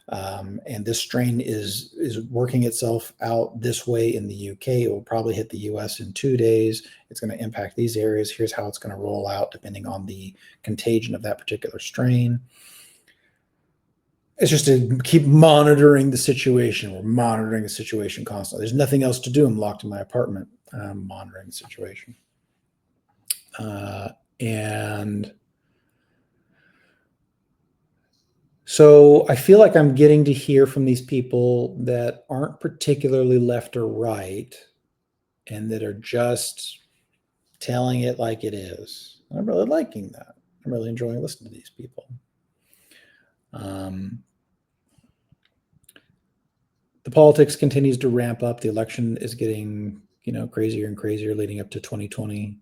And this strain is working itself out this way in the UK. It will probably hit the US in 2 days. It's going to impact these areas. Here's how it's going to roll out depending on the contagion of that particular strain. It's just to keep monitoring the situation. We're monitoring the situation constantly. There's nothing else to do. I'm locked in my apartment. I'm monitoring the situation. And so I feel like I'm getting to hear from these people that aren't particularly left or right, and that are just telling it like it is. I'm really liking that. I'm really enjoying listening to these people. The politics continues to ramp up. The election is getting, crazier and crazier leading up to 2020.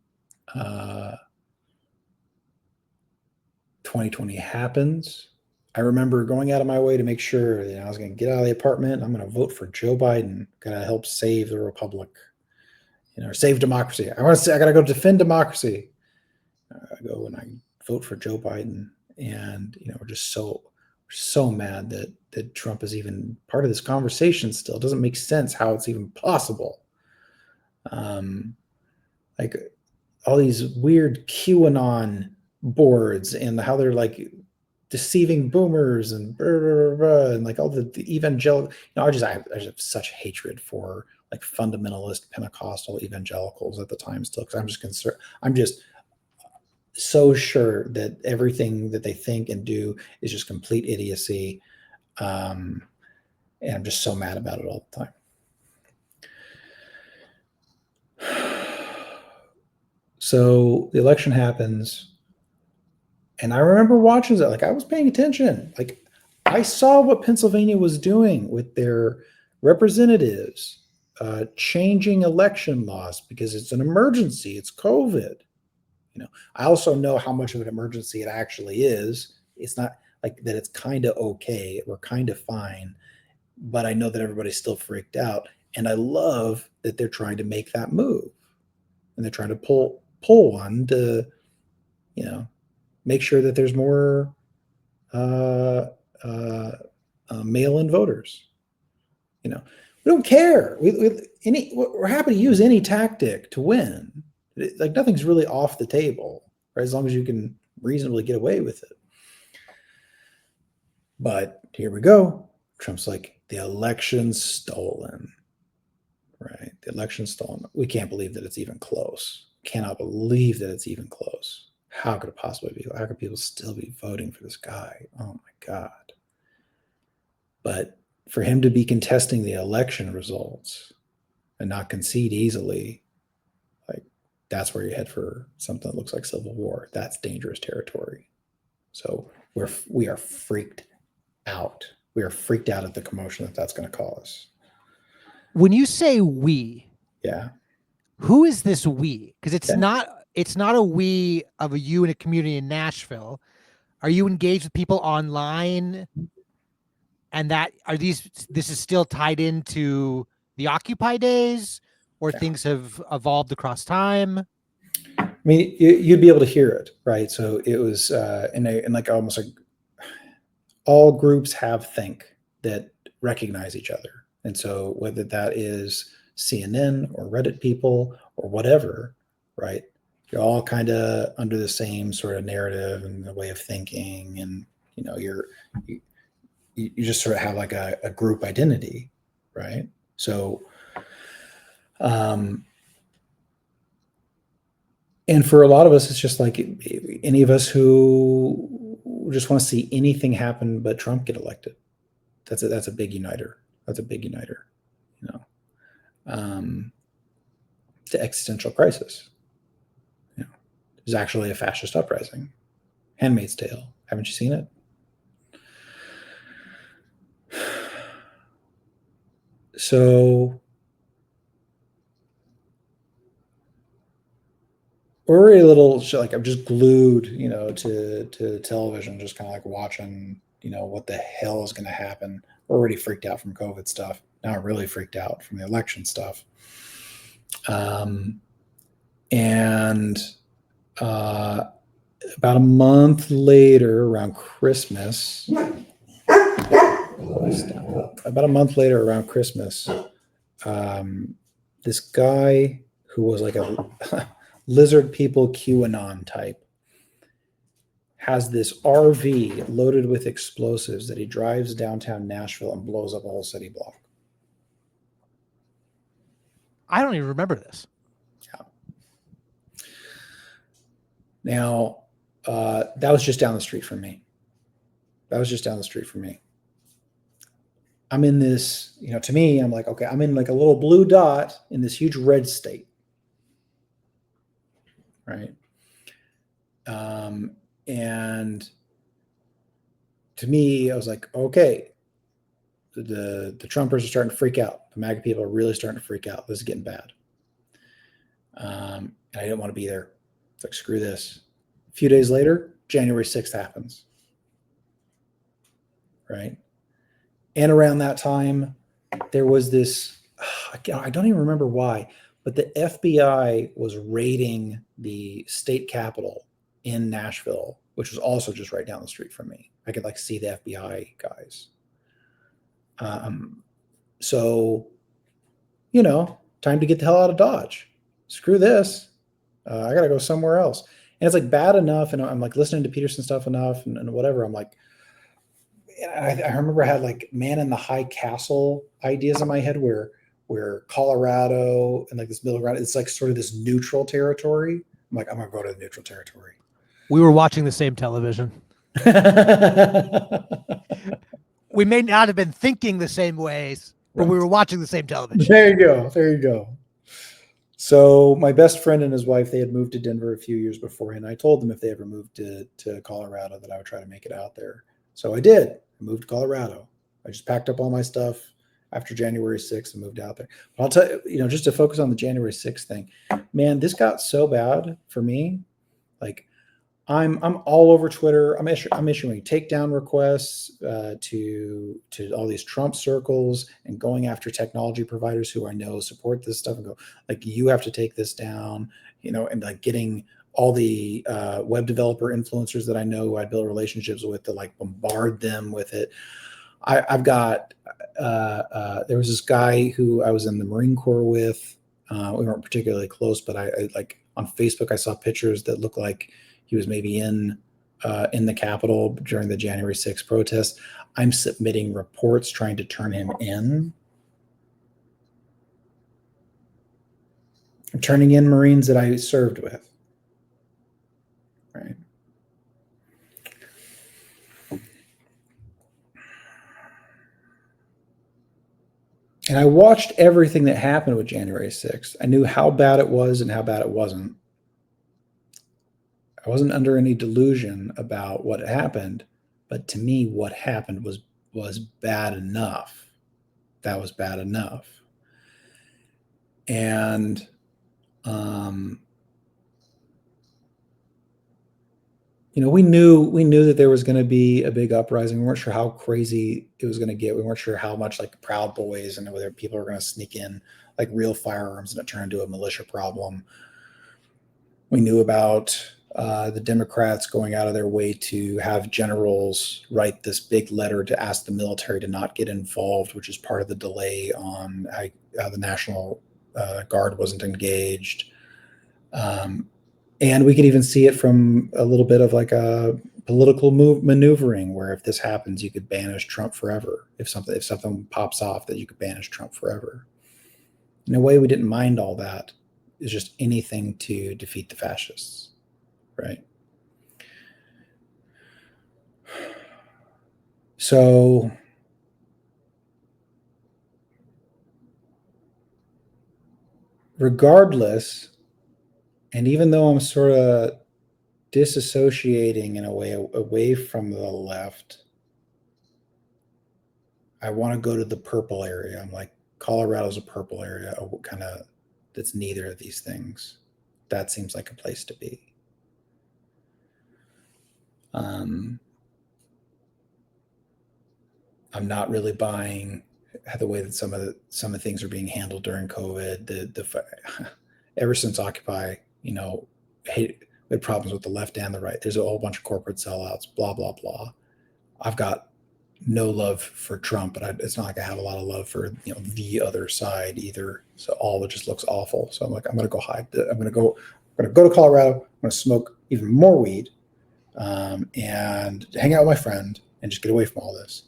2020 happens. I remember going out of my way to make sure that I was going to get out of the apartment. I'm going to vote for Joe Biden. Got to help save the republic, save democracy. I got to go defend democracy. I go and I vote for Joe Biden, and we're just so mad that Trump is even part of this conversation still. It doesn't make sense how it's even possible. Like all these weird QAnon boards and how they're like deceiving boomers and blah, blah, blah, and like all the evangelical. I just have such hatred for like fundamentalist Pentecostal evangelicals at the time still, because I'm just concerned. I'm just so sure that everything that they think and do is just complete idiocy. And I'm just so mad about it all the time. So the election happens, and I remember watching that. Like, I was paying attention. Like, I saw what Pennsylvania was doing with their representatives changing election laws because it's an emergency. It's COVID. I also know how much of an emergency it actually is. It's not like that. It's kind of okay. We're kind of fine, but I know that everybody's still freaked out. And I love that they're trying to make that move, and they're trying to pull one to, make sure that there's more mail-in voters. We don't care. We're happy to use any tactic to win. Like, nothing's really off the table, right? As long as you can reasonably get away with it. But here we go. Trump's like, the election's stolen, right? The election's stolen. We can't believe that it's even close. Cannot believe that it's even close. How could it possibly be? How could people still be voting for this guy? Oh my God. But for him to be contesting the election results and not concede easily, like, that's where you head for something that looks like civil war. That's dangerous territory. So we are freaked out. We are freaked out at the commotion that's going to cause. When you say we, yeah, who is this we? Because it's not a we of a you in a community in Nashville. Are you engaged with people online? And this is still tied into the Occupy days, or things have evolved across time? I mean, you'd be able to hear it, right? So it was in like almost like all groups have think that recognize each other. And so whether that is CNN or Reddit people or whatever, right? You're all kind of under the same sort of narrative and the way of thinking, and you just sort of have like a group identity, right? So And for a lot of us, it's just like any of us who just want to see anything happen but Trump get elected. That's a big uniter. That's a big uniter, you know. The existential crisis. You know, there's actually a fascist uprising. Handmaid's Tale. Haven't you seen it? So we're a little like I'm just glued, you know, to television, just kind of like watching, you know, what the hell is going to happen. We're already freaked out from COVID stuff. Now really freaked out from the election stuff. And about a month later, around Christmas, this guy who was like a lizard people QAnon type has this RV loaded with explosives that he drives downtown Nashville and blows up a whole city block. I don't even remember this. Yeah. Now, that was just down the street from me. I'm in this, you know, to me, I'm like, okay, I'm in like a little blue dot in this huge red state. Right. And to me, I was like, okay, the Trumpers are starting to freak out. The MAGA people are really starting to freak out. This is getting bad. And I didn't want to be there. It's like, screw this. A few days later, January 6th happens. Right. And around that time, there was this, I don't even remember why, but the FBI was raiding the state capitol in Nashville, which was also just right down the street from me. I could like see the FBI guys. So, you know, time to get the hell out of Dodge. Screw this. I got to go somewhere else. And it's like bad enough. And I'm like listening to Peterson stuff enough and whatever. I'm like, I remember I had like Man in the High Castle ideas in my head where Colorado and like this middle ground, it's like sort of this neutral territory. I'm like, I'm going to go to the neutral territory. We were watching the same television. We may not have been thinking the same ways, but we were watching the same television. There you go. So my best friend and his wife, they had moved to Denver a few years beforehand. I told them if they ever moved to Colorado that I would try to make it out there. So I did. I moved to Colorado. I just packed up all my stuff after January 6th and moved out there. But I'll tell you, you know, just to focus on the January 6th thing, man, this got so bad for me. Like I'm all over Twitter. I'm issuing takedown requests to all these Trump circles and going after technology providers who I know support this stuff and go like, you have to take this down, you know, and like getting all the web developer influencers that I know who I built relationships with to like bombard them with it. I've got there was this guy who I was in the Marine Corps with. We weren't particularly close, but I like on Facebook I saw pictures that looked like he was maybe in the Capitol during the January 6th protests. I'm submitting reports trying to turn him in. I'm turning in Marines that I served with. Right. And I watched everything that happened with January 6th. I knew how bad it was and how bad it wasn't. I wasn't under any delusion about what happened, but to me, what happened was bad enough. That was bad enough. And you know, we knew that there was going to be a big uprising. We weren't sure how crazy it was going to get. We weren't sure how much like Proud Boys and whether people were going to sneak in like real firearms and it turned into a militia problem. We knew about the Democrats going out of their way to have generals write this big letter to ask the military to not get involved, which is part of the delay on how the National Guard wasn't engaged. And we could even see it from a little bit of like a political maneuvering, where if this happens, you could banish Trump forever. If something pops off, that you could banish Trump forever. In a way, we didn't mind all that. It's just anything to defeat the fascists, right? So regardless, and even though I'm sort of disassociating in a way away from the left, I want to go to the purple area. I'm like, Colorado's a purple area, kind of that's neither of these things. That seems like a place to be. I'm not really buying the way that some of the things are being handled during COVID. Ever since Occupy, we had problems with the left and the right. There's a whole bunch of corporate sellouts, blah blah blah. I've got no love for Trump, but it's not like I have a lot of love for the other side either. So all of it just looks awful. So I'm like, I'm gonna go hide. I'm gonna go to Colorado. I'm gonna smoke even more weed, and hang out with my friend and just get away from all this.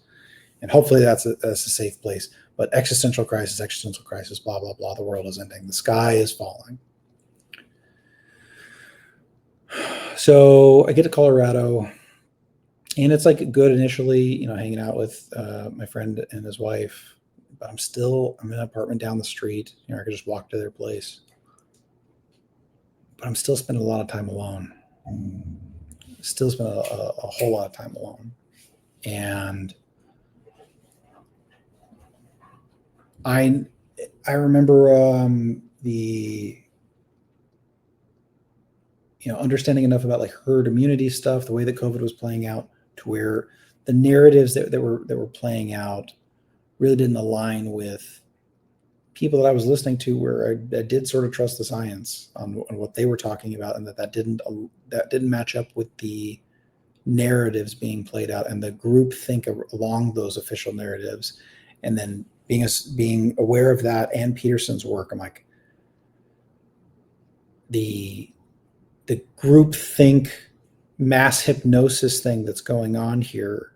And hopefully that's a safe place. But existential crisis, blah blah blah. The world is ending. The sky is falling. So I get to Colorado. And it's like good initially, hanging out with my friend and his wife. But I'm in an apartment down the street. I could just walk to their place. But I'm still spending a lot of time alone. Still spend a whole lot of time alone. And I remember the understanding enough about like herd immunity stuff, the way that COVID was playing out, to where the narratives that were playing out really didn't align with people that I was listening to, where I did sort of trust the science on what they were talking about, and that didn't match up with the narratives being played out and the group think along those official narratives. And then being aware of that and Peterson's work, I'm like, the group think mass hypnosis thing that's going on here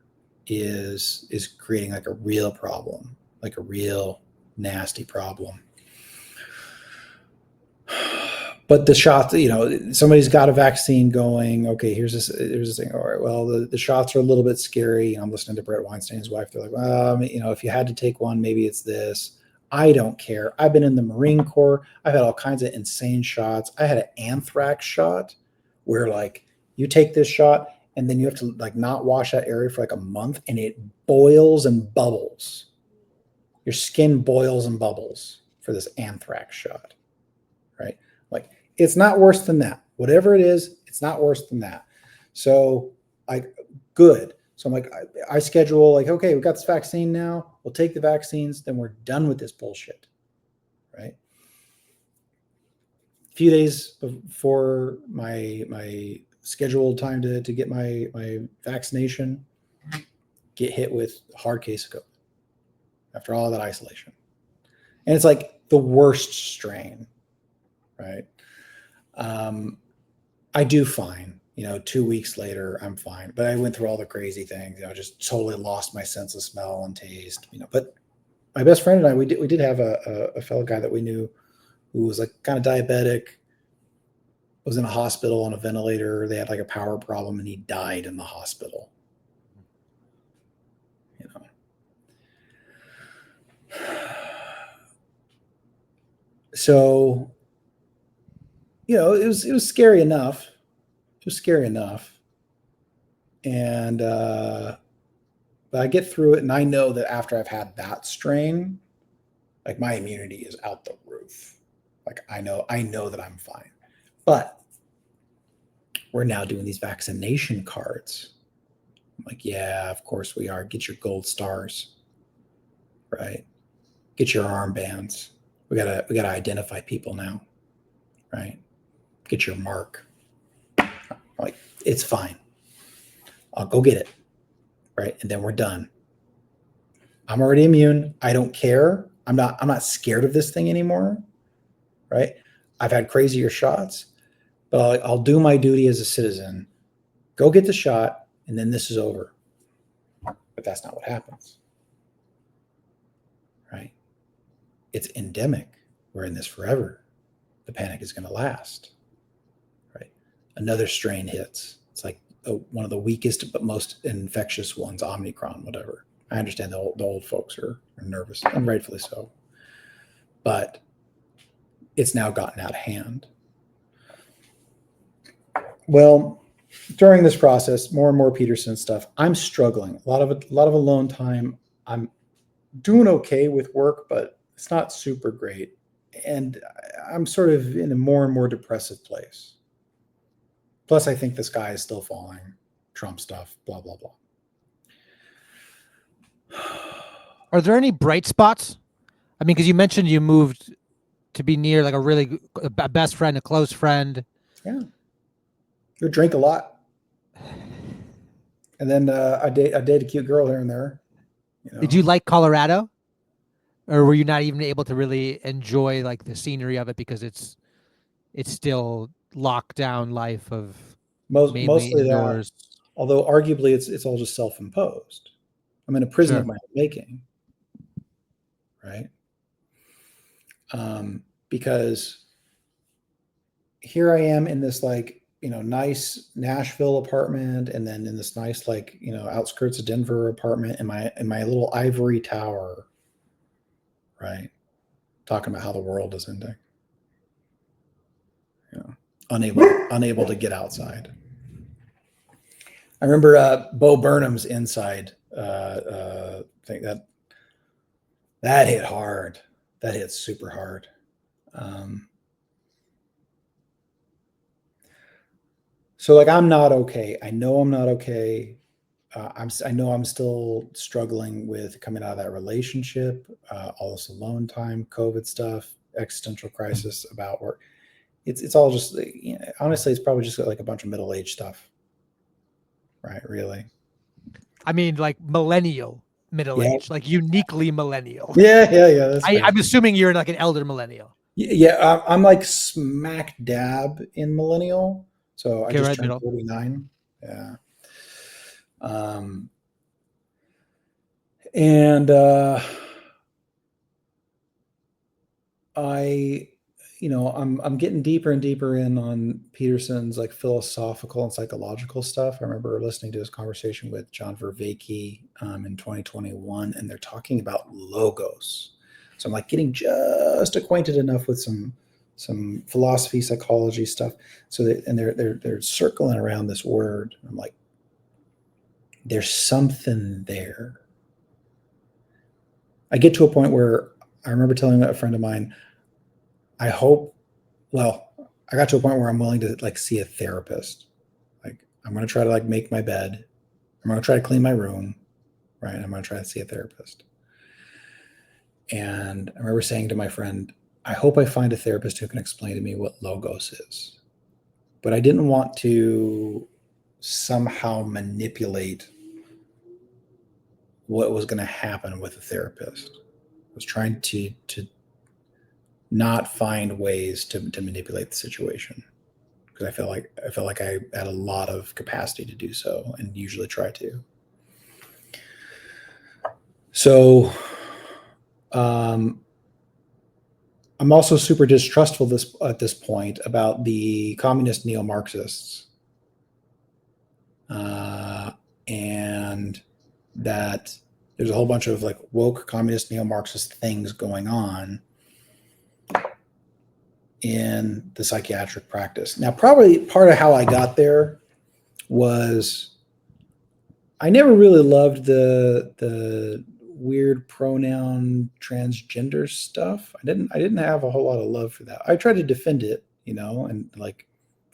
is creating like a real problem, like a real nasty problem. But the shots, somebody's got a vaccine going. Okay, here's this thing. All right, well, the shots are a little bit scary. I'm listening to Brett Weinstein's wife. They're like, well, if you had to take one, maybe it's this. I don't care. I've been in the Marine Corps. I've had all kinds of insane shots. I had an anthrax shot where like you take this shot and then you have to like not wash that area for like a month, and it boils and bubbles. Your skin boils and bubbles for this anthrax shot, right? Like, it's not worse than that. Whatever it is, it's not worse than that. So good. So I'm like, I schedule like, okay, we've got this vaccine now. We'll take the vaccines. Then we're done with this bullshit, right? A few days before my scheduled time to get my vaccination, get hit with a hard case of COVID after all that isolation. And it's like the worst strain, right? I do fine. 2 weeks later, I'm fine. But I went through all the crazy things. Just totally lost my sense of smell and taste. But my best friend and I, we did have a fellow guy that we knew who was like kind of diabetic, was in a hospital on a ventilator. They had like a power problem, and he died in the hospital. So, it was scary enough. It was scary enough. And but I get through it, and I know that after I've had that strain, like my immunity is out the roof. Like I know that I'm fine. But we're now doing these vaccination cards. I'm like, yeah, of course we are. Get your gold stars, right? Get your armbands. We gotta identify people now, right? Get your mark. Like, it's fine. I'll go get it, right? And then we're done. I'm already immune. I don't care. I'm not scared of this thing anymore, right? I've had crazier shots, but I'll do my duty as a citizen. Go get the shot, and then this is over. But that's not what happens, right? It's endemic. we're in this forever. The panic is going to last, right? Another strain hits. It's like one of the weakest but most infectious ones, Omicron, whatever. I understand the old folks are nervous, and rightfully so. But it's now gotten out of hand. Well, during this process, more and more Peterson stuff, I'm struggling. A lot of alone time. I'm doing okay with work, but it's not super great. And I'm sort of in a more and more depressive place. Plus, I think the sky is still falling. Trump stuff, blah, blah, blah. Are there any bright spots? I mean, because you mentioned you moved to be near like a best friend, a close friend. Yeah. You drink a lot. And then I date a cute girl here and there. You know? Did you like Colorado? Or were you not even able to really enjoy like the scenery of it because it's still lockdown life of mainly Mostly that. indoors? Although arguably it's all just self-imposed. I'm in a prison Sure. of my own making, right? Because here I am in this like, nice Nashville apartment, and then in this nice like, outskirts of Denver apartment in my little ivory tower, right? Talking about how the world is ending. Unable to get outside. I remember Bo Burnham's Inside thing that hit hard. That hit super hard. So like I'm not okay. I know I'm not okay. I know I'm still struggling with coming out of that relationship, all this alone time, COVID stuff, existential crisis about work. It's all just, honestly, it's probably just like a bunch of middle-aged stuff, right? Really. I mean, like millennial, middle Yeah. age, like uniquely millennial. Yeah. That's fair. I'm assuming you're like an elder millennial. Yeah, I'm like smack dab in millennial. So I Okay, just right turned middle. 49. Yeah. And I'm getting deeper and deeper in on Peterson's like philosophical and psychological stuff. I remember listening to his conversation with John Vervaeke in 2021, and they're talking about logos. So I'm like getting just acquainted enough with some philosophy, psychology stuff. So they're circling around this word. I'm like, there's something there. I get to a point where I remember telling a friend of mine, I got to a point where I'm willing to like see a therapist. Like I'm going to try to like make my bed. I'm going to try to clean my room, right? I'm going to try to see a therapist. And I remember saying to my friend, I hope I find a therapist who can explain to me what logos is. But I didn't want to somehow manipulate what was going to happen with a therapist. I was trying to not find ways to manipulate the situation, because I felt like I had a lot of capacity to do so, and usually try to. So I'm also super distrustful at this point about the communist neo-Marxists, and that there's a whole bunch of like woke communist neo-Marxist things going on in the psychiatric practice. Now, probably part of how I got there was I never really loved the weird pronoun transgender stuff. I didn't have a whole lot of love for that. I tried to defend it, and like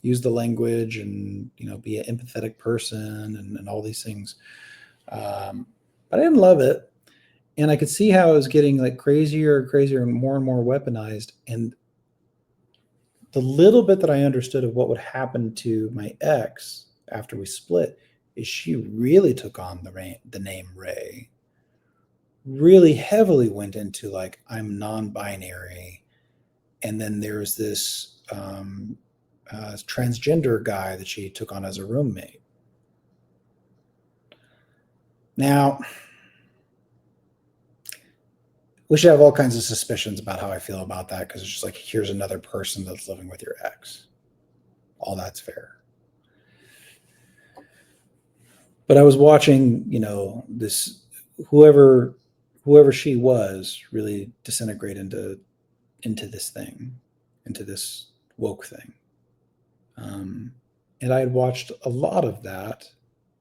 use the language and be an empathetic person and all these things. But I didn't love it, and I could see how it was getting like crazier and more weaponized. And the little bit that I understood of what would happen to my ex after we split is she really took on the name Ray, really heavily went into like, I'm non-binary. And then there's this transgender guy that she took on as a roommate. Now, we should have all kinds of suspicions about how I feel about that, because it's just like, here's another person that's living with your ex. All that's fair. But I was watching, this whoever she was really disintegrate into this thing, into this woke thing. And I had watched a lot of that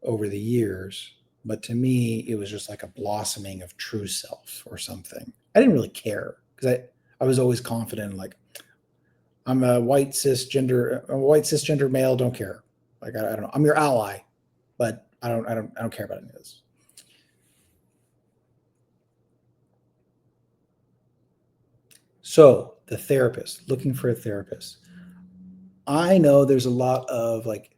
over the years, but to me, it was just like a blossoming of true self or something. I didn't really care, because I was always confident, like, I'm a white cisgender male, don't care. Like, I don't know. I'm your ally, but I don't care about any of this. So the therapist, looking for a therapist. I know there's a lot of like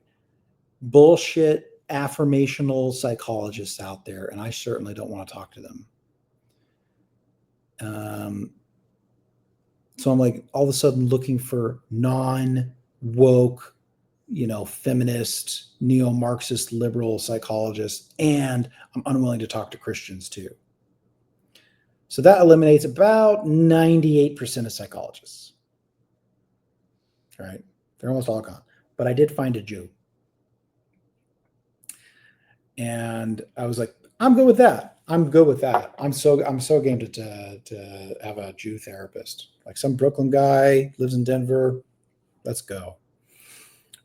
bullshit affirmational psychologists out there, and I certainly don't want to talk to them. So I'm like all of a sudden looking for non-woke, feminist, neo-Marxist, liberal psychologists, and I'm unwilling to talk to Christians too. So that eliminates about 98% of psychologists. Right? They're almost all gone. But I did find a Jew. And I was like, I'm good with that. I'm good with that. I'm so game to have a Jew therapist. Like some Brooklyn guy lives in Denver. Let's go.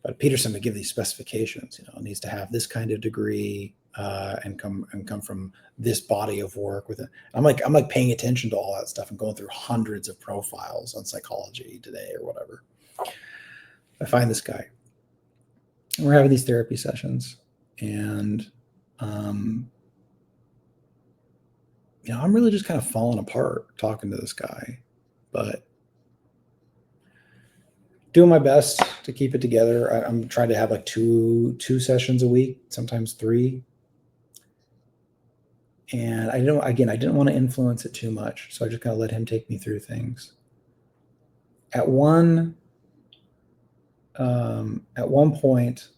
But Peterson would give these specifications. Needs to have this kind of degree and come from this body of work with it. I'm like paying attention to all that stuff and going through hundreds of profiles on Psychology Today or whatever. I find this guy. And we're having these therapy sessions, and I'm really just kind of falling apart talking to this guy, but doing my best to keep it together. I'm trying to have like two sessions a week, sometimes 3. And I didn't want to influence it too much, so I just kind of let him take me through things. At one point,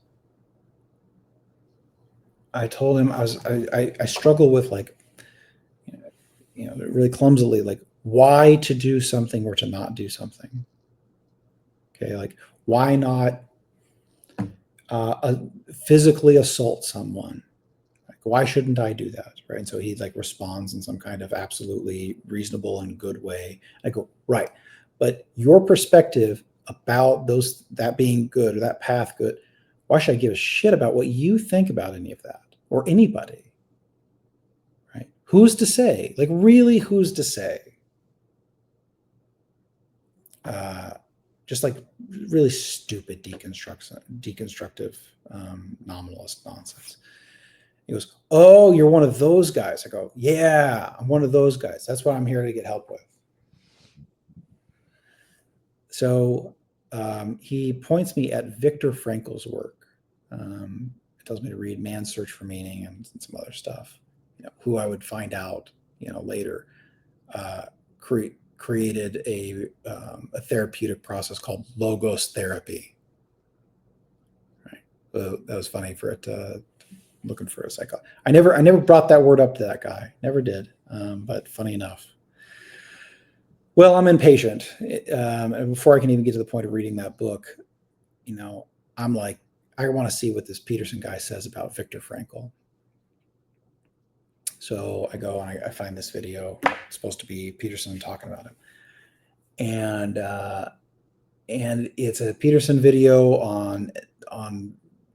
I told him I struggle with, like, really clumsily, like, why to do something or to not do something. Okay, like, why not physically assault someone? Like, why shouldn't I do that? Right? And so he like responds in some kind of absolutely reasonable and good way. I go, right, but your perspective about that being good or that path good, why should I give a shit about what you think about any of that or anybody? Right? Who's to say? Like, really, who's to say? Just like really stupid deconstructive nominalist nonsense. He goes, "Oh, you're one of those guys." I go, "Yeah, I'm one of those guys. That's what I'm here to get help with." So he points me at Viktor Frankl's work. It tells me to read Man's Search for Meaning and some other stuff, who I would find out, later, created a therapeutic process called logos therapy. Right. So that was funny for it looking for a psychologist. I never brought that word up to that guy. Never did. But funny enough. Well, I'm impatient. And before I can even get to the point of reading that book, I'm like, I want to see what this Peterson guy says about Viktor Frankl. So I go and I find this video. It's supposed to be Peterson talking about him. And it's a Peterson video on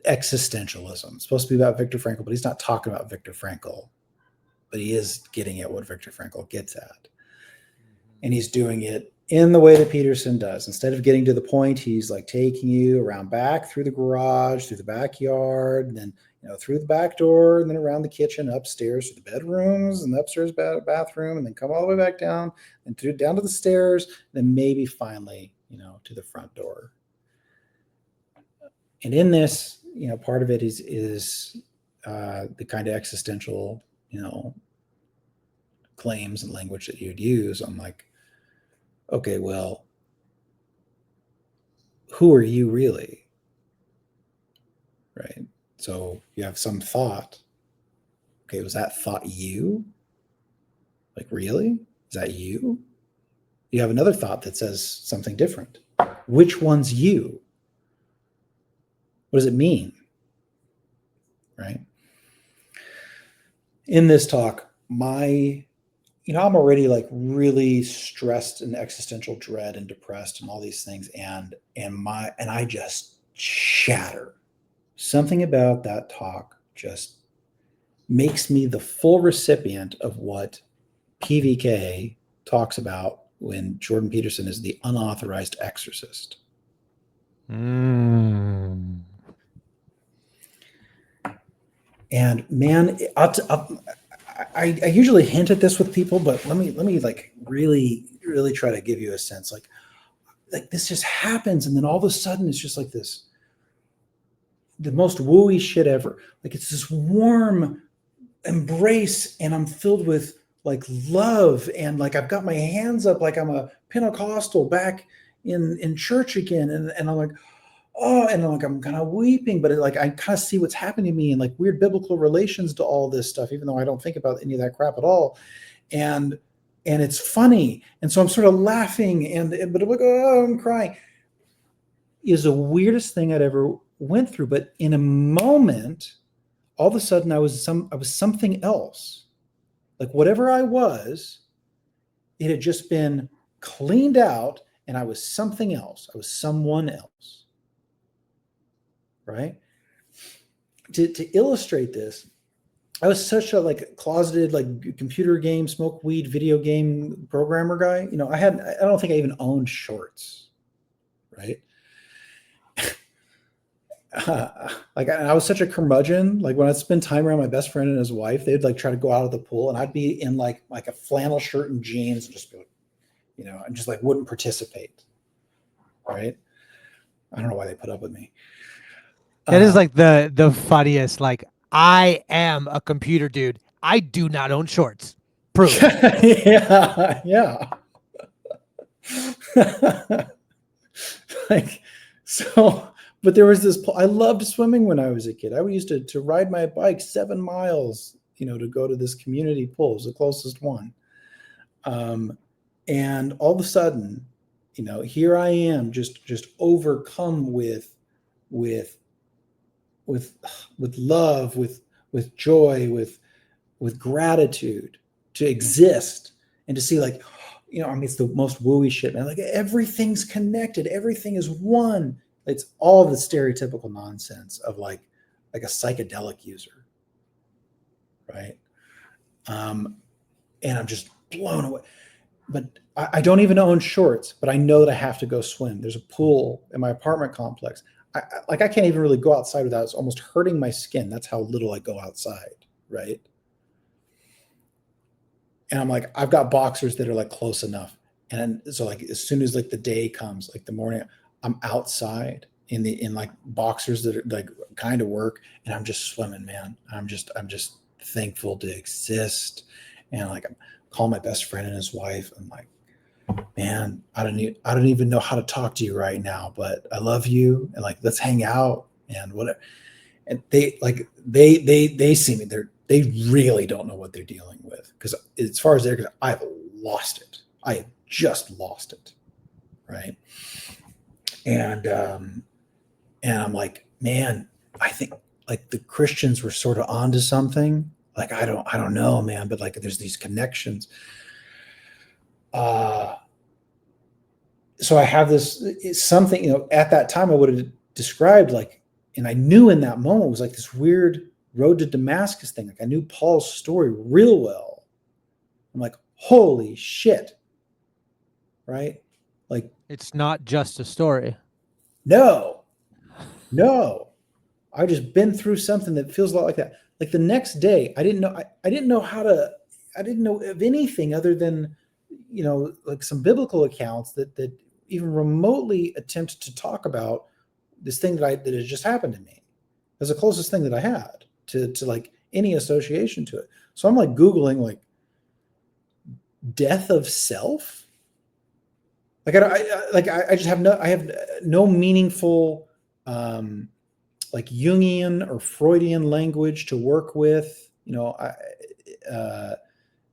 existentialism. It's supposed to be about Viktor Frankl, but he's not talking about Viktor Frankl, but he is getting at what Viktor Frankl gets at. And he's doing it in the way that Peterson does. Instead of getting to the point, he's like taking you around back through the garage, through the backyard, and then through the back door, and then around the kitchen, upstairs to the bedrooms, and the upstairs bathroom, and then come all the way back down, and down to the stairs, and then maybe finally, to the front door. And in this, part of it is the kind of existential, claims and language that you'd use. I'm like, okay, well, who are you really? Right? So you have some thought. Okay, was that thought you? Like, really? Is that you? You have another thought that says something different. Which one's you? What does it mean? Right? In this talk, I'm already like really stressed and existential dread and depressed and all these things. And I just shatter. Something about that talk just makes me the full recipient of what PVK talks about when Jordan Peterson is the unauthorized exorcist. Mm. And man, I usually hint at this with people, but let me like really, really try to give you a sense. Like this just happens, and then all of a sudden it's just like this, the most wooey shit ever. Like it's this warm embrace, and I'm filled with like love, and like I've got my hands up like I'm a Pentecostal back in church again, and I'm like, oh, and I'm kind of weeping, but I kind of see what's happening to me and like weird biblical relations to all this stuff, even though I don't think about any of that crap at all. And it's funny. And so I'm sort of laughing but I'm like, oh, I'm crying. Is the weirdest thing I'd ever went through. But in a moment, all of a sudden I was something else. Like whatever I was, it had just been cleaned out, and I was something else. I was someone else. Right? To illustrate this, I was such a like closeted like computer game, smoke weed, video game programmer guy. I don't think I even owned shorts. Right? Like I was such a curmudgeon. Like when I'd spend time around my best friend and his wife, they'd like try to go out of the pool, and I'd be in like a flannel shirt and jeans, and just be like, and just like wouldn't participate. Right? I don't know why they put up with me. That is like the funniest. Like, I am a computer dude. I do not own shorts. Proof. Yeah. Like so, but there was this. I loved swimming when I was a kid. I used to ride my bike 7 miles, to go to this community pool. It was the closest one. And all of a sudden, here I am, just overcome with love, with joy, with gratitude to exist and to see like, it's the most wooey shit, man. Like everything's connected. Everything is one. It's all the stereotypical nonsense of like a psychedelic user. Right. And I'm just blown away. But I don't even own shorts, but I know that I have to go swim. There's a pool in my apartment complex. I can't even really go outside without it's almost hurting my skin. That's how little I go outside, right? And I'm like, I've got boxers that are like close enough. And so like as soon as like the day comes, like the morning, I'm outside in like boxers that are like kind of work, and I'm just swimming, man. I'm just thankful to exist. And like I'm calling my best friend and his wife. I'm like, man, I don't even know how to talk to you right now, but I love you, and like let's hang out and whatever. And they see me. They really don't know what they're dealing with, because as far as they're concerned, I've lost it. I have just lost it, right? And I'm like, man, I think like the Christians were sort of onto something. Like I don't know, man, but like there's these connections. So I have this something, at that time I would have described like, and I knew in that moment it was like this weird road to Damascus thing. Like I knew Paul's story real well. I'm like, holy shit. Right? Like, It's not just a story. no. I just been through something that feels a lot like that. Like the next day, I didn't know I didn't know of anything other than, like some biblical accounts that even remotely attempt to talk about this thing that had just happened to me. It was the closest thing that I had to like any association to it. So I'm like Googling like death of self. Like I just have no meaningful like Jungian or Freudian language to work with.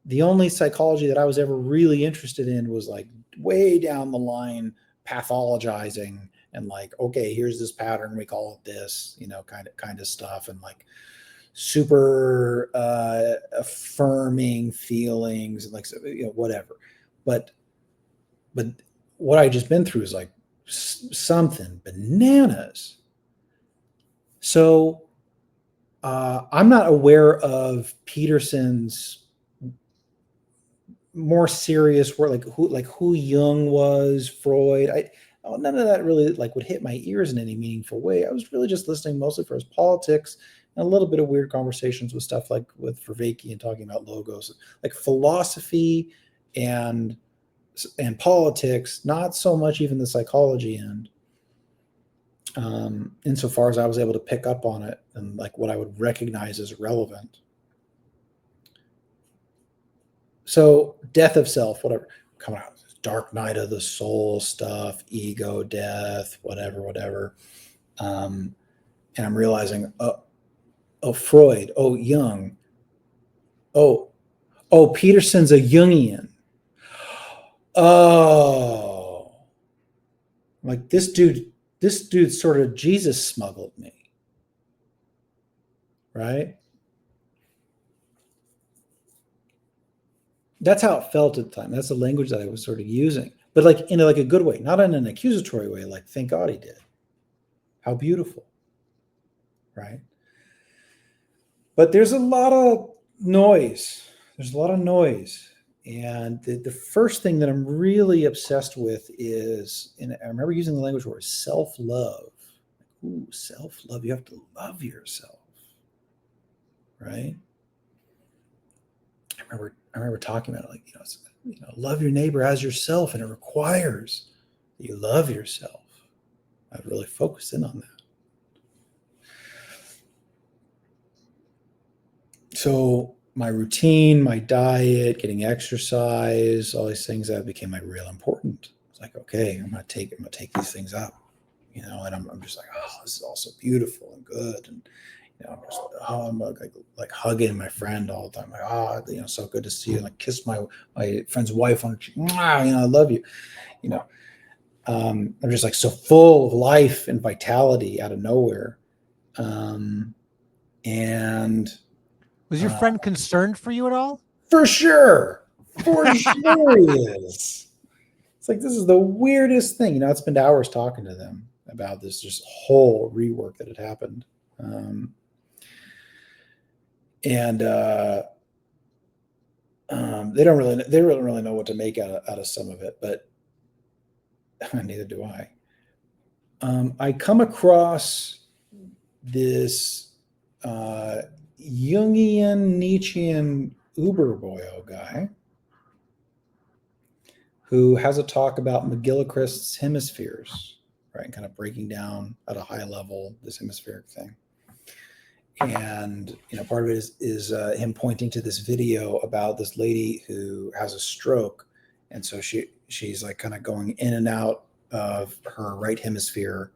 the only psychology that I was ever really interested in was like way down the line pathologizing and like, okay, here's this pattern, we call it this, kind of stuff, and like super affirming feelings and like whatever. But what I just been through is like something bananas. So I'm not aware of Peterson's more serious work, like who Jung was, Freud. None of that really like would hit my ears in any meaningful way. I was really just listening mostly for his politics and a little bit of weird conversations with stuff like with Vervaeke and talking about logos, like philosophy and politics, not so much even the psychology end. Insofar as I was able to pick up on it and like what I would recognize as relevant. So death of self, whatever, coming out, dark night of the soul stuff, ego, death, whatever. And I'm realizing, oh, Freud, oh, Jung, oh, Peterson's a Jungian. Oh, like this dude sort of Jesus smuggled me, right? That's how it felt at the time. That's the language that I was sort of using, but like in like a good way, not in an accusatory way. Like, thank God he did. How beautiful, right? But there's a lot of noise. And the first thing that I'm really obsessed with is, and I remember using the language word self-love. Ooh, self-love. You have to love yourself, right? I remember talking about it, like, love your neighbor as yourself, and it requires that you love yourself. I've really focused in on that. So my routine, my diet, getting exercise, all these things that became like real important. It's like, okay, I'm gonna take these things up, and I'm just like, oh, this is all so beautiful and good, and I'm like hugging my friend all the time, like, so good to see you, and like kiss my friend's wife on her cheek, I love you, I'm just like so full of life and vitality out of nowhere, and was your friend concerned for you at all? For sure he is. It's like, this is the weirdest thing, I spent hours talking to them about this just whole rework that had happened. And they don't really know what to make out of some of it, but neither do I. I come across this Jungian Nietzschean Uberboyo guy who has a talk about McGillichrist's hemispheres, right? Kind of breaking down at a high level this hemispheric thing. And part of it is him pointing to this video about this lady who has a stroke, and so she's like kind of going in and out of her right hemisphere,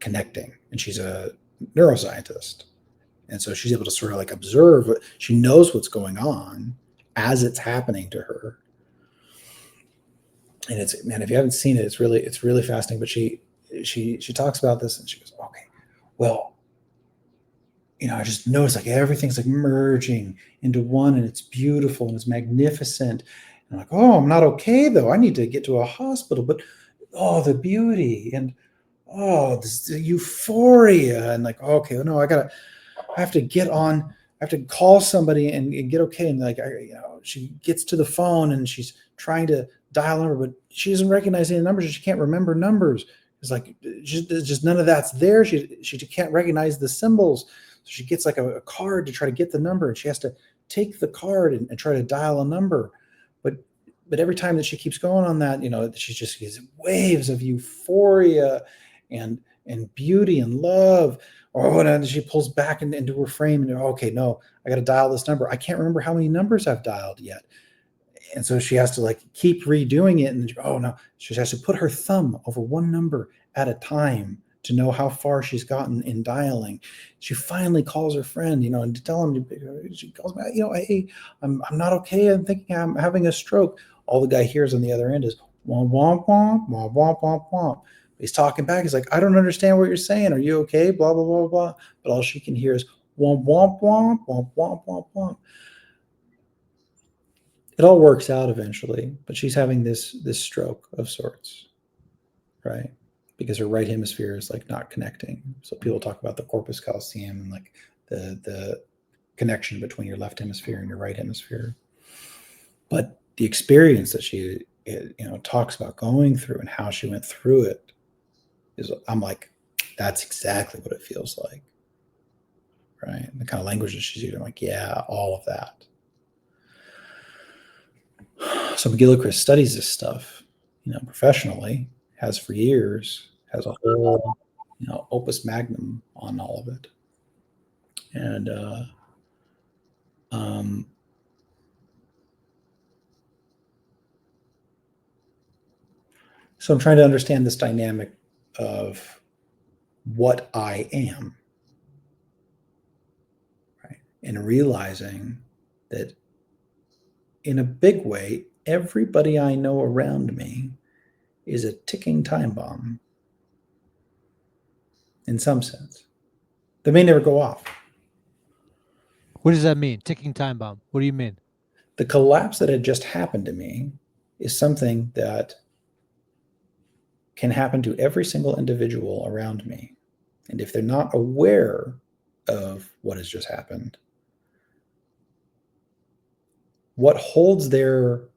connecting, and she's a neuroscientist, and so she's able to sort of like observe. She knows what's going on as it's happening to her, and it's, man, if you haven't seen it, it's really fascinating. But she talks about this, and she goes, okay, well, I just noticed like everything's like merging into one, and it's beautiful and it's magnificent. And I'm like, oh, I'm not okay though. I need to get to a hospital. But oh, the beauty, and oh, this euphoria, and like, okay, no, I have to call somebody and get okay. And like, she gets to the phone and she's trying to dial a number, but she doesn't recognize any numbers. She can't remember numbers. It's like, just none of that's there. She can't recognize the symbols. So she gets like a card to try to get the number, and she has to take the card and try to dial a number. But every time that she keeps going on that, she just gets waves of euphoria and beauty and love. And then she pulls back into her frame, and okay, no, I got to dial this number. I can't remember how many numbers I've dialed yet. And so she has to like keep redoing it. And oh no, she has to put her thumb over one number at a time to know how far she's gotten in dialing. She finally calls her friend, and to tell him, she calls me, hey, I'm not okay. I'm thinking I'm having a stroke. All the guy hears on the other end is womp, womp, womp, womp, womp, womp, womp. He's talking back. He's like, I don't understand what you're saying. Are you okay? Blah, blah, blah, blah. But all she can hear is womp, womp, womp, womp, womp, womp, womp. It all works out eventually, but she's having this stroke of sorts, right? Because her right hemisphere is like not connecting. So people talk about the corpus callosum and like the connection between your left hemisphere and your right hemisphere. But the experience that she talks about going through and how she went through it is, I'm like, that's exactly what it feels like, right? And the kind of language that she's using, I'm like, yeah, all of that. So McGillichrist studies this stuff, professionally, has for years, has a whole, opus magnum on all of it. And so I'm trying to understand this dynamic of what I am, right? And realizing that in a big way, everybody I know around me is a ticking time bomb in some sense. They may never go off. What does that mean? Ticking time bomb. What do you mean? The collapse that had just happened to me is something that can happen to every single individual around me. And if they're not aware of what has just happened, what holds their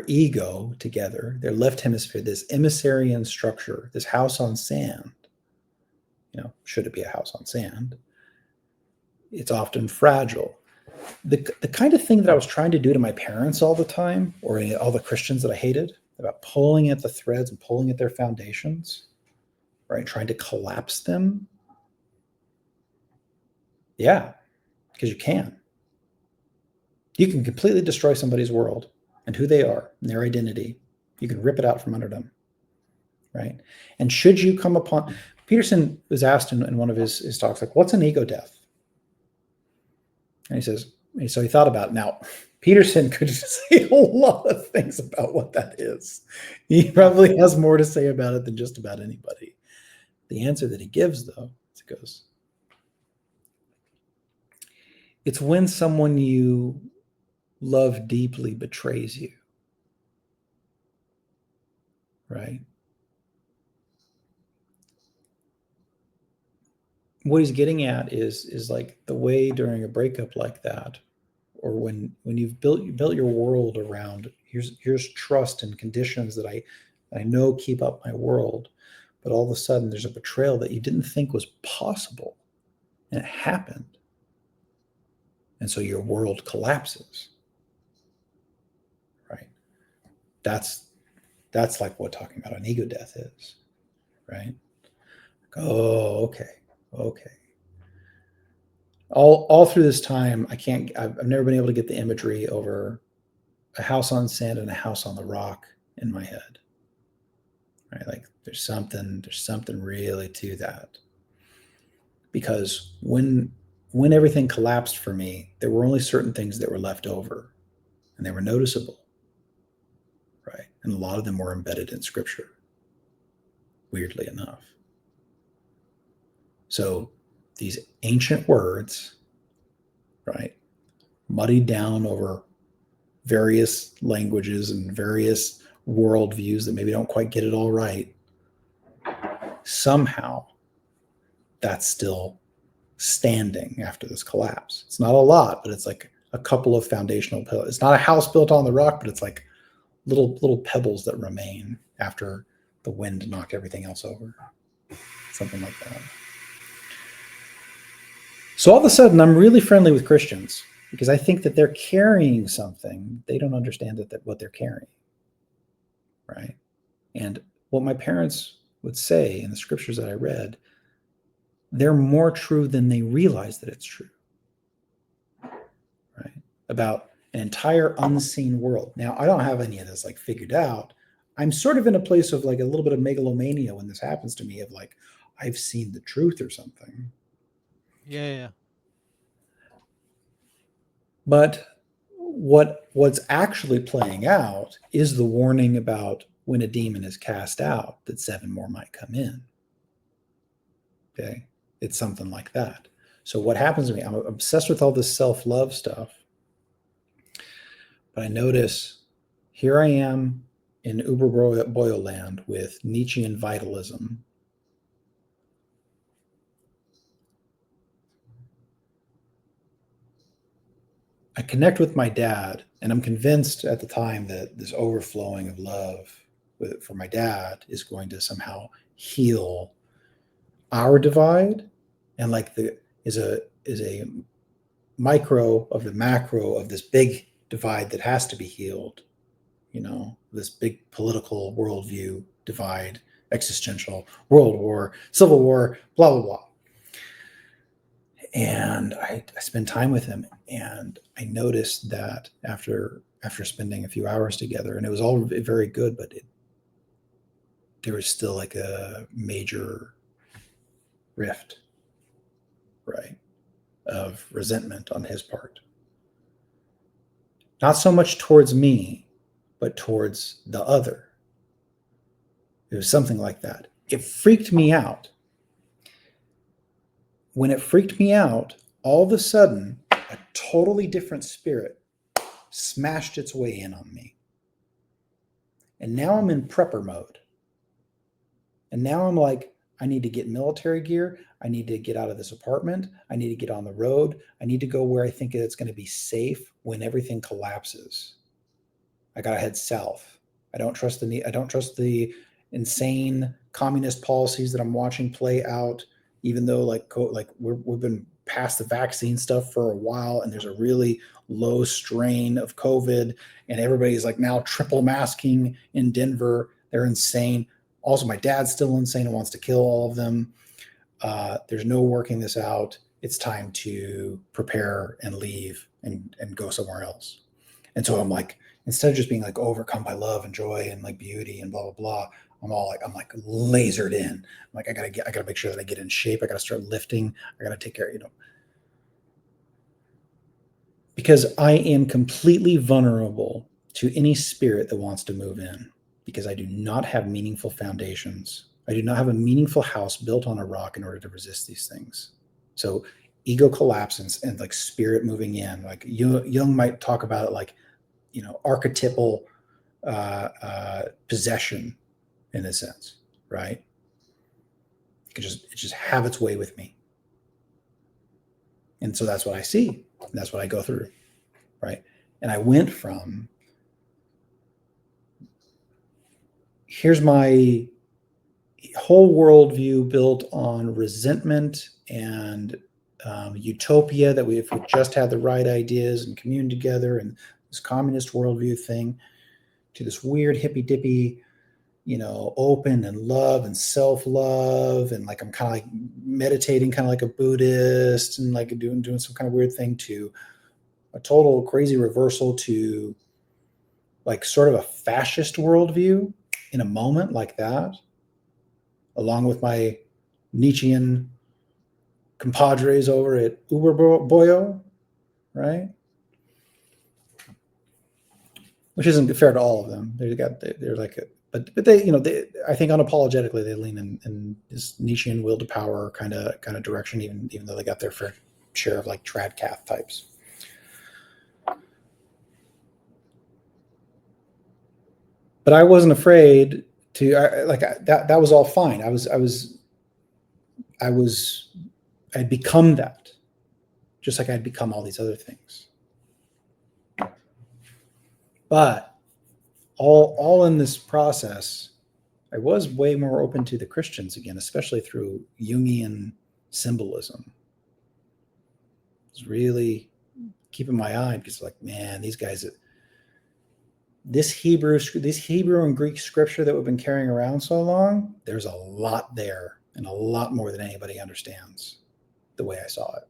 ego together, their left hemisphere, this emissarian structure, this house on sand, should it be a house on sand, it's often fragile. The kind of thing that I was trying to do to my parents all the time, or all the Christians that I hated, about pulling at the threads and pulling at their foundations, right? Trying to collapse them. Yeah, because you can. You can completely destroy somebody's world and who they are and their identity. You can rip it out from under them, right? And should you come upon, Peterson was asked in one of his talks, like, what's an ego death? And he says, so he thought about it. Now, Peterson could say a lot of things about what that is. He probably has more to say about it than just about anybody. The answer that he gives, though, is it goes, it's when someone you love deeply betrays you, right? What he's getting at is like the way during a breakup like that, or when you've built your world around here's trust and conditions that I know keep up my world, but all of a sudden there's a betrayal that you didn't think was possible, and it happened, and so your world collapses, right? That's like what talking about an ego death is, right? Oh, okay. All through this time, I've never been able to get the imagery over a house on sand and a house on the rock in my head, right? Like there's something really to that, because when everything collapsed for me, there were only certain things that were left over, and they were noticeable, right? And a lot of them were embedded in scripture, weirdly enough. So these ancient words, right, muddied down over various languages and various worldviews that maybe don't quite get it all right, somehow that's still standing after this collapse. It's not a lot, but it's like a couple of foundational pillars. It's not a house built on the rock, but it's like little pebbles that remain after the wind knocked everything else over. Something like that. So all of a sudden, I'm really friendly with Christians because I think that they're carrying something. They don't understand that what they're carrying, right? And what my parents would say in the scriptures that I read, they're more true than they realize that it's true, right? About an entire unseen world. Now, I don't have any of this like figured out. I'm sort of in a place of like a little bit of megalomania when this happens to me, of like, I've seen the truth or something. Yeah. But what's actually playing out is the warning about when a demon is cast out, that 7 more might come in. Okay. It's something like that. So what happens to me, I'm obsessed with all this self-love stuff. But I notice here I am in Uber Boyle land with Nietzschean vitalism. I connect with my dad, and I'm convinced at the time that this overflowing of love for my dad is going to somehow heal our divide, and like is a micro of the macro of this big divide that has to be healed. This big political worldview divide, existential, world war, civil war, blah blah blah. And I spend time with him, and I noticed that after spending a few hours together, and it was all very good, but there was still like a major rift, right, of resentment on his part. Not so much towards me, but towards the other. It was something like that. It freaked me out. When it freaked me out, all of a sudden, a totally different spirit smashed its way in on me. And now I'm in prepper mode. And now I'm like, I need to get military gear. I need to get out of this apartment. I need to get on the road. I need to go where I think it's going to be safe when everything collapses. I got to head south. I don't trust the insane communist policies that I'm watching play out, even though we've been past the vaccine stuff for a while, and there's a really low strain of COVID, and everybody's like now triple masking in Denver. They're insane. Also, my dad's still insane and wants to kill all of them. There's no working this out. It's time to prepare and leave and go somewhere else. And so I'm like, instead of just being like overcome by love and joy and like beauty and blah blah blah, I'm like lasered in. I'm like, I gotta make sure that I get in shape. I gotta start lifting. I gotta take care, because I am completely vulnerable to any spirit that wants to move in, because I do not have meaningful foundations. I do not have a meaningful house built on a rock in order to resist these things. So ego collapses and like spirit moving in, like Jung might talk about it like, archetypal possession in a sense, right? It just have its way with me. And so that's what I see. And that's what I go through, right? And I went from, here's my whole worldview built on resentment and utopia, that if we just had the right ideas and commune together, and this communist worldview thing, to this weird hippy dippy, open and love and self-love, and like I'm kind of like meditating, kind of like a Buddhist, and like doing some kind of weird thing, to a total crazy reversal to like sort of a fascist worldview in a moment like that, along with my Nietzschean compadres over at Uber Boyo, right? Which isn't fair to all of them. They're like, but they, I think unapologetically they lean in this Nietzschean will to power kind of direction, even though they got their fair share of like trad cath types. But I wasn't afraid to that was all fine. I'd become that, just like I'd become all these other things. But all in this process, I was way more open to the Christians again, especially through Jungian symbolism. It's really keeping my eye, because like, man, these guys, this Hebrew and Greek scripture that we've been carrying around so long, there's a lot there, and a lot more than anybody understands the way I saw it.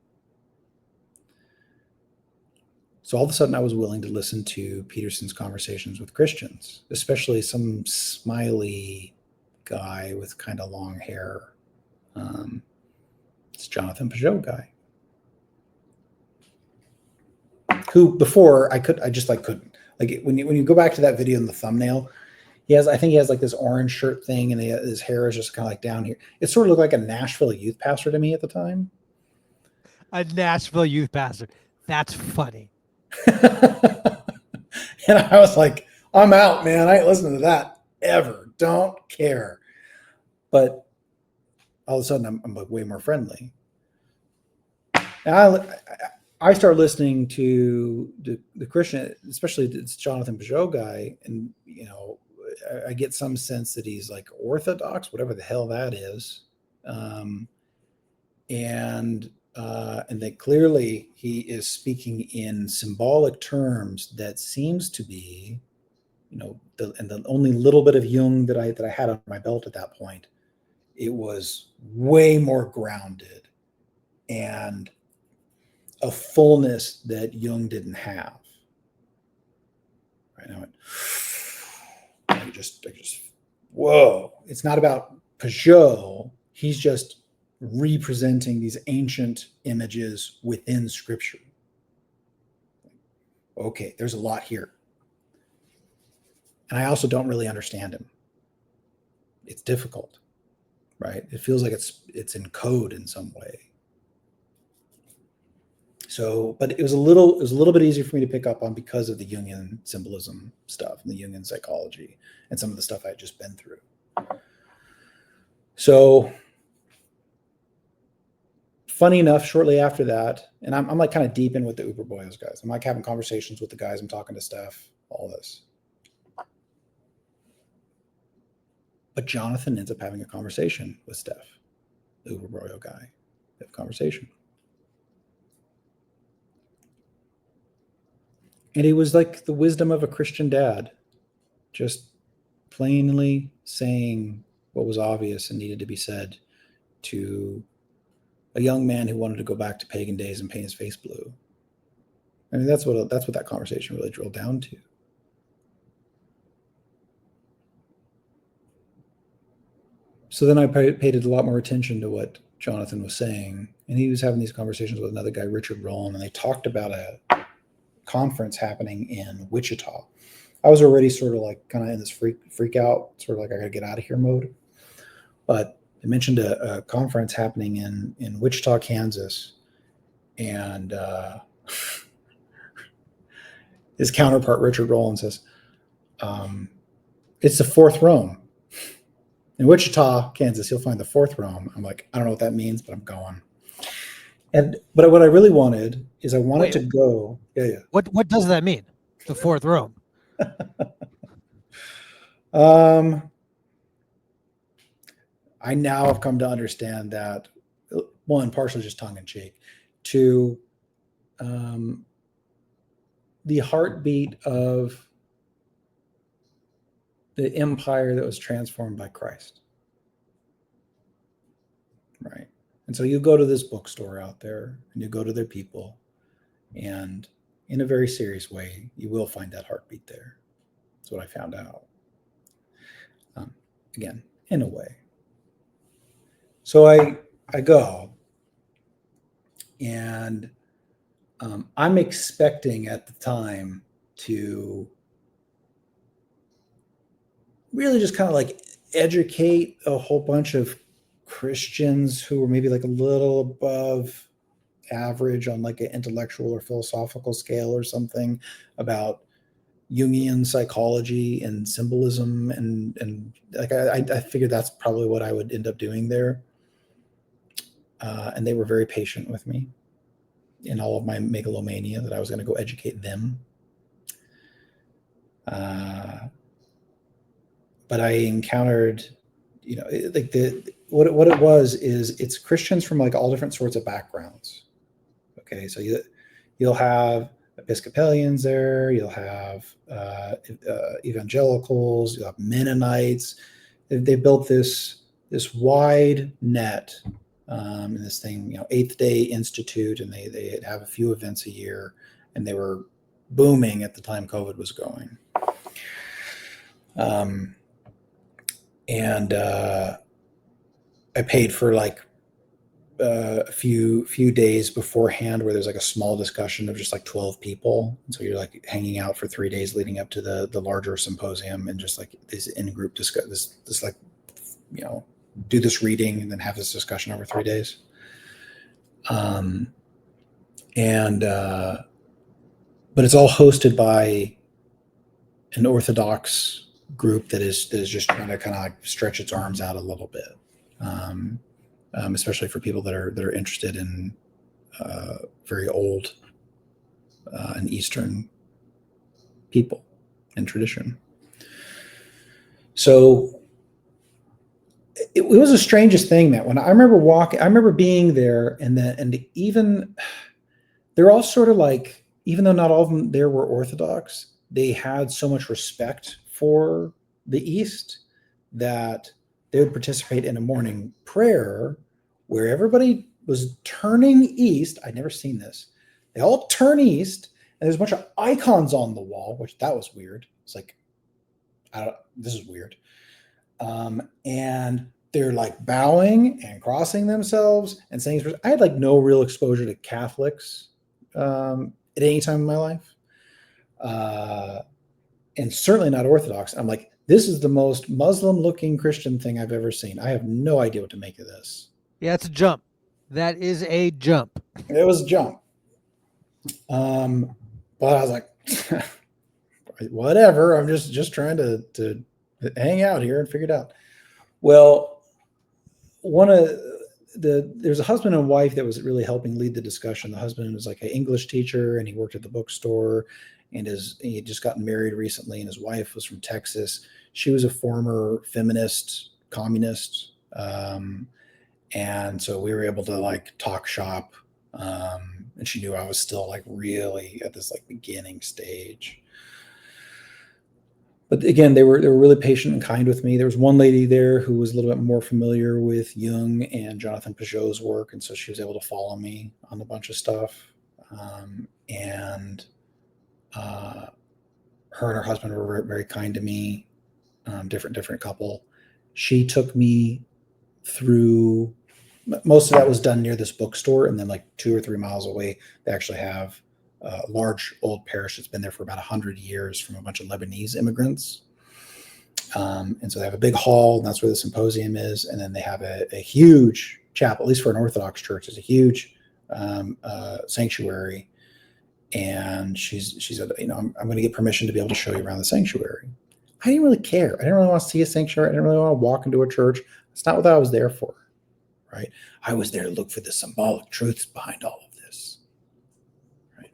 So all of a sudden I was willing to listen to Peterson's conversations with Christians, especially some smiley guy with kind of long hair It's Jonathan Peugeot guy, who before I just like couldn't, like when you go back to that video in the thumbnail, I think he has like this orange shirt thing, and his hair is just kind of like down here. It sort of looked like a Nashville youth pastor to me at the time. A Nashville youth pastor. That's funny. And I was like, I'm out, man. I ain't listening to that ever. Don't care. But all of a sudden, I'm like way more friendly. And I start listening to the Christian, especially this Jonathan Peugeot guy, and I get some sense that he's like Orthodox, whatever the hell that is, and that clearly he is speaking in symbolic terms that seems to be, the only little bit of Jung that I had on my belt at that point, it was way more grounded and a fullness that Jung didn't have. Right now, I just, whoa! It's not about Peugeot. He's just representing these ancient images within Scripture. Okay, there's a lot here, and I also don't really understand him. It's difficult, right? It feels like it's in code in some way. So, but it was a little bit easier for me to pick up on because of the Jungian symbolism stuff and the Jungian psychology and some of the stuff I had just been through. So, funny enough, shortly after that, and I'm like kind of deep in with the Uber Boyos guys. I'm like having conversations with the guys. I'm talking to Steph, all this. But Jonathan ends up having a conversation with Steph, the Uber Boyo guy. They have a conversation. And it was like the wisdom of a Christian dad, just plainly saying what was obvious and needed to be said to a young man who wanted to go back to pagan days and paint his face blue. I mean, that's what that conversation really drilled down to. So then I paid a lot more attention to what Jonathan was saying, and he was having these conversations with another guy, Richard Rollin, and they talked about a conference happening in Wichita. I was already sort of like kind of in this freak out, sort of like I gotta get out of here mode. But they mentioned a conference happening in Wichita, Kansas, and his counterpart Richard Rollins says, "It's the fourth Rome in Wichita, Kansas. You'll find the fourth Rome." I'm like, I don't know what that means, but I'm going. But what I really wanted is I wanted to go. Yeah. What does that mean? The fourth Rome. I now have come to understand that, one, partially just tongue in cheek, two, the heartbeat of the empire that was transformed by Christ. Right. And so you go to this bookstore out there and you go to their people, and in a very serious way, you will find that heartbeat there. That's what I found out. Again, in a way. So I go, and I'm expecting at the time to really just kind of like educate a whole bunch of Christians who were maybe like a little above average on like an intellectual or philosophical scale or something about Jungian psychology and symbolism, and like I figured that's probably what I would end up doing there. And they were very patient with me in all of my megalomania that I was going to go educate them. But I encountered, like what it was is it's Christians from like all different sorts of backgrounds. Okay, so you'll have Episcopalians there, you'll have evangelicals, you'll have Mennonites. They built this wide net in this thing, Eighth Day Institute, and they have a few events a year, and they were booming at the time COVID was going. And I paid for like a few days beforehand where there's like a small discussion of just like 12 people. And so you're like hanging out for 3 days leading up to the larger symposium, and just like this in-group discuss this like, you know, do this reading and then have this discussion over 3 days. And but it's all hosted by an Orthodox group that is just trying to kind of like stretch its arms out a little bit, especially for people that are interested in very old and Eastern people and tradition. So it was the strangest thing, that when I remember being there, and even they're all sort of like, even though not all of them there were Orthodox, they had so much respect for the East that they would participate in a morning prayer where everybody was turning east. I'd never seen this. They all turn east, and there's a bunch of icons on the wall, which that was weird. It's like, this is weird. And they're like bowing and crossing themselves and saying, I had like no real exposure to Catholics at any time in my life. And certainly not Orthodox. I'm like, this is the most Muslim looking Christian thing I've ever seen. I have no idea what to make of this. Yeah, it's a jump. That is a jump. It was a jump. But I was like, whatever. I'm just trying to hang out here and figure it out. Well, there's a husband and wife that was really helping lead the discussion. The husband was like an English teacher, and he worked at the bookstore, and he had just gotten married recently, and his wife was from Texas. She was a former feminist, communist. And so we were able to like talk shop. And she knew I was still like really at this like beginning stage. But again, they were really patient and kind with me. There was one lady there who was a little bit more familiar with Jung and Jonathan Peugeot's work, and so she was able to follow me on a bunch of stuff. And her and her husband were very, very kind to me. Different couple. She took me through. Most of that was done near this bookstore, and then like 2 or 3 miles away, they actually have a large old parish that's been there for about 100 years from a bunch of Lebanese immigrants. And so they have a big hall, and that's where the symposium is. And then they have a huge chapel, at least for an Orthodox church. It's a huge sanctuary. And she said, I'm going to get permission to be able to show you around the sanctuary. I didn't really care. I didn't really want to see a sanctuary. I didn't really want to walk into a church. It's not what I was there for, right? I was there to look for the symbolic truths behind all of this, right?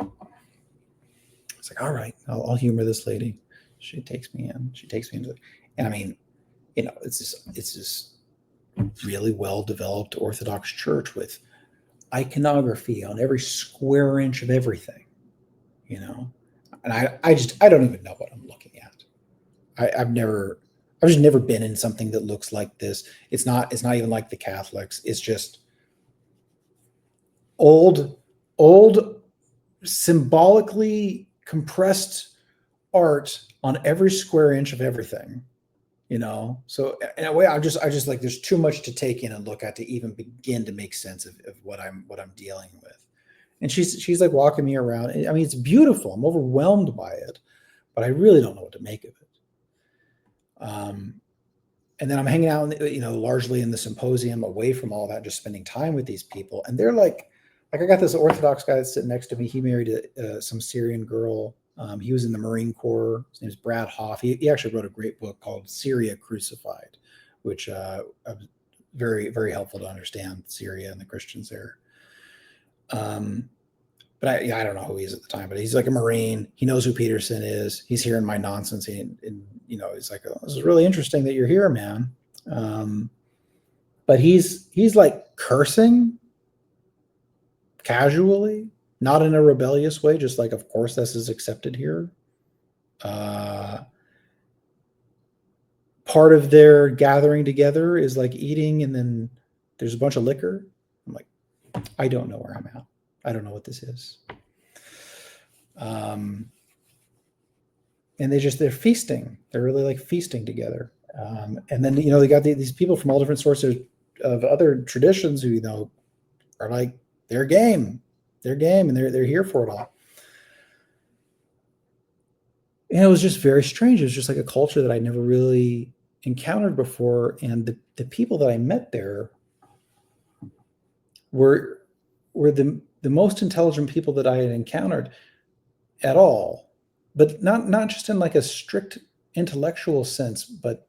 It's like, all right, I'll humor this lady. She takes me in. She takes me into it. And I mean, it's this really well-developed Orthodox church with iconography on every square inch of everything, And I don't even know what I'm looking at. I've just never been in something that looks like this. It's not even like the Catholics. It's just old, symbolically compressed art on every square inch of everything, So in a way, I just like, there's too much to take in and look at to even begin to make sense of what I'm dealing with. And she's like walking me around. I mean, it's beautiful. I'm overwhelmed by it, but I really don't know what to make of it. And then I'm hanging out, largely in the symposium, away from all that, just spending time with these people. And they're like I got this Orthodox guy that's sitting next to me. He married some Syrian girl. He was in the Marine Corps. His name is Brad Hoff. He actually wrote a great book called Syria Crucified, which very, very helpful to understand Syria and the Christians there. But I don't know who he is at the time, but he's like a Marine. He knows who Peterson is. He's hearing my nonsense. And he's like, oh, this is really interesting that you're here, man. But he's like cursing casually, not in a rebellious way, just like, of course, this is accepted here. Part of their gathering together is like eating, and then there's a bunch of liquor. I'm like, I don't know where I'm at. I don't know what this is. And they're feasting. They're really like feasting together. And then, they got these people from all different sources. other traditions who, are like, they're game, and they're here for it all. And it was just very strange. It was just like a culture that I never really encountered before. And the people that I met there were the most intelligent people that I had encountered at all, but not just in like a strict intellectual sense, but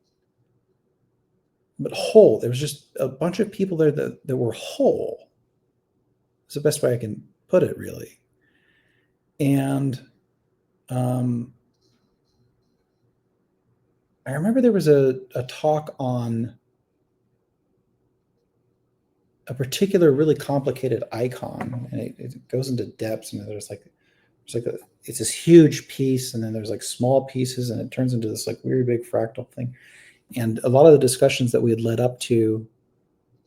whole. There was just a bunch of people there that were whole. It's the best way I can put it, really. And I remember there was a talk on a particular really complicated icon, and it goes into depths, and it's this huge piece, and then there's like small pieces, and it turns into this like weird big fractal thing. And a lot of the discussions that we had led up to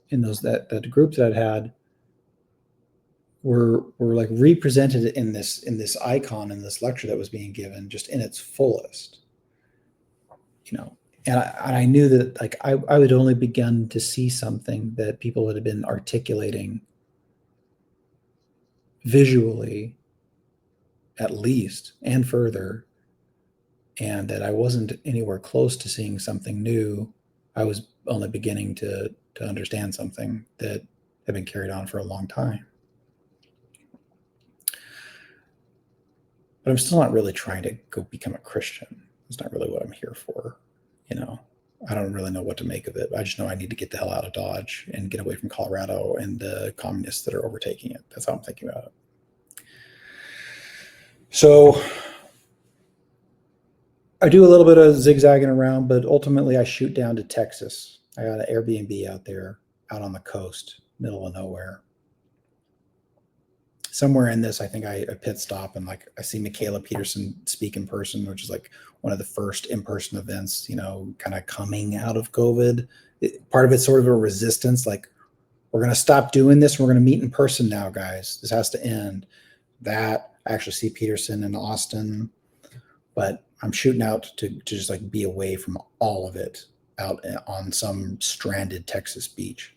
in that group that I'd had were like represented in this icon in this lecture that was being given, just in its fullest. And I knew that like I would only begun to see something that people had been articulating visually, at least, and further, and that I wasn't anywhere close to seeing something new. I was only beginning to understand something that had been carried on for a long time. But I'm still not really trying to go become a Christian. It's not really what I'm here for. I don't really know what to make of it. I just know I need to get the hell out of Dodge and get away from Colorado and the communists that are overtaking it. That's how I'm thinking about it. So I do a little bit of zigzagging around, but ultimately I shoot down to Texas. I got an Airbnb out there, out on the coast, middle of nowhere. Somewhere in this, I think I pit stop, and like I see Michaela Peterson speak in person, which is like one of the first in-person events, kind of coming out of COVID. Part of it's sort of a resistance, like, we're going to stop doing this. We're going to meet in person now, guys. This has to end. That I actually see Peterson in Austin, but I'm shooting out to just like be away from all of it, out on some stranded Texas beach.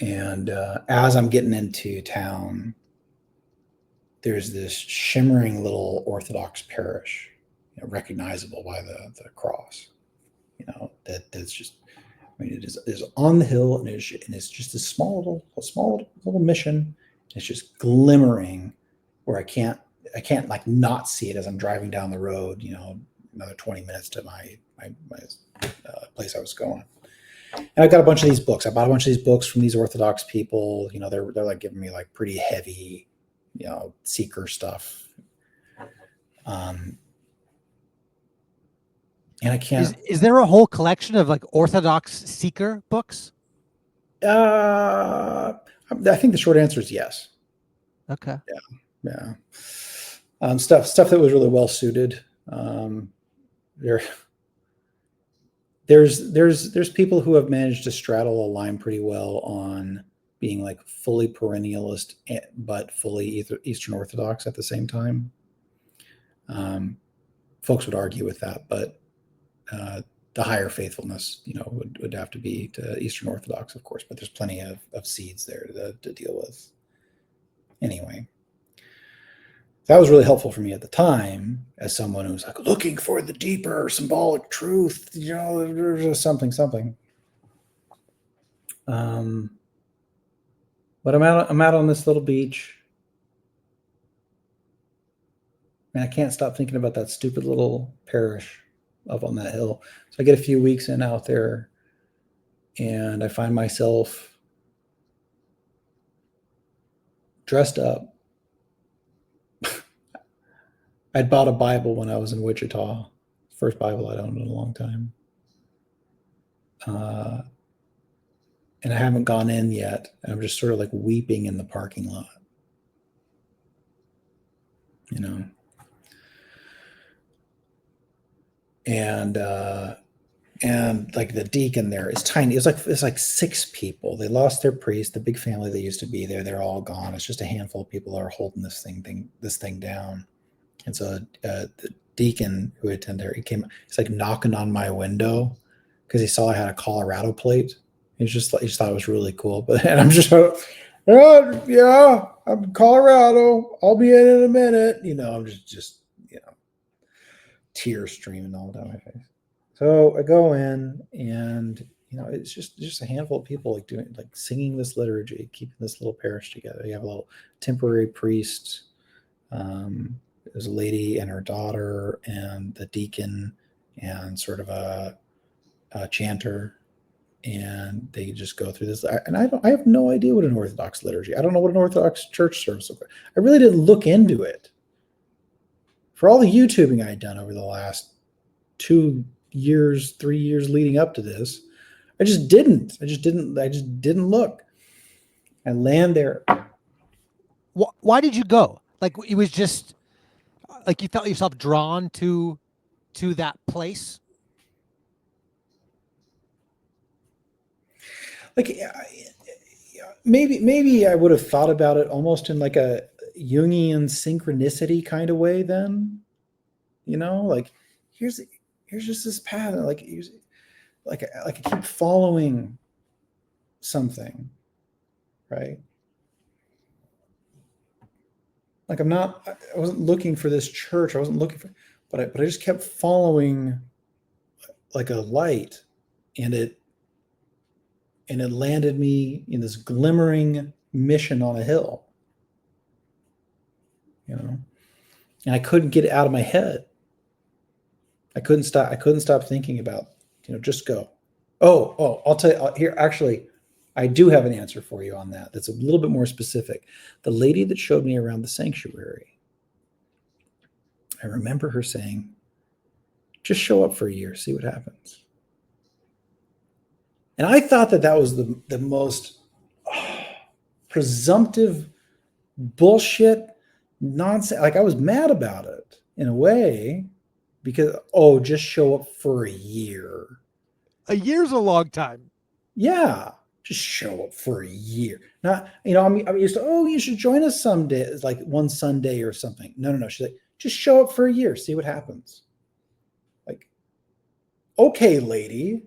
And as I'm getting into town, there's this shimmering little Orthodox parish, recognizable by the cross. That's just, it is on the hill, and it's just a small little mission. It's just glimmering where I can't like not see it as I'm driving down the road. Another 20 minutes to my place I was going. And I've got a bunch of these books. I bought a bunch of these books from these Orthodox people. They're like giving me like pretty heavy, seeker stuff. And I can't. Is there a whole collection of like Orthodox seeker books? I think the short answer is yes. Okay. Yeah. Stuff that was really well suited. There's people who have managed to straddle a line pretty well on being like fully perennialist, but fully Eastern Orthodox at the same time. Folks would argue with that, but the higher faithfulness, would have to be to Eastern Orthodox, of course. But there's plenty of seeds there to deal with. Anyway, that was really helpful for me at the time, as someone who's like looking for the deeper symbolic truth, there's something. But I'm out on this little beach, and I can't stop thinking about that stupid little parish up on that hill. So I get a few weeks in out there, and I find myself dressed up. I'd bought a Bible when I was in Wichita. First Bible I'd owned in a long time. And I haven't gone in yet. I'm just sort of like weeping in the parking lot. And like the deacon there is tiny. It's like 6 people. They lost their priest, the big family that used to be there. They're all gone. It's just a handful of people that are holding this thing down. And so the deacon who attended there, he's like knocking on my window because he saw I had a Colorado plate. He just thought it was really cool. But and I'm just, oh, yeah, I'm in Colorado. I'll be in a minute. I'm just tears streaming all down my face. So I go in, and it's just a handful of people like singing this liturgy, keeping this little parish together. You have a little temporary priest. There's a lady and her daughter, and the deacon, and sort of a chanter, and they just go through this. And I have no idea what an Orthodox liturgy. I don't know what an Orthodox church service looks like. I really didn't look into it. For all the YouTubing I'd done over the last 2 years, 3 years leading up to this, I just didn't look. I land there. Why did you go? Like, it was just like you felt yourself drawn to that place? Like, maybe I would have thought about it almost in like a Jungian synchronicity kind of way then. Like, here's just this path, like I keep following something, right? Like, I wasn't looking for this church. I wasn't looking for, but I just kept following like a light, and it landed me in this glimmering mission on a hill, and I couldn't get it out of my head. I couldn't stop thinking about, just go. Oh, I'll tell you here. Actually, I do have an answer for you on that. That's a little bit more specific. The lady that showed me around the sanctuary, I remember her saying, just show up for a year, see what happens. And I thought that was the most presumptive bullshit nonsense. Like, I was mad about it in a way, because, just show up for a year. A year's a long time. Yeah, just show up for a year. Not, I'm used to, you should join us someday. It's like one Sunday or something. No. She's like, just show up for a year, see what happens. Like, okay, lady,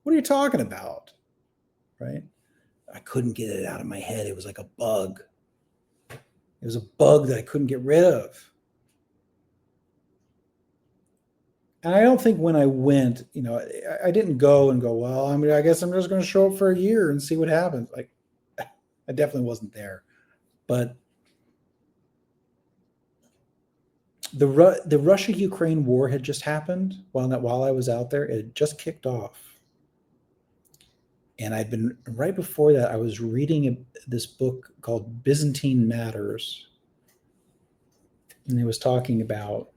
what are you talking about? Right? I couldn't get it out of my head. It was like a bug. It was a bug that I couldn't get rid of. And I don't think when I went, I didn't go and go, well, I guess I'm just going to show up for a year and see what happens. Like, I definitely wasn't there. But the Russia-Ukraine war had just happened while I was out there. It had just kicked off. And right before that, I was reading this book called Byzantine Matters. And it was talking about,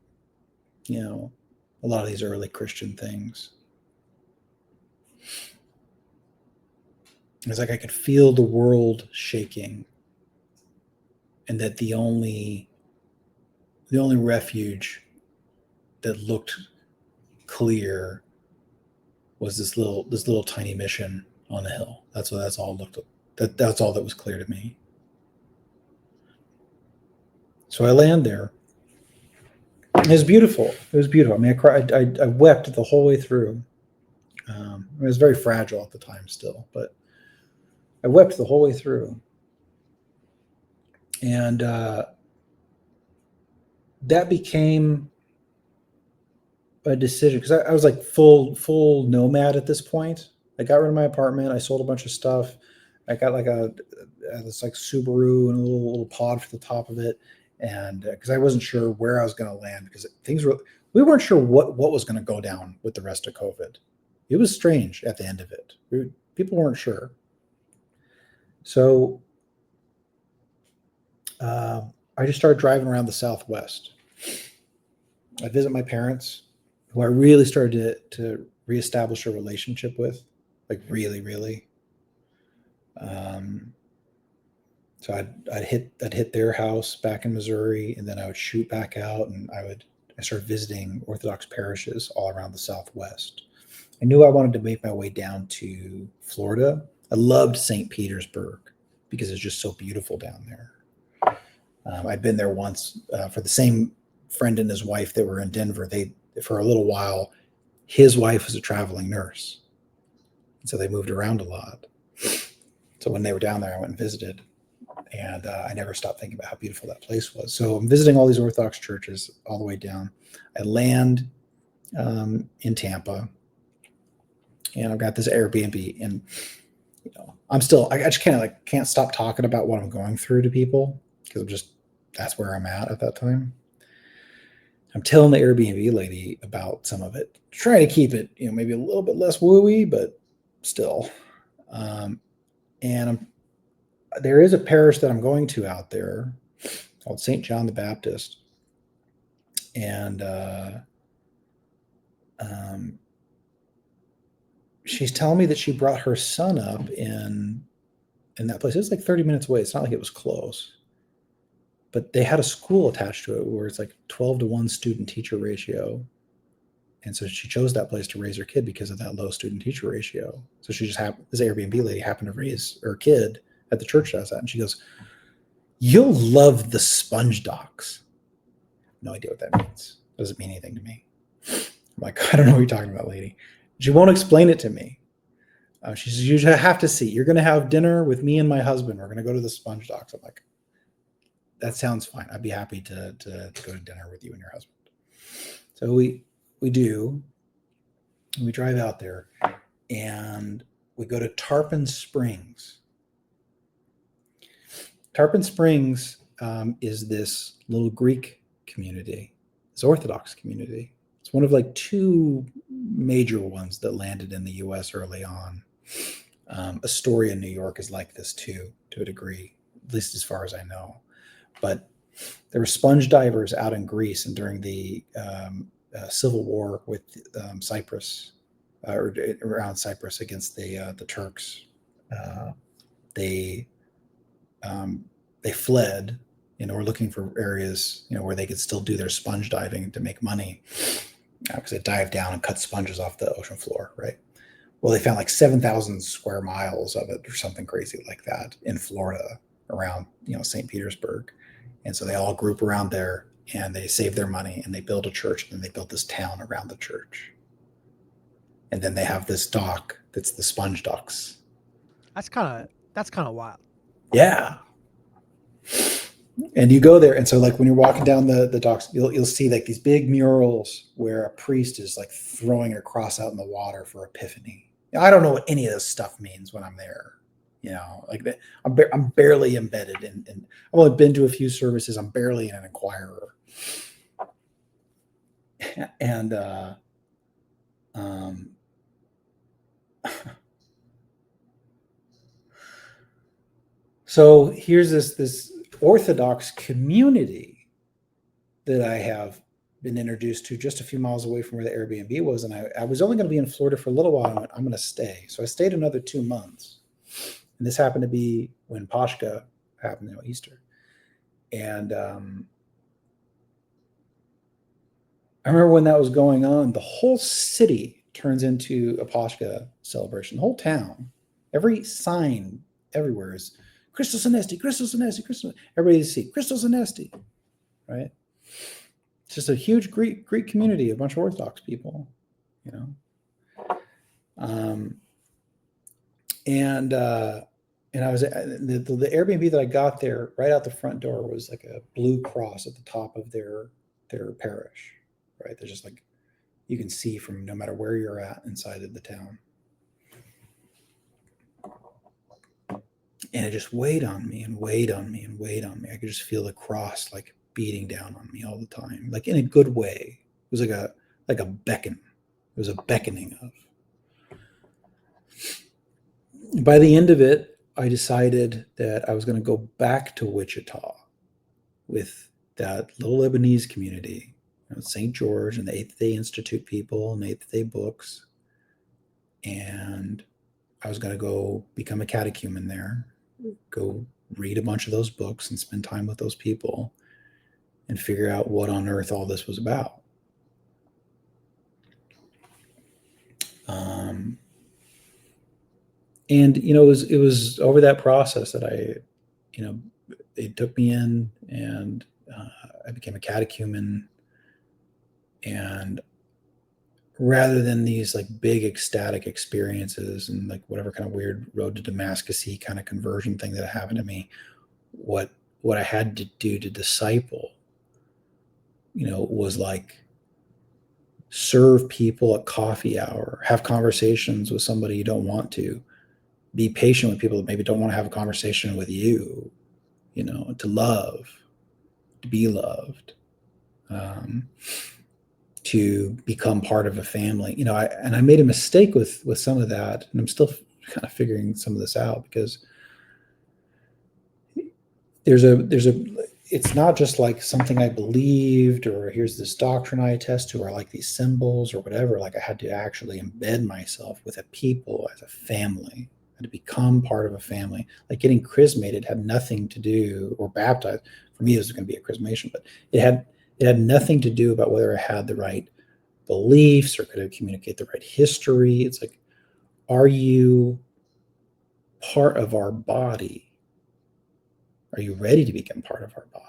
a lot of these early Christian things. It's like I could feel the world shaking, and that the only refuge that looked clear was this little tiny mission on the hill. That's all that's all that was clear to me. So I land there. It was beautiful. It was beautiful. I mean, I cried. I wept the whole way through. It was very fragile at the time still, but I wept the whole way through. And that became a decision, because I was like full nomad at this point. I got rid of my apartment. I sold a bunch of stuff. I got like this like Subaru and a little pod for the top of it. And because I wasn't sure where I was going to land, because we weren't sure what was going to go down with the rest of COVID. It was strange at the end of it. People weren't sure. So I just started driving around the Southwest. I visit my parents, who I really started to reestablish a relationship with, like really, really. So I'd hit their house back in Missouri, and then I would shoot back out, and I started visiting Orthodox parishes all around the Southwest. I knew I wanted to make my way down to Florida. I loved St. Petersburg because it's just so beautiful down there. I'd been there once for the same friend and his wife that were in Denver. For a little while, his wife was a traveling nurse, and so they moved around a lot. So when they were down there, I went and visited, and I never stopped thinking about how beautiful that place was. So I'm visiting all these Orthodox churches all the way down. I land in Tampa, and I've got this Airbnb, and I just can't stop talking about what I'm going through to people, because that's where I'm at that time. I'm telling the Airbnb lady about some of it, trying to keep it, maybe a little bit less wooey, but still. And there is a parish that I'm going to out there called St. John the Baptist. And she's telling me that she brought her son up in that place. It's like 30 minutes away. It's not like it was close. But they had a school attached to it where it's like 12-to-1 student-teacher ratio. And so she chose that place to raise her kid because of that low student-teacher ratio. So this Airbnb lady happened to raise her kid at the church does that. And she goes, "You'll love the sponge docks." No idea what that means. Doesn't mean anything to me. I'm like, "I don't know what you're talking about, lady." She won't explain it to me. She says, "You have to see. You're going to have dinner with me and my husband. We're going to go to the sponge docks." I'm like, "That sounds fine. I'd be happy to go to dinner with you and your husband." So we do. And we drive out there, and we go to Tarpon Springs. Tarpon Springs is this little Greek community. It's Orthodox community. It's one of like two major ones that landed in the U.S. early on. Astoria, New York is like this too, to a degree, at least as far as I know. But there were sponge divers out in Greece, and during the civil war with Cyprus, or around Cyprus against the Turks, they fled, were looking for areas, where they could still do their sponge diving to make money, because they dived down and cut sponges off the ocean floor, right? Well, they found like 7,000 square miles of it or something crazy like that in Florida around, St. Petersburg. And so they all group around there, and they save their money, and they build a church, and they built this town around the church. And then they have this dock that's the sponge docks. That's kind of wild. Yeah. And you go there, and so like when you're walking down the docks, you'll see like these big murals where a priest is like throwing a cross out in the water for Epiphany. I don't know what any of this stuff means when I'm there. Like I'm barely embedded in. I've only been to a few services. I'm barely an inquirer. And so here's this Orthodox community that I have been introduced to just a few miles away from where the Airbnb was. And I was only going to be in Florida for a little while. I'm going to stay. So I stayed another 2 months. And this happened to be when Pashka happened, Easter. And I remember when that was going on, the whole city turns into a Pashka celebration. The whole town, every sign everywhere is Christos Anesti, Christos Anesti, Christos. Everybody see Christos Anesti, right? It's just a huge Greek community, a bunch of Orthodox people, and I was the Airbnb that I got there, right out the front door, was like a blue cross at the top of their parish, right? There's just like, you can see from no matter where you're at inside of the town. And it just weighed on me and weighed on me and weighed on me. I could just feel the cross like beating down on me all the time, like in a good way. It was like a beckon. It was a beckoning of. By the end of it, I decided that I was going to go back to Wichita with that little Lebanese community, St. George and the Eighth Day Institute people and Eighth Day books. And I was going to go become a catechumen there, go read a bunch of those books and spend time with those people and figure out what on earth all this was about. And it was over that process that they took me in, and I became a catechumen, and rather than these like big ecstatic experiences and like whatever kind of weird road to Damascus-y kind of conversion thing that happened to me, what what I had to do to disciple, was like serve people at coffee hour, have conversations with somebody you don't want to, be patient with people that maybe don't want to have a conversation with you, to love, to be loved, um, to become part of a family. I made a mistake with some of that, and I'm still kind of figuring some of this out, because there's a it's not just like something I believed, or here's this doctrine I attest to, or like these symbols or whatever. Like I had to actually embed myself with a people as a family, and to become part of a family. Like getting chrismated had nothing to do, or baptized. For me, it was going to be a chrismation, but it had nothing to do about whether I had the right beliefs or could I communicate the right history. It's like, are you part of our body? Are you ready to become part of our body?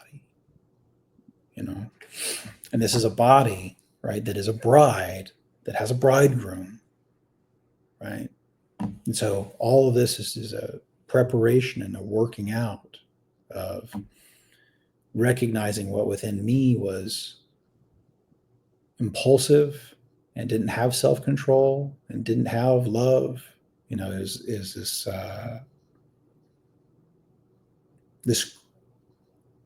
And this is a body, right, that is a bride, that has a bridegroom, right? And so all of this is a preparation and a working out of recognizing what within me was impulsive and didn't have self-control and didn't have love. Is this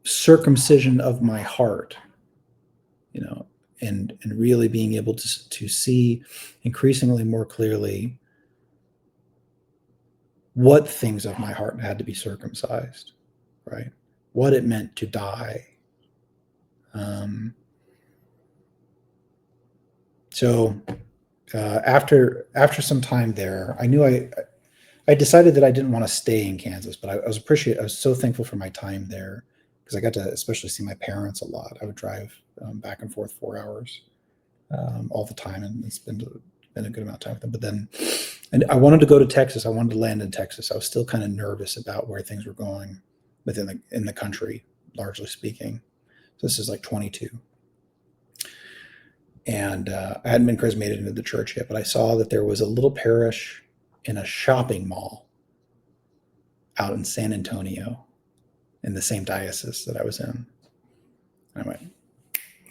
circumcision of my heart, and really being able to see increasingly more clearly what things of my heart had to be circumcised, right? What it meant to die. So after some time there, I knew I decided that I didn't want to stay in Kansas, but I was so thankful for my time there, because I got to especially see my parents a lot. I would drive back and forth 4 hours all the time, and it's been a good amount of time with them. But then, and I wanted to go to Texas. I wanted to land in Texas. I was still kind of nervous about where things were going in the country, largely speaking. So this is like 22. And I hadn't been charismated into the church yet, but I saw that there was a little parish in a shopping mall out in San Antonio, in the same diocese that I was in. And I went,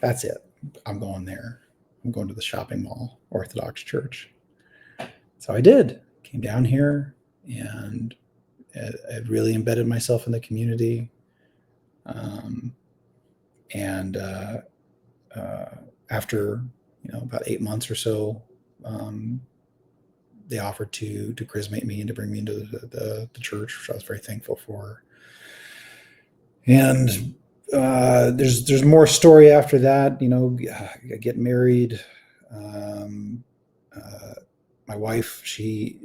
that's it. I'm going there. I'm going to the shopping mall Orthodox church. So I did. Came down here, and I really embedded myself in the community. And after about 8 months or so, they offered to chrismate me and to bring me into the church, which I was very thankful for. And there's more story after that. I get married. My wife, she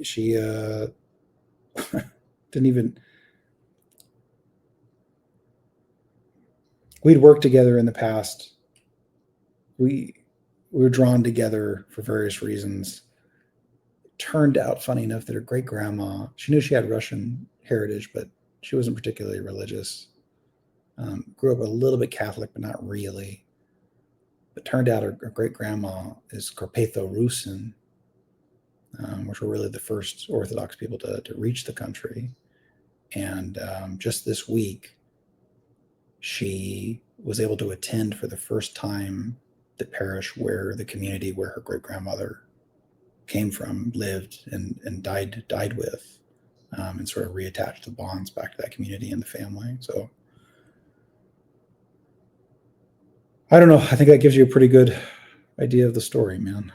didn't even. We'd worked together in the past. We were drawn together for various reasons. It turned out, funny enough, that her great grandma, she knew she had Russian heritage, but she wasn't particularly religious. Grew up a little bit Catholic, but not really. But turned out her great grandma is Carpatho-Rusin, which were really the first Orthodox people to reach the country. And just this week, she was able to attend for the first time the parish where the community where her great grandmother came from, lived, and died with, and sort of reattached the bonds back to that community and the family. So I don't know. I think that gives you a pretty good idea of the story, man.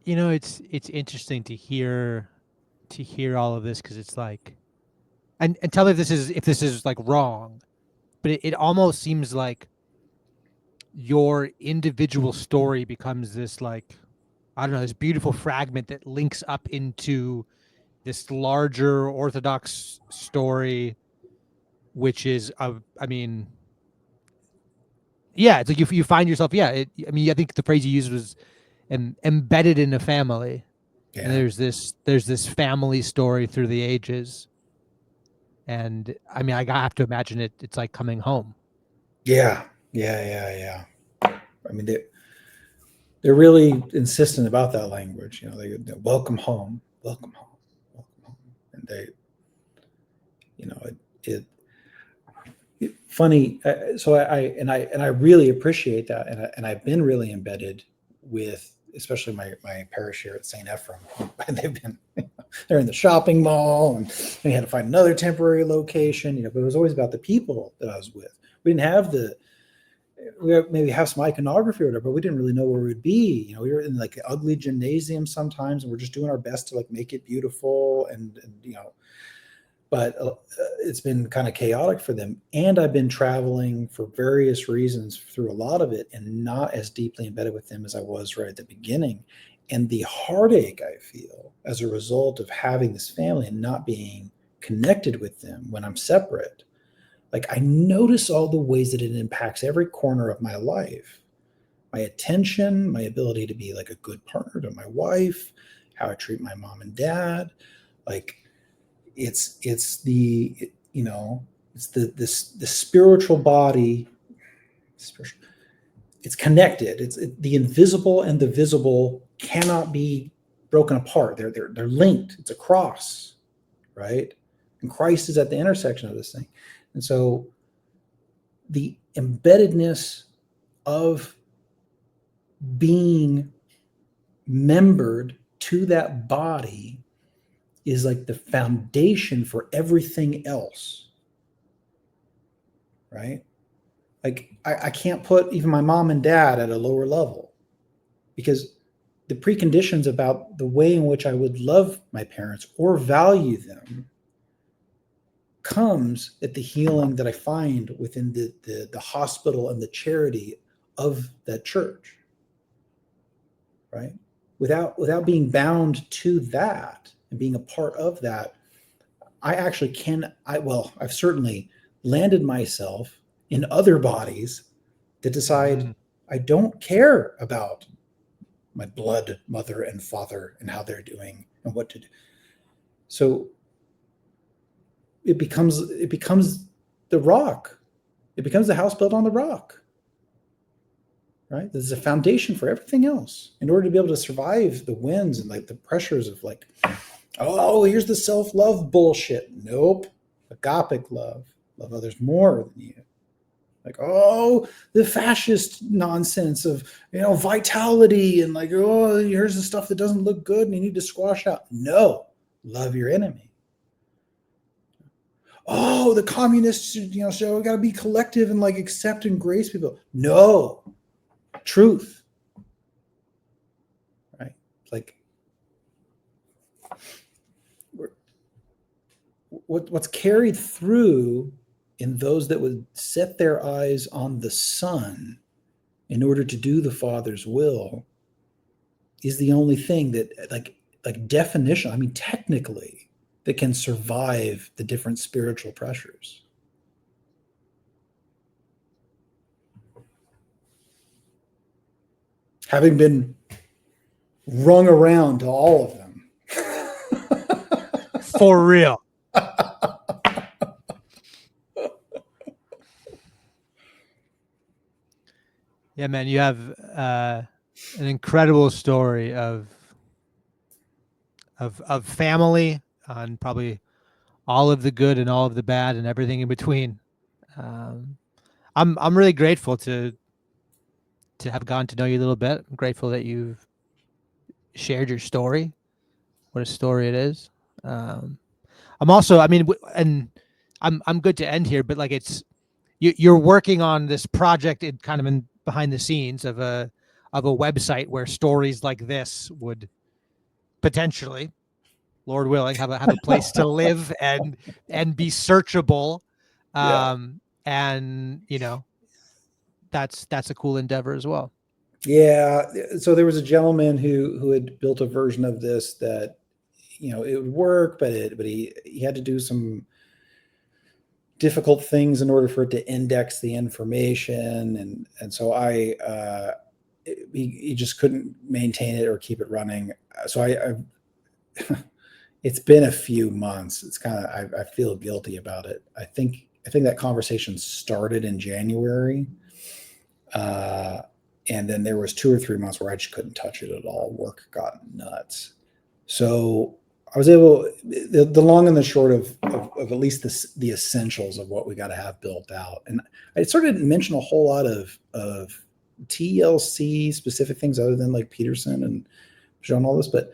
It's interesting to hear all of this, because it's like, and tell me if this is like wrong, but it almost seems like your individual story becomes this, like, I don't know, this beautiful fragment that links up into this larger Orthodox story, which is I mean, yeah, it's like you find yourself, yeah. I mean, I think the phrase you used was embedded in a family, and Yeah. there's this family story through the ages, and I mean, I have to imagine it's like coming home. Yeah. Yeah. Yeah. Yeah. I mean, they're really insistent about that language. They welcome home, welcome home, welcome home, and they, it funny. So I really appreciate that, and I've been really embedded with, especially my parish here at St. Ephrem. They're in the shopping mall, and we had to find another temporary location. But it was always about the people that I was with. We didn't have we maybe have some iconography or whatever, but we didn't really know where we'd be. We were in like an ugly gymnasium sometimes, and we're just doing our best to like make it beautiful, and but it's been kind of chaotic for them. And I've been traveling for various reasons through a lot of it, and not as deeply embedded with them as I was right at the beginning. And the heartache I feel as a result of having this family and not being connected with them when I'm separate, like I notice all the ways that it impacts every corner of my life. My attention, my ability to be like a good partner to my wife, how I treat my mom and dad. Like it's the spiritual body. It's connected. The invisible and the visible cannot be broken apart. They're linked. It's a cross, right? And Christ is at the intersection of this thing. And so the embeddedness of being membered to that body is like the foundation for everything else, right? Like I can't put even my mom and dad at a lower level, because the preconditions about the way in which I would love my parents or value them comes at the healing that I find within the hospital and the charity of that church, right? Without being bound to that and being a part of that, I actually I've certainly landed myself in other bodies that decide I don't care about my blood mother and father and how they're doing and what to do. So it becomes the rock. It becomes the house built on the rock, right? There's a foundation for everything else in order to be able to survive the winds and like the pressures of like, oh, here's the self-love bullshit. Nope. Agapic love others more than you. Like, oh, the fascist nonsense of, vitality and like, oh, here's the stuff that doesn't look good and you need to squash out. No, love your enemy. Oh, the communists, so we got to be collective and like accept and grace people. No, truth. Right? Like, what's carried through in those that would set their eyes on the Son in order to do the Father's will is the only thing that like definition, I mean, technically, that can survive the different spiritual pressures. Having been wrung around to all of them. For real. Yeah, man, you have an incredible story of family, and probably all of the good and all of the bad and everything in between. I'm really grateful to have gotten to know you a little bit. I'm grateful that you've shared your story. What a story it is. I'm also, I mean, and I'm good to end here, but like you're working on this project in kind of in behind the scenes of a website where stories like this would potentially, Lord willing, have a place to live and be searchable. And that's a cool endeavor as well. Yeah. So there was a gentleman who had built a version of this that, it would work, but he had to do some difficult things in order for it to index the information. And so he just couldn't maintain it or keep it running. So it's been a few months. It's kind of, I feel guilty about it. I think that conversation started in January. And then there was 2 or 3 months where I just couldn't touch it at all. Work got nuts. So I was able, the long and the short of at least the essentials of what we got to have built out. And I sort of didn't mention a whole lot of TLC specific things other than like Peterson and John, all this. But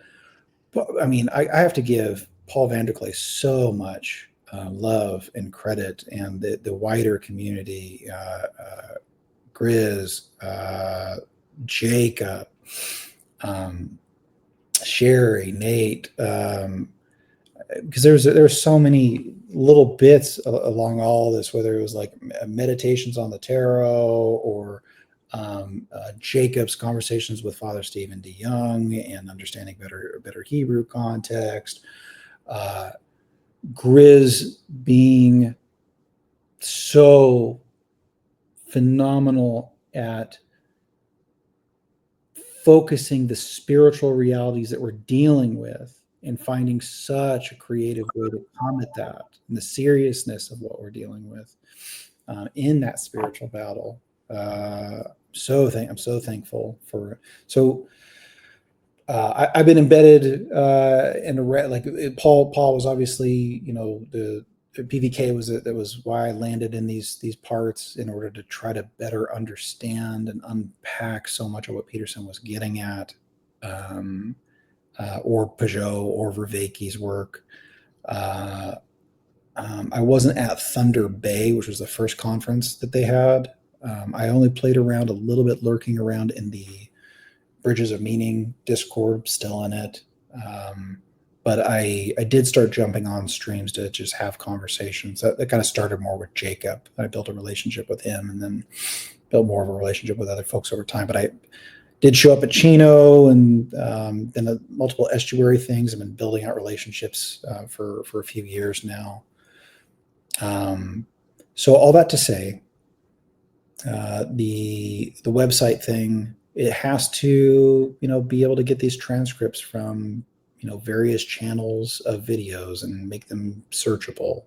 I mean, I have to give Paul Vanderklay so much love and credit, and the wider community, Grizz, Jacob, Sherry, Nate, because there's so many little bits along all this, whether it was like meditations on the tarot or Jacob's conversations with Father Stephen DeYoung and understanding better Hebrew context, Grizz being so phenomenal at focusing the spiritual realities that we're dealing with and finding such a creative way to come at that and the seriousness of what we're dealing with in that spiritual battle. I'm so thankful for it. So I've been embedded in Paul was obviously, the PVK was why I landed in these parts in order to try to better understand and unpack so much of what Peterson was getting at, or Peugeot or Vervaeke's work. I wasn't at Thunder Bay, which was the first conference that they had. I only played around a little bit, lurking around in the Bridges of Meaning Discord, still in it. But I did start jumping on streams to just have conversations. That kind of started more with Jacob. I built a relationship with him and then built more of a relationship with other folks over time. But I did show up at Chino and then multiple estuary things. I've been building out relationships for a few years now. So all that to say, the website thing, it has to, be able to get these transcripts from, various channels of videos and make them searchable.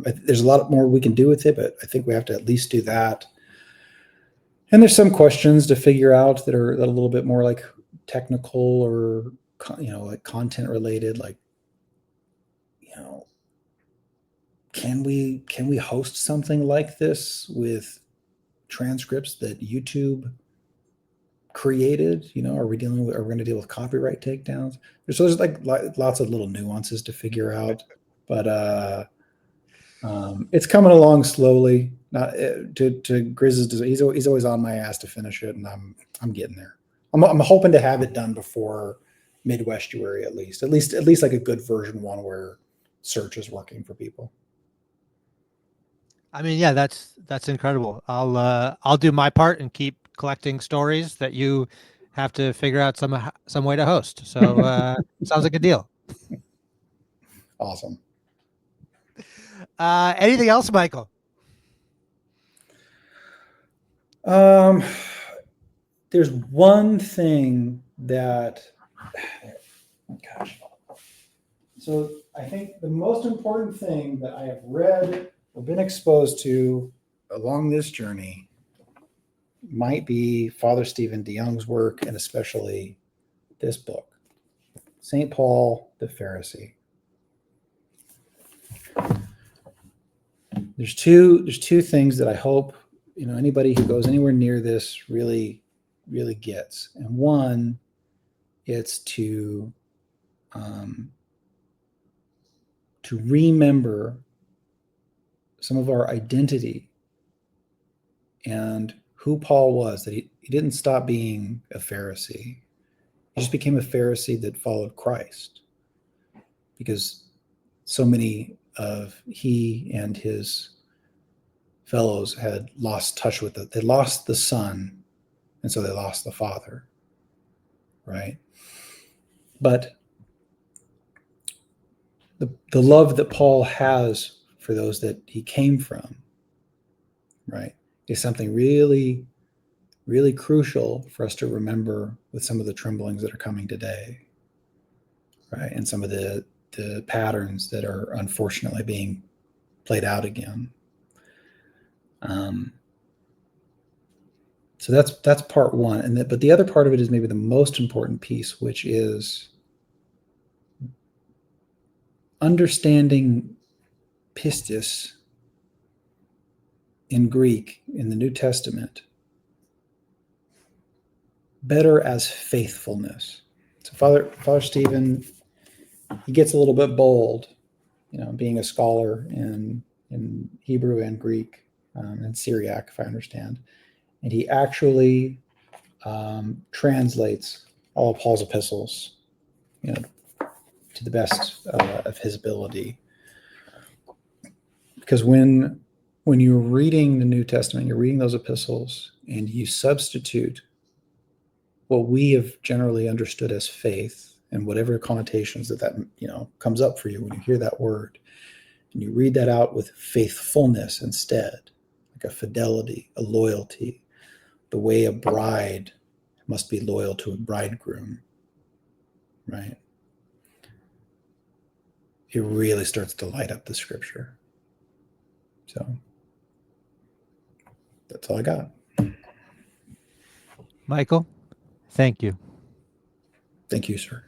There's a lot more we can do with it, but I think we have to at least do that. And there's some questions to figure out that are a little bit more like technical or, like content related, like, can we host something like this with transcripts that YouTube created? Are we going to deal with copyright takedowns? There's like lots of little nuances to figure out, but it's coming along slowly. Not to Grizz's, he's always on my ass to finish it, and I'm getting there. I'm hoping to have it done before Midwestuary, at least like a good version one where search is working for people. I mean, yeah, that's incredible. I'll do my part and keep collecting stories that you have to figure out some way to host. So sounds like a deal. Awesome. Anything else, Michael? There's one thing that, gosh. So I think the most important thing that I have read or been exposed to along this journey might be Father Stephen DeYoung's work, and especially this book, St. Paul the Pharisee. There's two things that I hope anybody who goes anywhere near this really gets. And one, it's to remember some of our identity and who Paul was, that he didn't stop being a Pharisee. He just became a Pharisee that followed Christ, because so many of he and his fellows had lost touch with it. They lost the Son, and so they lost the Father, right? But the love that Paul has for those that he came from, right, is something really, really crucial for us to remember with some of the tremblings that are coming today, right? And some of the patterns that are unfortunately being played out again. So that's part one, but the other part of it is maybe the most important piece, which is understanding pistis in Greek in the New Testament better as faithfulness. So Father Stephen, he gets a little bit bold, being a scholar in Hebrew and Greek and Syriac, if I understand, and he actually translates all of Paul's epistles, to the best of his ability. Because when you're reading the New Testament, you're reading those epistles, and you substitute what we have generally understood as faith and whatever connotations that comes up for you when you hear that word, and you read that out with faithfulness instead, like a fidelity, a loyalty, the way a bride must be loyal to a bridegroom, right? It really starts to light up the scripture. So that's all I got. Michael, thank you. Thank you, sir.